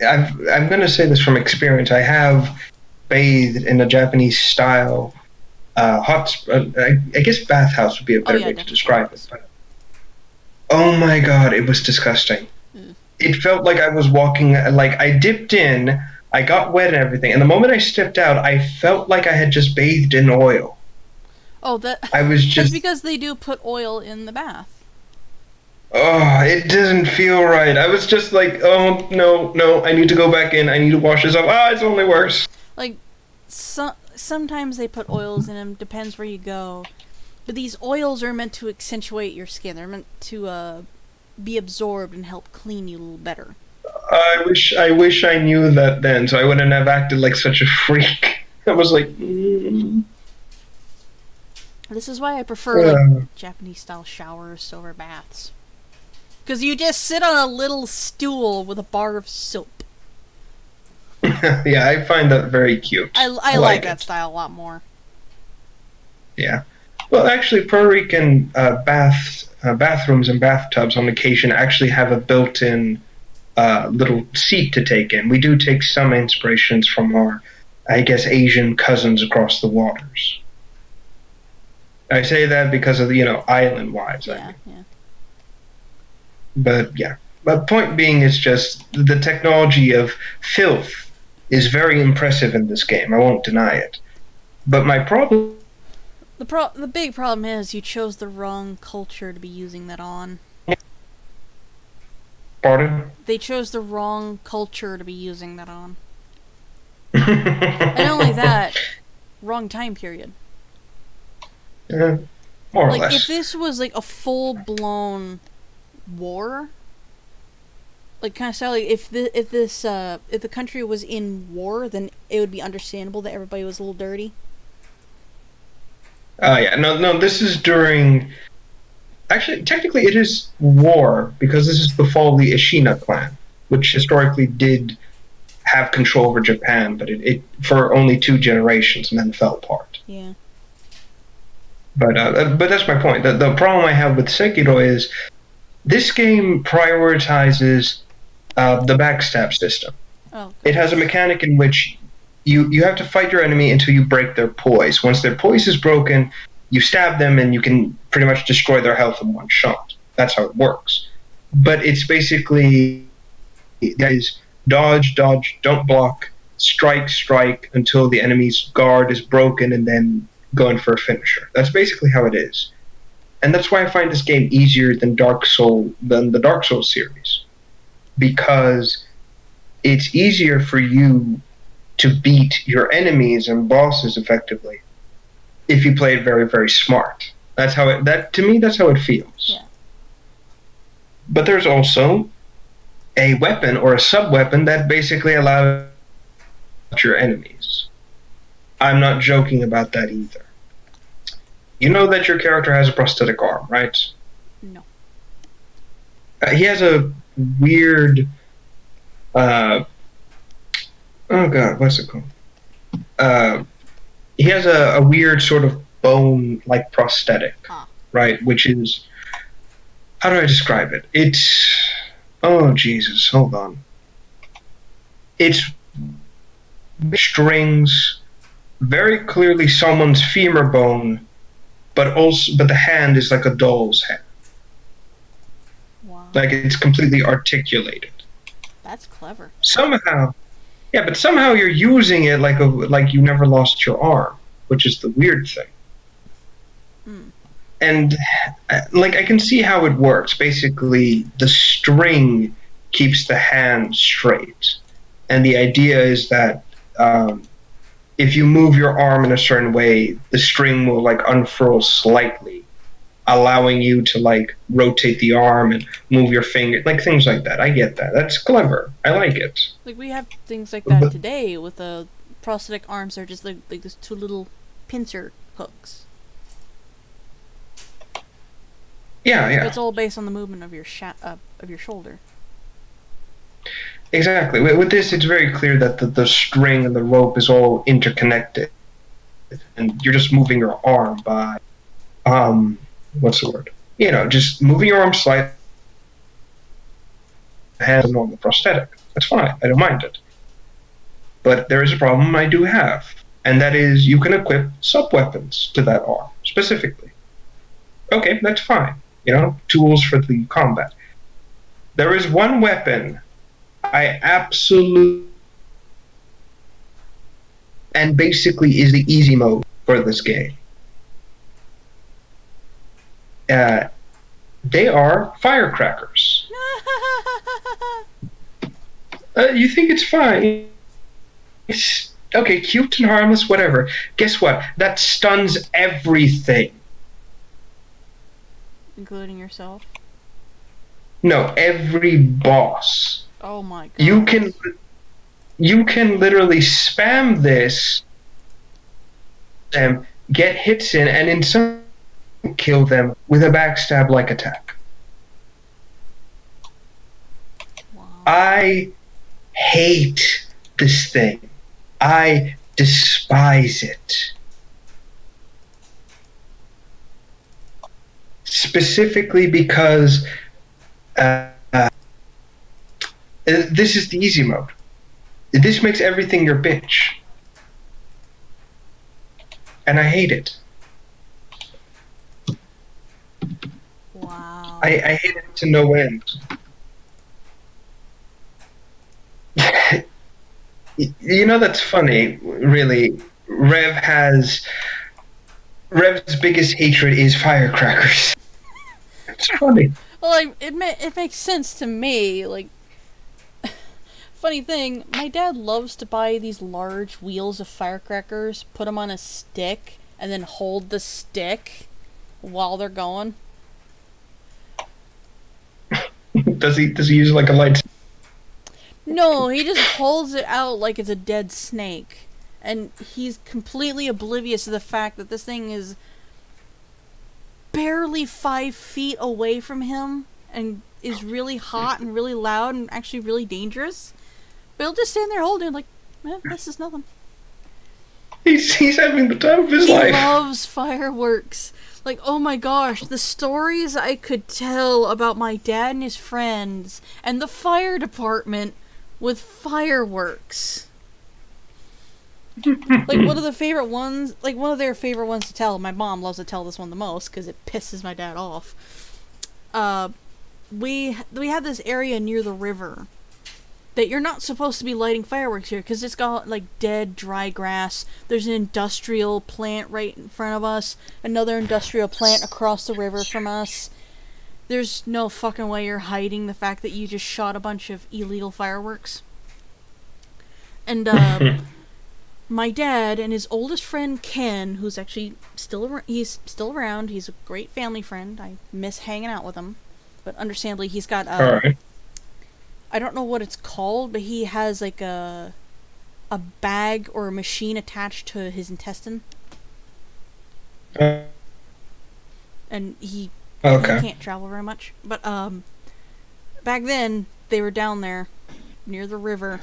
I'm going to say this from experience. I have bathed in a Japanese style I guess bathhouse would be a better way to describe it. But, oh my god, it was disgusting. It felt like I was walking, like, I dipped in, I got wet and everything, and the moment I stepped out, I felt like I had just bathed in oil. Oh, I was just... That's because they do put oil in the bath. Oh, it doesn't feel right. I was just like, oh, no, I need to go back in, I need to wash this off. It's only worse. Like, sometimes they put oils in them, depends where you go. But these oils are meant to accentuate your skin. They're meant to be absorbed and help clean you a little better. I wish I knew that then, so I wouldn't have acted like such a freak. I was like, This is why I prefer like, Japanese-style showers over baths. Because you just sit on a little stool with a bar of soap. Yeah, I find that very cute. I like that style a lot more. Yeah. Well, actually, Puerto Rican bathrooms and bathtubs on occasion actually have a built-in little seat to take in. We do take some inspirations from our, I guess, Asian cousins across the waters. I say that because of, island-wise. Yeah, I mean. yeah. But, yeah. But point being is just the technology of filth is very impressive in this game. I won't deny it. But my problem... The big problem is you chose the wrong culture to be using that on. Pardon? They chose the wrong culture to be using that on. And not only that, wrong time period. Yeah, more or like, less. if this was like a full-blown war, like kind of style, like if the country was in war, then it would be understandable that everybody was a little dirty. Yeah, no, this is during... Actually, technically it is war, because this is the fall of the Ashina clan, which historically did have control over Japan, but it for only 2 generations and then fell apart. Yeah. But that's my point. The problem I have with Sekiro is this game prioritizes the backstab system. Oh, It has a mechanic in which you have to fight your enemy until you break their poise. Once their poise is broken, you stab them and you can pretty much destroy their health in one shot. That's how it works. But it's basically is dodge, dodge, don't block, strike, strike until the enemy's guard is broken, and then go in for a finisher. That's basically how it is. And that's why I find this game easier than the Dark Souls series. Because it's easier for you to beat your enemies and bosses effectively if you play it very, very smart. That's how to me that's how it feels. Yeah. But there's also a weapon or a sub-weapon that basically allows your enemies. I'm not joking about that either. You know that your character has a prosthetic arm, right? No. He has a weird oh god, what's it called? He has a weird sort of bone-like prosthetic, right? Which is, how do I describe it? It's, oh Jesus, hold on. It's strings, very clearly someone's femur bone, but the hand is like a doll's hand. Wow. Like it's completely articulated. That's clever. Somehow, yeah, but somehow you're using it like you never lost your arm, which is the weird thing. And like I can see how it works. Basically, the string keeps the hand straight, and the idea is that if you move your arm in a certain way, the string will like unfurl slightly, allowing you to like rotate the arm and move your finger, like things like that. I get that. That's clever. I like it. Like we have things like that today with the prosthetic arms. Are just like these two little pincer hooks. Yeah, yeah. It's all based on the movement of your shoulder. Exactly. With this, it's very clear that the string and the rope is all interconnected, and you're just moving your arm by, what's the word? You know, just moving your arm slightly. Has a normal prosthetic. That's fine. I don't mind it. But there is a problem I do have, and that is you can equip sub-weapons to that arm specifically. Okay, that's fine. You know, tools for the combat. There is one weapon I absolutely, and basically is the easy mode for this game. They are firecrackers. You think it's fine? It's okay, cute and harmless, whatever. Guess what? That stuns everything. Including yourself? No, every boss. Oh my god. You can literally spam this and get hits in, and in some kill them with a backstab-like attack. Wow. I hate this thing. I despise it. Specifically because this is the easy mode. This makes everything your bitch. And I hate it. Wow. I hate it to no end. You know, that's funny, really. Rev's biggest hatred is firecrackers. It's funny. Well, like, it makes sense to me. Like, funny thing, my dad loves to buy these large wheels of firecrackers, put them on a stick, and then hold the stick while they're going. Does he use like a light? No, he just holds it out like it's a dead snake. And he's completely oblivious to the fact that this thing is barely 5 feet away from him and is really hot and really loud and actually really dangerous. But he'll just stand there holding it like, this is nothing. He's having the time of his He life. loves fireworks. Like, oh my gosh, the stories I could tell about my dad and his friends and the fire department with fireworks. Like, one of their favorite ones to tell, my mom loves to tell this one the most because it pisses my dad off. We had this area near the river that you're not supposed to be lighting fireworks here because it's got like dead dry grass. There's an industrial plant right in front of us, another industrial plant across the river from us. There's no fucking way you're hiding the fact that you just shot a bunch of illegal fireworks. And my dad and his oldest friend Ken, who's actually he's still around. He's a great family friend. I miss hanging out with him, but understandably he's got Alright. I don't know what it's called, but he has like a bag or a machine attached to his intestine. And he can't travel very much. But back then they were down there near the river.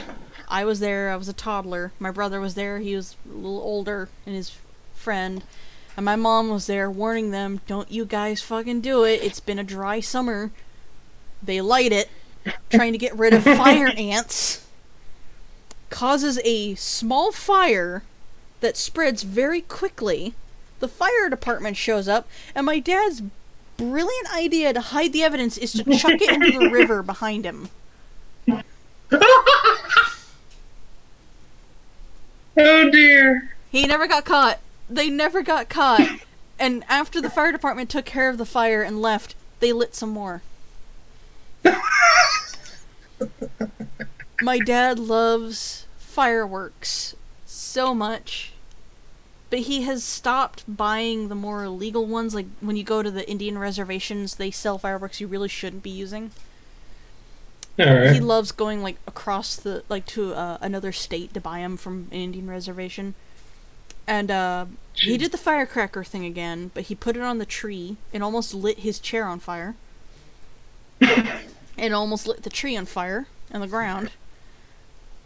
I was there, I was a toddler. My brother was there, he was a little older, and his friend. And my mom was there warning them, don't you guys fucking do it. It's been a dry summer. They light it, trying to get rid of fire ants. Causes a small fire that spreads very quickly. The fire department shows up, and my dad's brilliant idea to hide the evidence is to chuck it into the river behind him. Oh dear. He never got caught. They never got caught. And after the fire department took care of the fire and left, they lit some more. My dad loves fireworks so much, but he has stopped buying the more illegal ones. Like when you go to the Indian reservations, they sell fireworks you really shouldn't be using. Alright. He loves going like across the to another state to buy them from an Indian reservation. And he did the firecracker thing again, but he put it on the tree. It almost lit his chair on fire. It almost lit the tree on fire and the ground.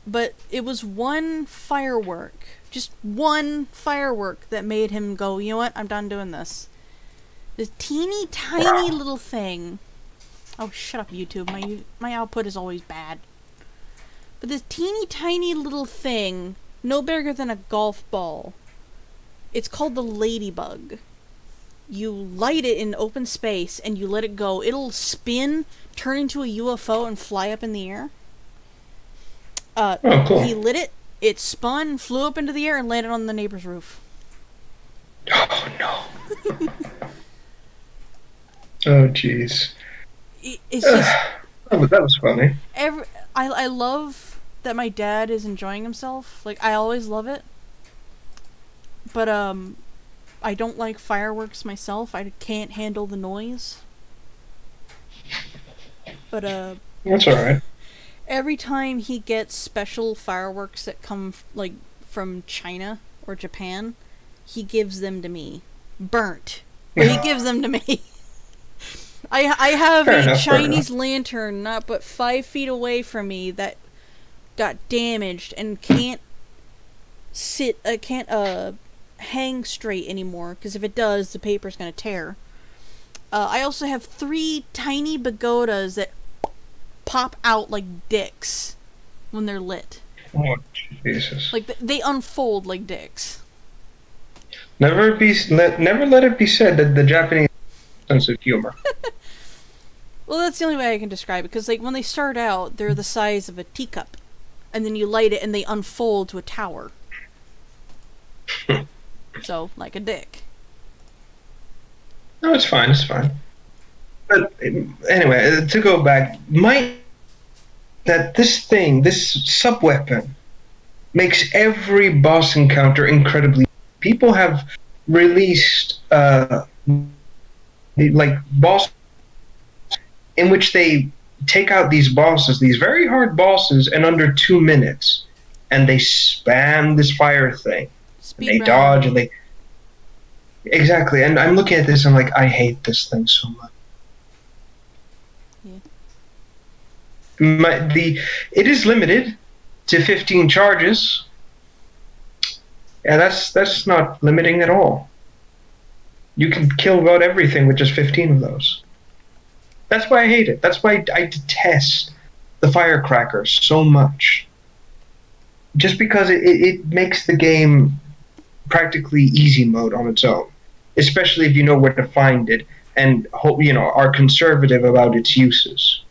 But it was one firework, just one firework, that made him go, you know what, I'm done doing this. This teeny tiny little thing. Oh, shut up, YouTube. My output is always bad. But this teeny tiny little thing, no bigger than a golf ball. It's called the ladybug. You light it in open space and you let it go. It'll spin, turn into a UFO, and fly up in the air. Oh, cool. He lit it, it spun, flew up into the air, and landed on the neighbor's roof. Oh no. Oh jeez. It's just... that was funny. I love that my dad is enjoying himself. Like, I always love it. But, I don't like fireworks myself. I can't handle the noise. But, That's alright. every time he gets special fireworks that come, like, from China or Japan, he gives them to me. Burnt. But he gives them to me. I have a Chinese lantern not but 5 feet away from me that got damaged and can't hang straight anymore, because if it does, the paper's gonna tear. I also have 3 tiny pagodas that pop out like dicks when they're lit. Oh Jesus! Like they unfold like dicks. Never let it be said that the Japanese sense of humor. Well, that's the only way I can describe it, because like when they start out, they're the size of a teacup, and then you light it and they unfold to a tower. So, like a dick. No, it's fine. It's fine. But anyway, to go back, this sub-weapon, makes every boss encounter incredibly. People have released like boss in which they take out these bosses, these very hard bosses, in under 2 minutes, and they spam this fire thing. And they dodge and they exactly. And I'm looking at this and I'm like, I hate this thing so much. Yeah. It is limited to 15 charges. Yeah, that's not limiting at all. You can kill about everything with just 15 of those. That's why I hate it. That's why I detest the firecrackers so much. Just because it makes the game practically easy mode on its own, especially if you know where to find it and are conservative about its uses.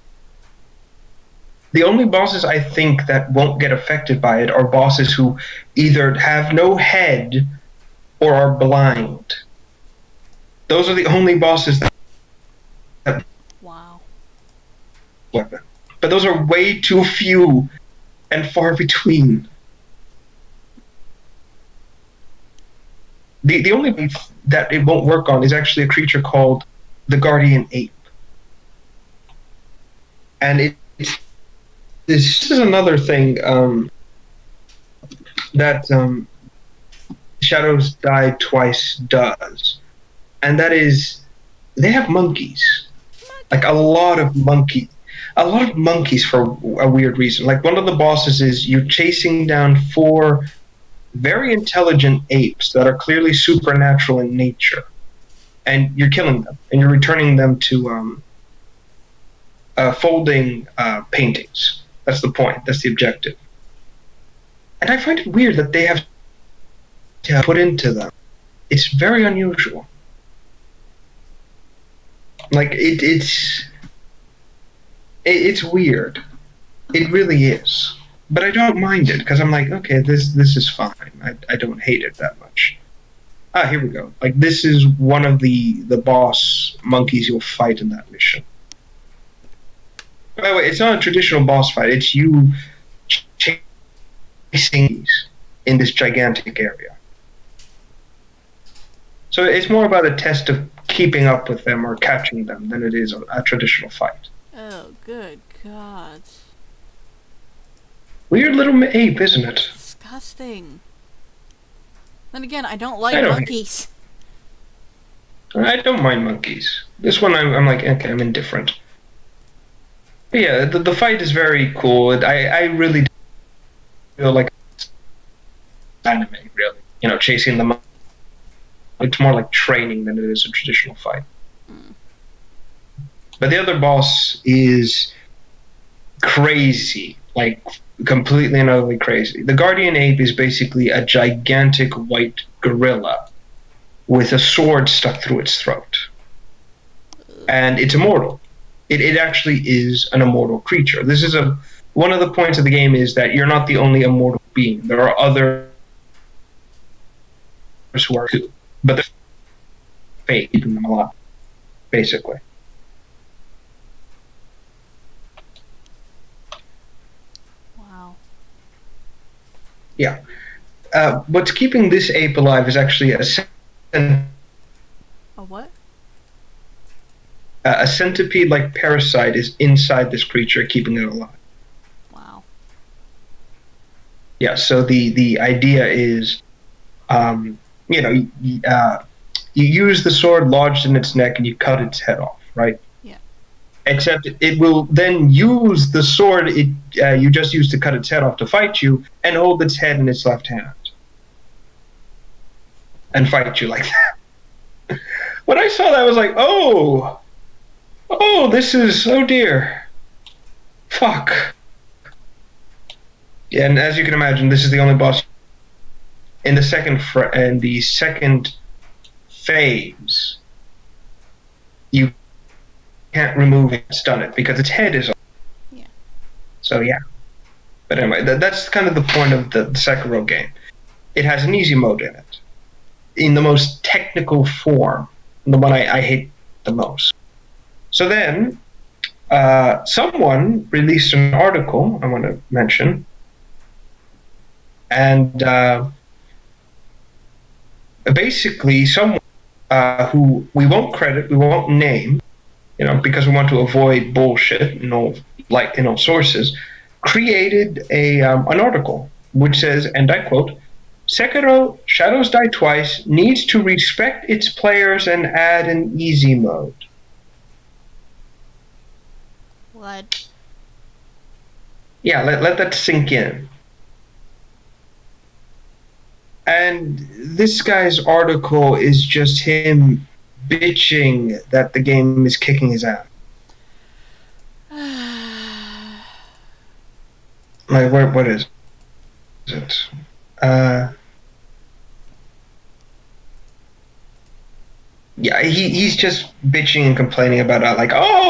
The only bosses I think that won't get affected by it are bosses who either have no head or are blind. Those are the only bosses that have Wow. weapon. But those are way too few and far between. The only beef that it won't work on is actually a creature called the Guardian Ape. And this is another thing that Shadows Die Twice does. And that is, they have monkeys. Like a lot of monkeys for a weird reason. Like one of the bosses is you're chasing down 4 very intelligent apes that are clearly supernatural in nature, and you're killing them, and you're returning them to folding paintings. That's the point. That's the objective. And I find it weird that they have to put into them. It's very unusual. Like it's weird. It really is. But I don't mind it, because I'm like, okay, this is fine. I don't hate it that much. Ah, here we go. Like, this is one of the boss monkeys you'll fight in that mission. By the way, it's not a traditional boss fight. It's you chasing these in this gigantic area. So it's more about a test of keeping up with them or catching them than it is a traditional fight. Oh, good God. Weird little ape, isn't it? Disgusting. Then again, I don't like monkeys. I don't mind monkeys. This one, I'm like, okay, I'm indifferent. But yeah, the fight is very cool. I really feel like anime, really. You know, chasing them. It's more like training than it is a traditional fight. Mm. But the other boss is crazy, like completely and utterly crazy. The Guardian Ape is basically a gigantic white gorilla with a sword stuck through its throat. And it's immortal. It actually is an immortal creature. This is one of the points of the game is that you're not the only immortal being. There are others who are too. But they're fake, keeping them alive, basically. Wow. Yeah. What's keeping this ape alive is actually a what? A centipede-like parasite is inside this creature, keeping it alive. Wow. Yeah. So the idea is, you use the sword lodged in its neck and you cut its head off, right? Yeah. Except it will then use the sword you just used to cut its head off to fight you and hold its head in its left hand. And fight you like that. When I saw that, I was like, oh, oh dear. Fuck. Yeah, and as you can imagine, this is the only boss in the second phase. You can't remove it, stun it, because its head is off. Yeah. So yeah. But anyway, that's kind of the point of the Sekiro game. It has an easy mode in it, in the most technical form, the one I hate the most. So then, someone released an article I want to mention, and basically someone who we won't credit, we won't name, because we want to avoid bullshit in all sources, created an article which says, and I quote, Sekiro Shadows Die Twice needs to respect its players and add an easy mode. What? Yeah, let that sink in. And this guy's article is just him bitching that the game is kicking his ass. Like, what is it? Yeah, he's just bitching and complaining about it, like, oh,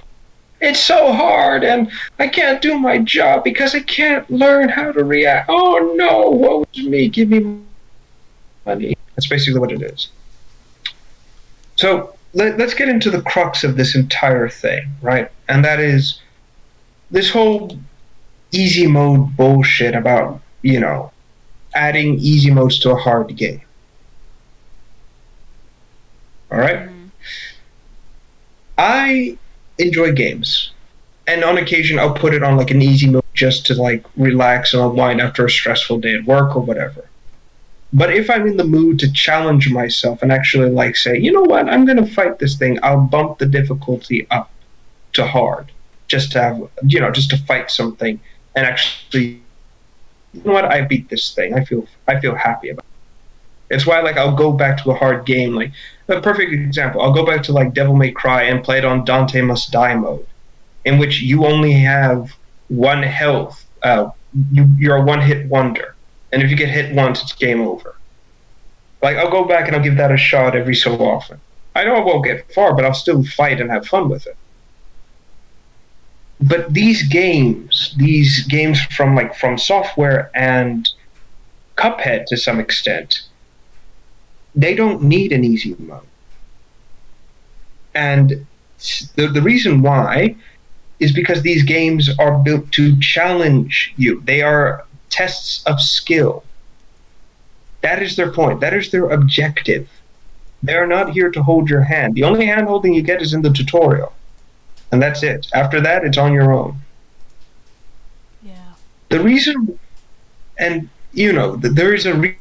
it's so hard, and I can't do my job because I can't learn how to react. Oh no, woe is me, give me money. That's basically what it is. So let's get into the crux of this entire thing, right? And that is this whole easy mode bullshit about, adding easy modes to a hard game. All right? I enjoy games, and on occasion I'll put it on like an easy mode just to like relax and unwind after a stressful day at work or whatever. But if I'm in the mood to challenge myself and actually like say, you know what, I'm gonna fight this thing, I'll bump the difficulty up to hard just to have, just to fight something and actually, you know what, I beat this thing. I feel happy about it. It's why like I'll go back to a hard game. Like a perfect example, I'll go back to like Devil May Cry and play it on Dante Must Die mode, in which you only have one health. You're a one-hit wonder, and if you get hit once, it's game over. Like I'll go back and I'll give that a shot every so often. I know I won't get far, but I'll still fight and have fun with it. But these games from Software and Cuphead to some extent, they don't need an easy mode. And the reason why is because these games are built to challenge you. They are tests of skill. That is their point. That is their objective. They are not here to hold your hand. The only hand holding you get is in the tutorial. And that's it. After that, it's on your own. Yeah. The reason, and there is a reason,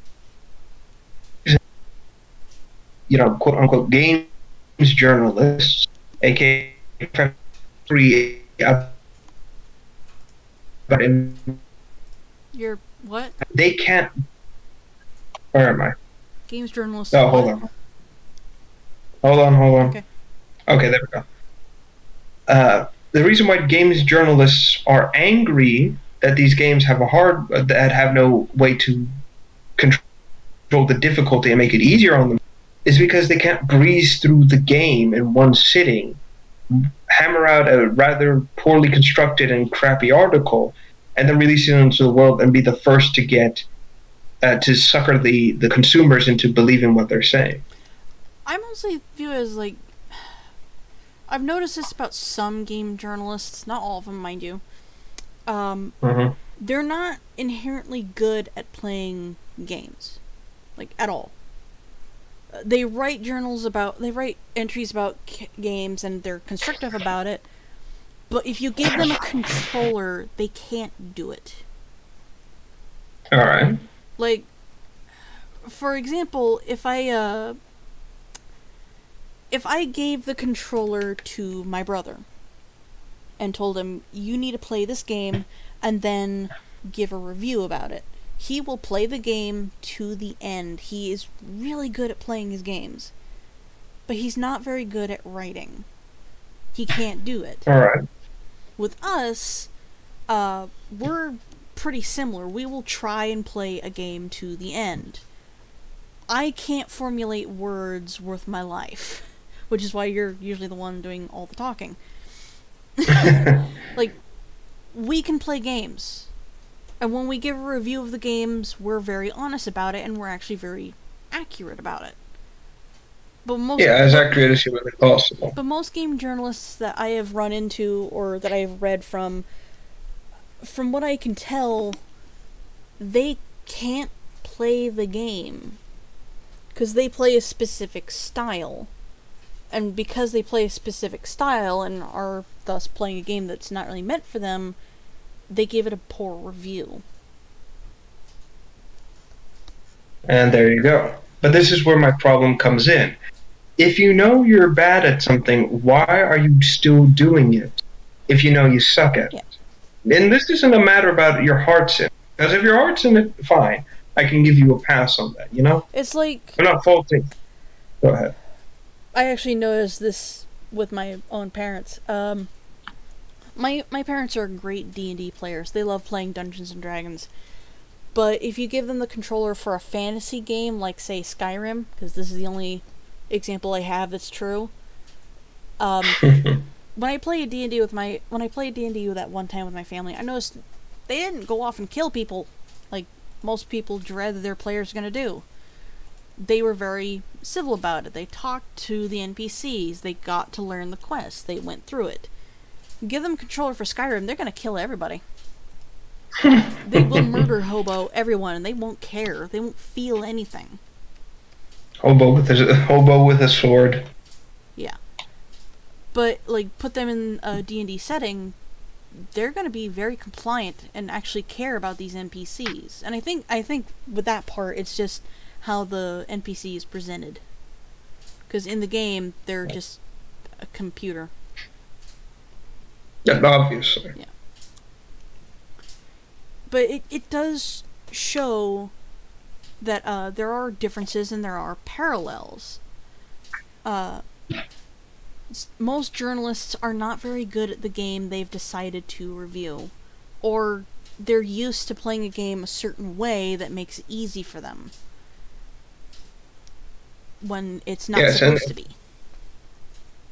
quote unquote, games journalists, aka free. You're what? They can't. Where am I? Games journalists. Oh, hold on. Hold on. Okay, there we go. The reason why games journalists are angry that these games have no way to control the difficulty and make it easier on them is because they can't breeze through the game in one sitting, hammer out a rather poorly constructed and crappy article, and then release it into the world and be the first to get to sucker the consumers into believing what they're saying. I mostly view it as like, I've noticed this about some game journalists, not all of them, mind you. They're not inherently good at playing games, like at all. They write entries about games, and they're constructive about it. But if you give them a controller, they can't do it. All right. Like, for example, if I gave the controller to my brother and told him, you need to play this game and then give a review about it, he will play the game to the end. He is really good at playing his games, but he's not very good at writing. He can't do it. All right. With us, we're pretty similar. We will try and play a game to the end. I can't formulate words worth my life, which is why you're usually the one doing all the talking. Like, we can play games, and when we give a review of the games, we're very honest about it, and we're actually very accurate about it. But as accurate as humanly possible. But most game journalists that I have run into, or that I have read from what I can tell, they can't play the game. Because they play a specific style. And because they play a specific style and are thus playing a game that's not really meant for them, they give it a poor review. And there you go. But this is where my problem comes in. If you know you're bad at something, why are you still doing it if you know you suck at it? And this isn't a matter about your heart's in it. Because if your heart's in it, fine. I can give you a pass on that, you know? It's like... I'm not faulting. Go ahead. I actually noticed this with my own parents. My parents are great D&D players. They love playing Dungeons and Dragons. But if you give them the controller for a fantasy game, like, say, Skyrim, because this is the only example I have that's true, when I played D&D with that one time with my family, I noticed they didn't go off and kill people like most people dread their players going to do. They were very civil about it. They talked to the NPCs. They got to learn the quest. They went through it. Give them controller for Skyrim, they're going to kill everybody. They will murder hobo everyone, and they won't care. They won't feel anything. Hobo with a sword. Yeah. But, like, put them in a D&D setting, they're going to be very compliant and actually care about these NPCs. And I think with that part, it's just how the NPC is presented. Because in the game, they're just a computer. Yeah, obviously. Yeah. But it does show that there are differences and there are parallels. Most journalists are not very good at the game they've decided to review. Or they're used to playing a game a certain way that makes it easy for them. When it's not supposed to be.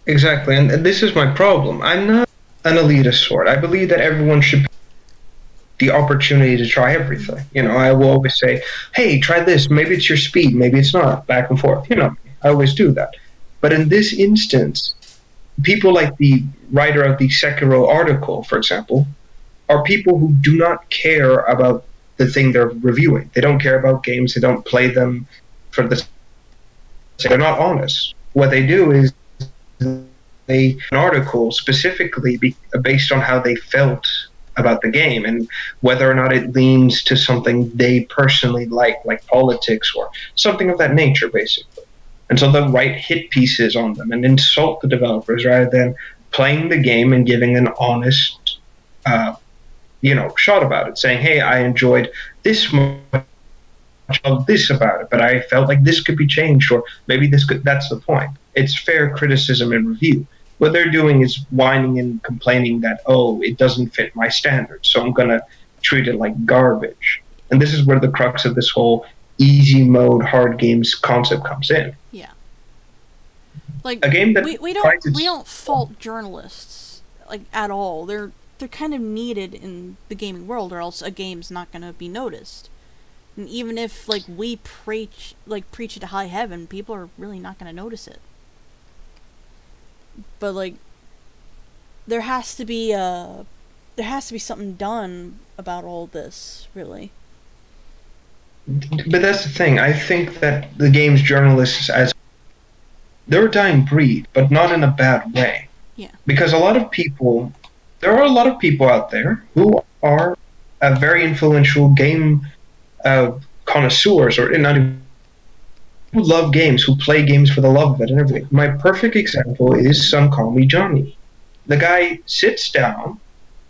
Exactly, and this is my problem. I'm not an elitist sort. I believe that everyone should have the opportunity to try everything. You know, I will always say, hey, try this. Maybe it's your speed. Maybe it's not. Back and forth. You know, I always do that. But in this instance, people like the writer of the Sekiro article, for example, are people who do not care about the thing they're reviewing. They don't care about games. They don't play them for the... They're not honest. What they do is an article specifically based on how they felt about the game and whether or not it leans to something they personally like politics or something of that nature, basically. And so they'll write hit pieces on them and insult the developers rather than playing the game and giving an honest, shot about it, saying, hey, I enjoyed this much of this about it, but I felt like this could be changed, or maybe that's the point. It's fair criticism and review. What they're doing is whining and complaining that, oh, it doesn't fit my standards, so I'm going to treat it like garbage. And this is where the crux of this whole easy mode, hard games concept comes in. Yeah. Like, a game that we don't fault journalists, like, at all. They're kind of needed in the gaming world, or else a game's not going to be noticed. And even if, like, we preach it to high heaven, people are really not going to notice it. But, like, there has to be something done about all this, really. But that's the thing. I think that the game's journalists, they're a dying breed, but not in a bad way. Yeah. Because there are a lot of people out there who are very influential game connoisseurs, or not even, who love games, who play games for the love of it and everything. My perfect example is Some Call Me Johnny. The guy sits down,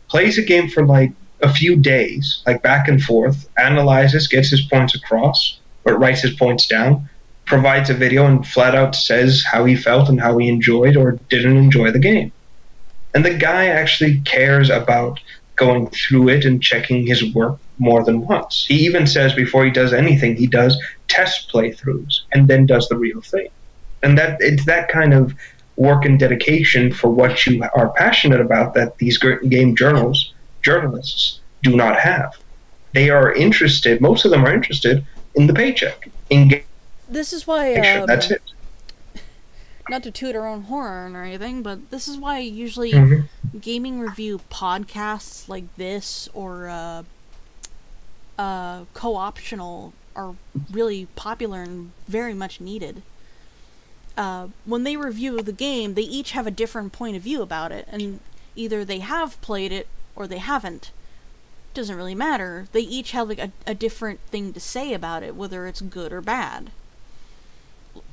plays a game for like a few days, like back and forth, analyzes, gets his points across, or writes his points down, provides a video and flat out says how he felt and how he enjoyed or didn't enjoy the game. And the guy actually cares about going through it and checking his work more than once. He even says before he does anything, he does test playthroughs and then does the real thing. And it's that kind of work and dedication for what you are passionate about that these game journalists do not have. They are interested, most of them are interested in the paycheck. This is why... that's it. Not to toot our own horn or anything, but this is why usually gaming review podcasts like this or co-optional are really popular and very much needed. When they review the game, they each have a different point of view about it, and either they have played it or they haven't. It doesn't really matter. They each have like a different thing to say about it, whether it's good or bad.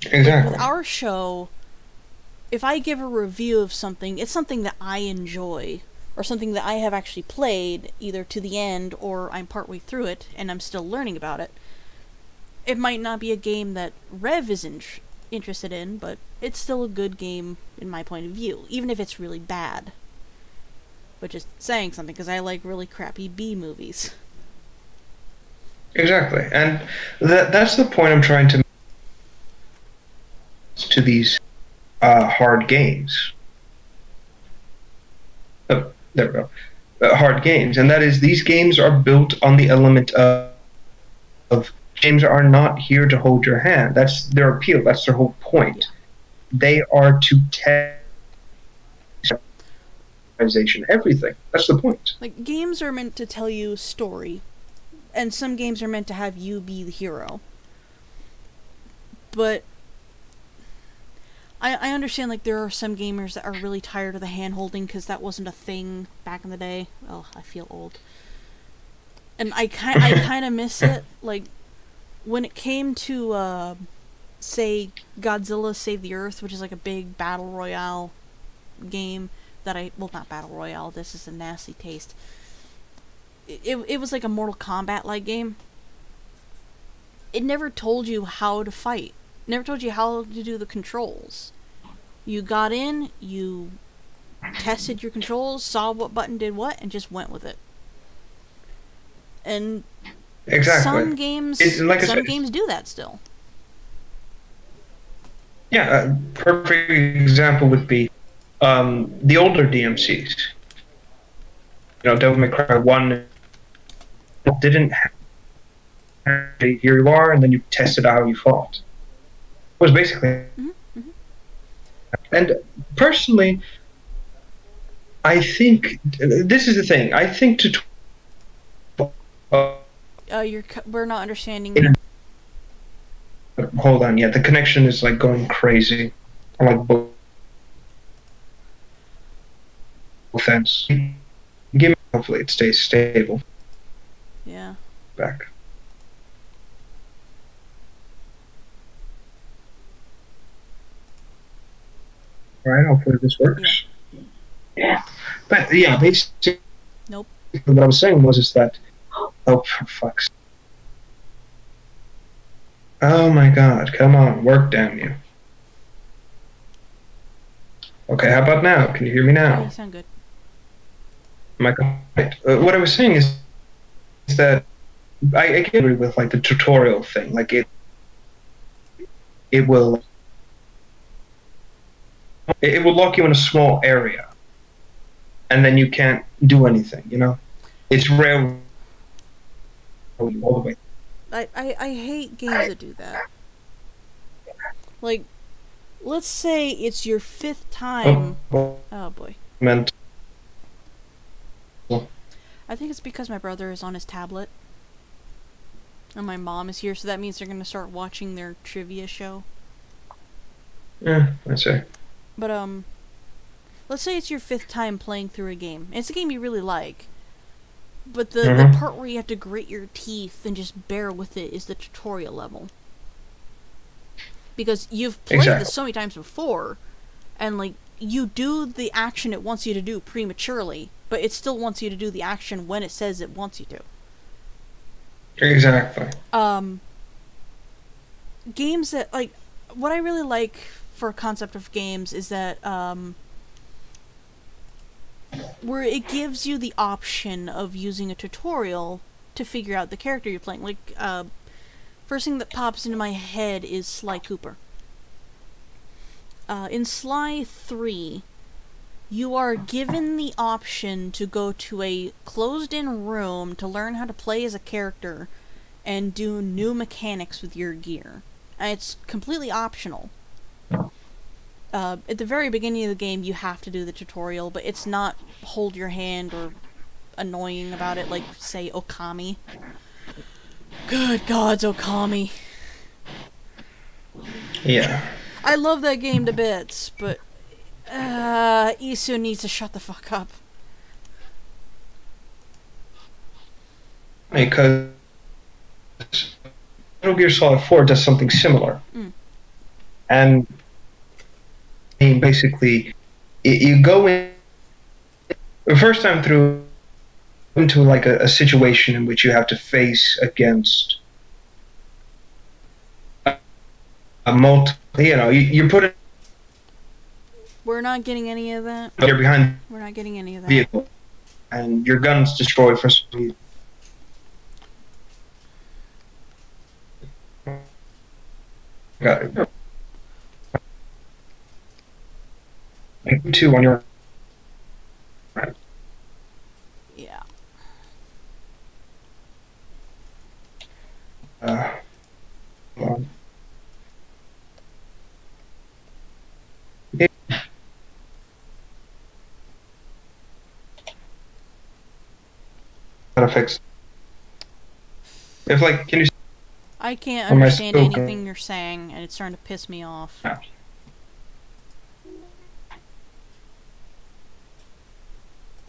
Exactly. Like with our show, if I give a review of something, it's something that I enjoy, or something that I have actually played, either to the end, or I'm partway through it, and I'm still learning about it. It might not be a game that Rev is interested in, but it's still a good game in my point of view, even if it's really bad. Which is saying something, because I like really crappy B movies. Exactly, and that's the point I'm trying to make to these hard games. Oh, there we go. Hard games, and that is these games are built on the element of games are not here to hold your hand. That's their appeal. That's their whole point. They are to test everything. That's the point. Like, games are meant to tell you a story, and some games are meant to have you be the hero. But I understand, like, there are some gamers that are really tired of the hand-holding because that wasn't a thing back in the day. Oh, I feel old. And I kind of miss it. Like, when it came to, say, Godzilla Save the Earth, which is like a big battle royale game that well, not battle royale, this is a nasty taste. It was like a Mortal Kombat-like game. It never told you how to fight. It never told you how to do the controls. You got in, you tested your controls, saw what button did what, and just went with it. And exactly. Some games do that still. Yeah, a perfect example would be the older DMCs. You know, Devil May Cry 1 didn't have here you are, and then you tested out how you fought. It was basically... Mm-hmm. Mm-hmm. And personally, I think... This is the thing. I think we're not understanding. Hold on, yeah, the connection is like going crazy. On like both ends. Give me, hopefully it stays stable. Yeah. Back. Alright, hopefully this works. Yeah. But yeah, basically Nope. what I was saying was is that oh, for fuck's sake. Oh my god, come on, work, damn you. Okay, how about now? Can you hear me now? Yeah, you sound good. Am I correct? What I was saying is that I can agree with like the tutorial thing. Like it will lock you in a small area, and then you can't do anything. You know, it's rare all the way. I hate games that do that. Like, let's say it's your 5th time. Oh boy. Meant. I think it's because my brother is on his tablet. And my mom is here, so that means they're going to start watching their trivia show. Yeah, I see. But, let's say it's your 5th time playing through a game. It's a game you really like. But the part where you have to grit your teeth and just bear with it is the tutorial level. Because you've played this so many times before, and, like, you do the action it wants you to do prematurely, but it still wants you to do the action when it says it wants you to. Exactly. Games that, like, what I really like for a concept of games is that, where it gives you the option of using a tutorial to figure out the character you're playing. Like, first thing that pops into my head is Sly Cooper. In Sly 3, you are given the option to go to a closed-in room to learn how to play as a character and do new mechanics with your gear. And it's completely optional. At the very beginning of the game, you have to do the tutorial, but it's not hold your hand or annoying about it like, say, Okami. Good gods, Okami. Yeah. I love that game to bits, but Isu needs to shut the fuck up. Because Metal Gear Solid 4 does something similar. And I mean, basically, you go in the first time through into like a situation in which you have to face against you put it. We're not getting any of that. You're behind We're not getting any of the that. vehicle, and your gun's destroyed for some reason. Got it. 2 on your right. Yeah. Hold on. Gotta fix. If like, can you? I can't Am I understand still- anything you're saying, and it's starting to piss me off. Yeah.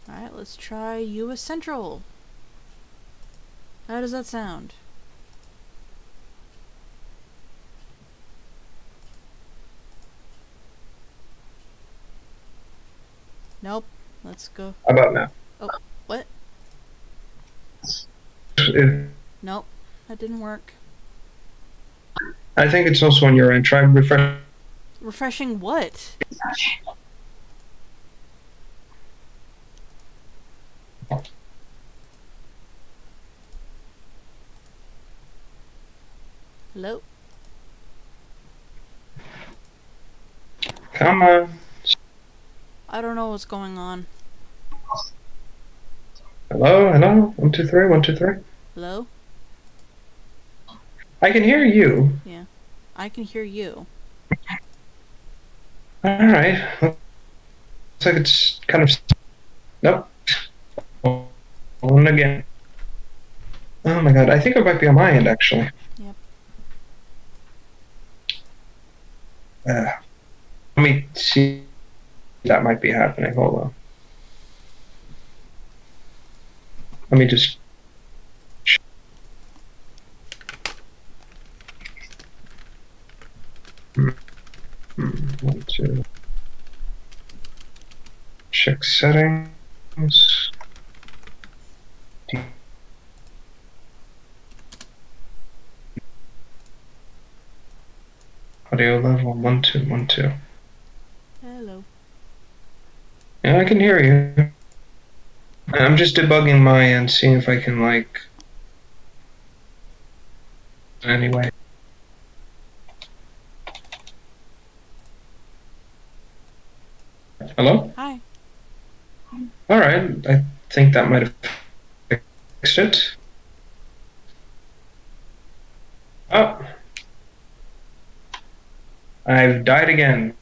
Alright, let's try US Central. How does that sound? Nope. Let's go. How about now? Oh, what? If- Nope. That didn't work. I think it's also on your end. Try refresh. Refreshing what? Hello? Come on. I don't know what's going on. Hello, hello. 1, 2, 3. 1, 2, 3. Hello? I can hear you. Yeah. I can hear you. All right. Looks like it's kind of. Nope. On again. Oh my god. I think it might be on my end actually. Yep. Let me see. That might be happening. Hold on. Let me just. One, 2. Check settings. Audio level 1, 2, 1, 2. Hello. Yeah, I can hear you. I'm just debugging my end, seeing if I can like. Anyway. Hello? Hi. Alright, I think that might have fixed it. Oh. I've died again.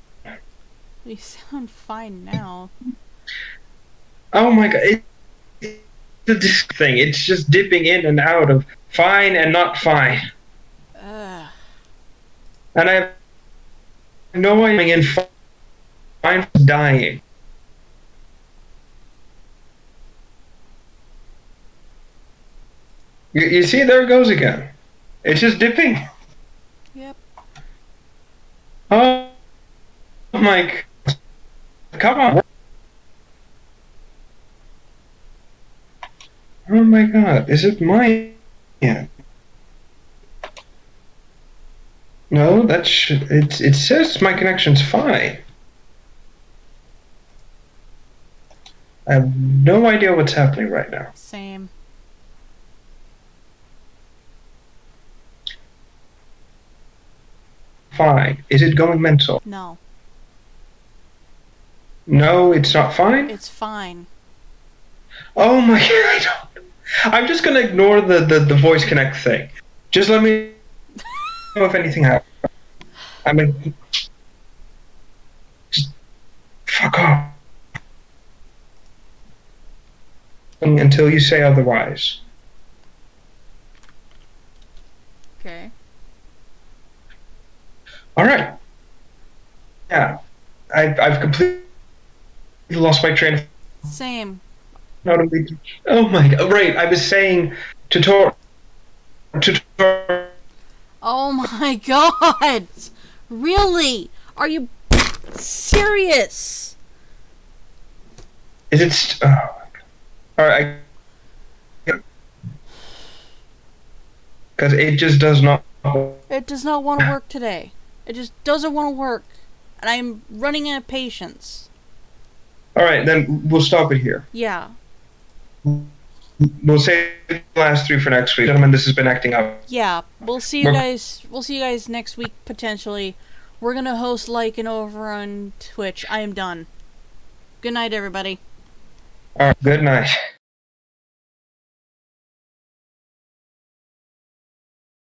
You sound fine now. Oh my god. The disc thing, it's just dipping in and out of fine and not fine. Ugh. And I have no idea in fine dying. You see, there it goes again. It's just dipping. Yep. Oh my god. Come on. Oh my god, is it my end? No, that should it says my connection's fine. I have no idea what's happening right now. Same. Fine. Is it going mental? No. No, it's not fine? It's fine. Oh my god. I'm just gonna ignore the voice connect thing. Just let me know if anything happens. I mean, just fuck off. Until you say otherwise. Okay. Alright. Yeah. I've completely lost my train of Same. Oh my god. Right, I was saying tutorial. Oh my god! Really? Are you serious? Is it? Oh my god. Alright. Because it just does not. It does not want to work today. It just doesn't want to work. And I'm running out of patience. Alright, then we'll stop it here. Yeah. We'll save the last 3 for next week. Gentlemen, this has been Acting Up. Yeah. We'll see you guys next week, potentially. We're gonna host Lycan over on Twitch. I am done. Good night, everybody. Alright, good night.